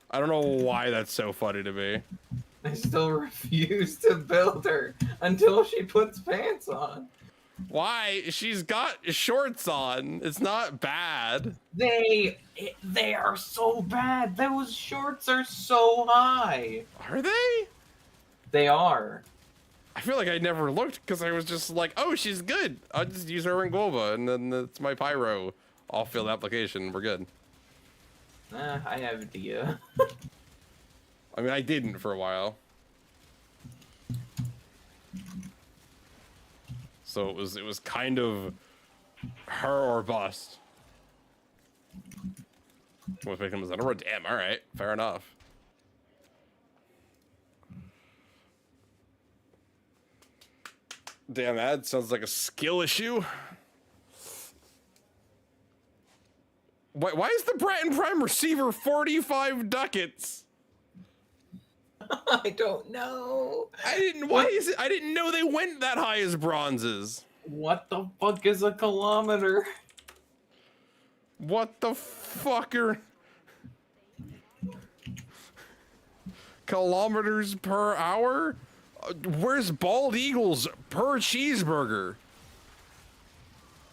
I don't know why that's so funny to me. I still refuse to build her until she puts pants on. Why? She's got shorts on. It's not bad. They are so bad. Those shorts are so high. Are they? They are. I feel like I never looked because I was just like, oh, she's good. I'll just use her in Glova, and then it's my pyro off-field application. We're good. I have idea. I mean, I didn't for a while. So it was kind of her or bust. Was making him a damn. All right, fair enough. Damn, that sounds like a skill issue. Why is the Bratton Prime receiver 45 ducats? I don't know. Why is it? I didn't know they went that high as bronzes. What the fuck is a kilometer? What the fucker? Kilometers per hour? Where's bald eagles per cheeseburger?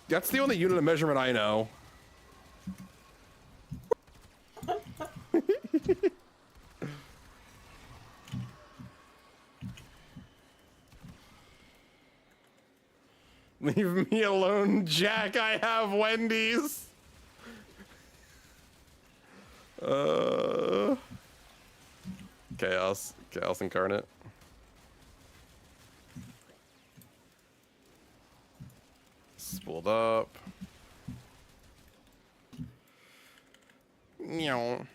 That's the only unit of measurement I know. Leave me alone, Jack. I have Wendy's. Chaos incarnate. Spooled up. Meow.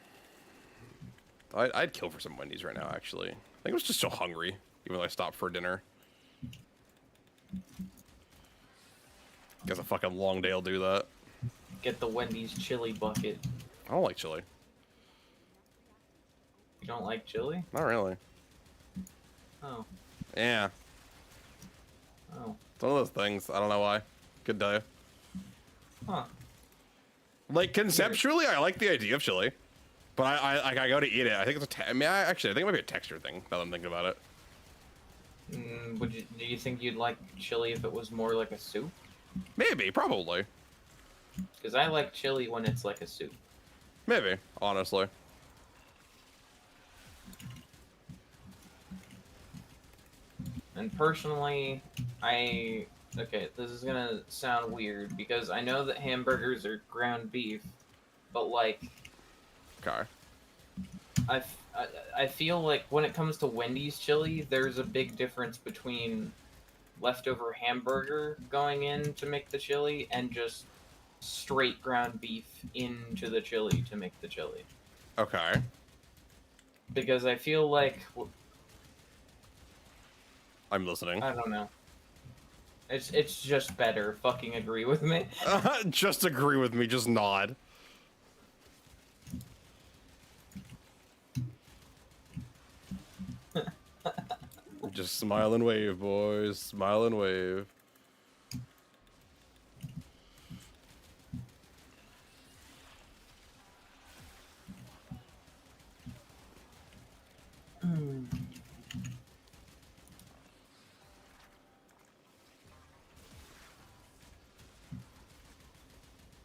I'd kill for some Wendy's right now, actually. I think I was just so hungry, even though I stopped for dinner. Guess a fucking long day will do that. Get the Wendy's chili bucket. I don't like chili. You don't like chili? Not really. Oh. Yeah. Oh. It's one of those things. I don't know why. Could tell you. Huh. Like, conceptually, I like the idea of chili. But I go to eat it. I think it's I think it might be a texture thing, now that I'm thinking about it. Do you think you'd like chili if it was more like a soup? Maybe, probably. Because I like chili when it's like a soup. Maybe, honestly. And personally, okay, this is gonna sound weird because I know that hamburgers are ground beef, but like, Okay. I feel like when it comes to Wendy's chili, there's a big difference between leftover hamburger going in to make the chili and just straight ground beef into the chili to make the chili. Okay. Because I feel like I'm listening. I don't know. It's just better. Fucking agree with me. Just agree with me, just nod. Just smile and wave, boys. Smile and wave.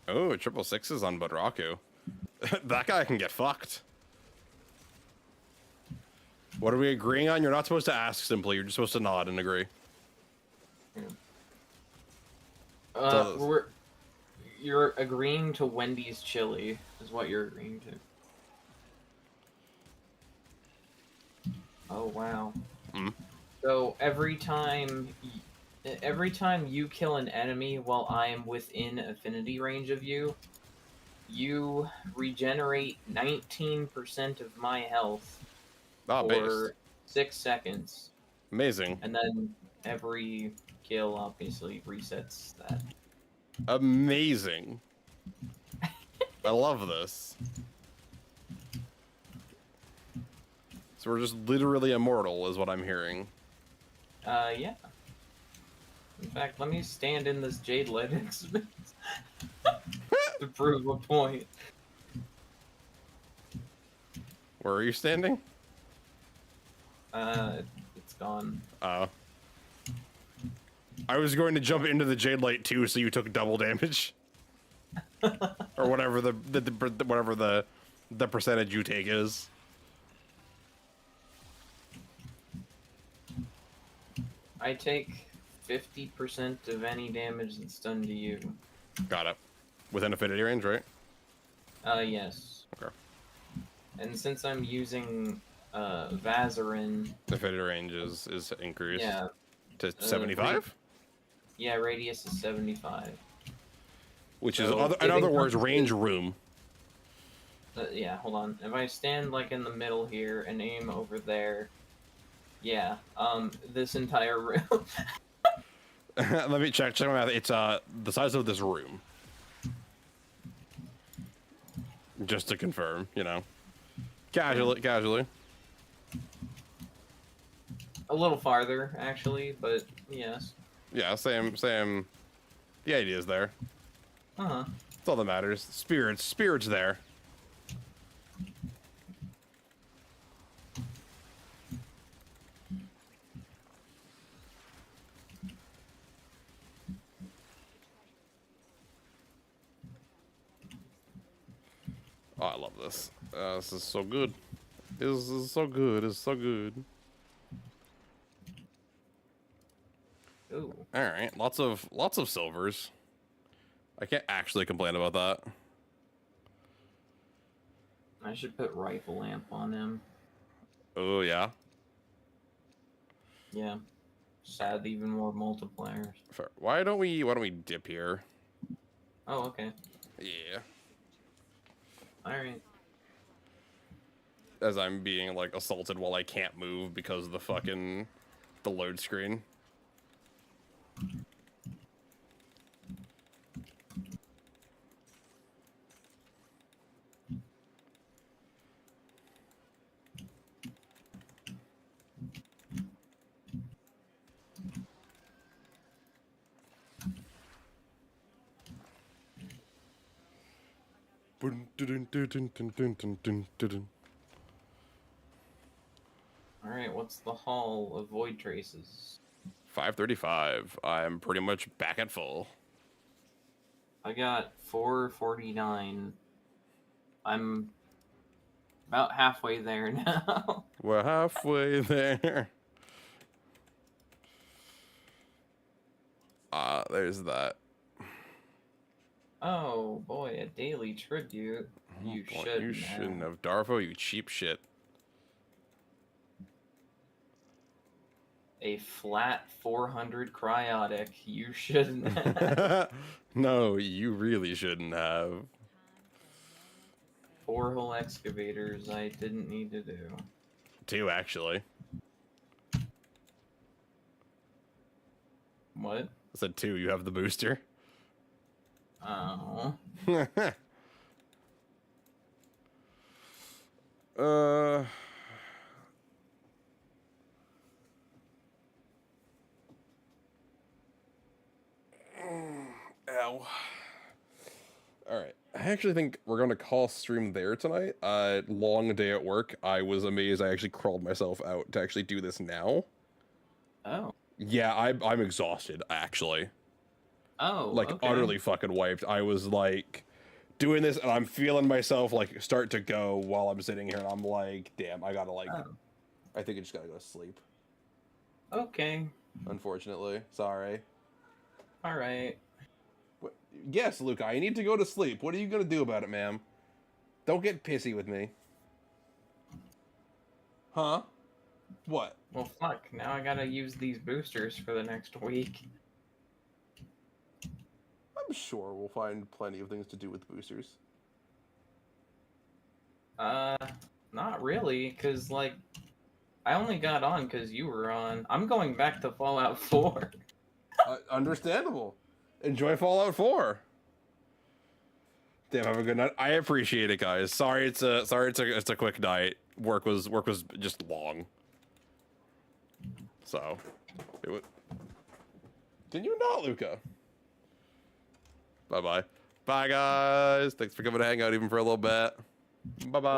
Oh, 666 on Budraku. That guy can get fucked. What are we agreeing on? You're not supposed to ask simply. You're just supposed to nod and agree. You're agreeing to Wendy's chili, is what you're agreeing to. Oh, wow. Hmm. So every time you kill an enemy while I am within affinity range of you, you regenerate 19% of my health Ah, for base. 6 seconds. Amazing. And then every kill obviously resets that. Amazing. I love this. So we're just literally immortal, is what I'm hearing. Yeah. In fact, let me stand in this Jade Light to prove a point. Where are you standing? It's gone. Oh. I was going to jump into the Jade Light too, so you took double damage. Or whatever the percentage you take is. I take 50% of any damage that's done to you. Got it. Within affinity range, right? Yes. Okay. And since I'm using Vazarin, Affinity range is increased. yeah, To 75? yeah, radius is 75. Which is, So in other giving words, up range to- room. Yeah, hold on. If I stand like in the middle here and aim over there, yeah, this entire room. Let me check my math. It's the size of this room. Just to confirm, you know. Casually. A little farther, actually, but yes. Yeah, same. The idea's there. Uh-huh. That's all that matters. Spirit's there. Oh, I love this. This is so good. This is so good. It's so good. Ooh. All right, lots of silvers. I can't actually complain about that. I should put rifle lamp on him. Oh yeah. Yeah. Just add even more multipliers. Fair. Why don't we dip here? Oh, okay. Yeah. Alright. As I'm being like assaulted while I can't move because of the load screen. Alright, what's the haul of void traces? 535. I'm pretty much back at full. I got 449. I'm about halfway there now. We're halfway there. There's that. Oh boy, a daily tribute. You Boy, should. you shouldn't have. Darvo, you cheap shit. A flat 400 cryotic. You shouldn't have. No, you really shouldn't have. 4 whole excavators I didn't need to do. 2, actually. What? I said 2, you have the booster. Oh. Ow. Alright. I actually think we're going to call stream there tonight. Long day at work. I was amazed I actually crawled myself out to actually do this now. Oh. Yeah, I'm exhausted, actually. Oh. Like, okay. utterly fucking wiped. I was, like, doing this, and I'm feeling myself, like, start to go while I'm sitting here, and I'm like, damn, I gotta, like, Oh. I think I just gotta go to sleep. Okay. Unfortunately. Sorry. Alright. What? Yes, Luca, I need to go to sleep. What are you gonna do about it, ma'am? Don't get pissy with me. Huh? What? Well, fuck. Now I gotta use these boosters for the next week. I'm sure we'll find plenty of things to do with boosters. Not really, because, like, I only got on because you were on. I'm going back to Fallout 4. Understandable. Enjoy Fallout 4. Damn, have a good night. I appreciate it, guys. Sorry, it's a quick night. Work was just long. So, it would. Can you not, Luca? Bye bye. Bye, guys. Thanks for coming to hang out even for a little bit. Bye bye.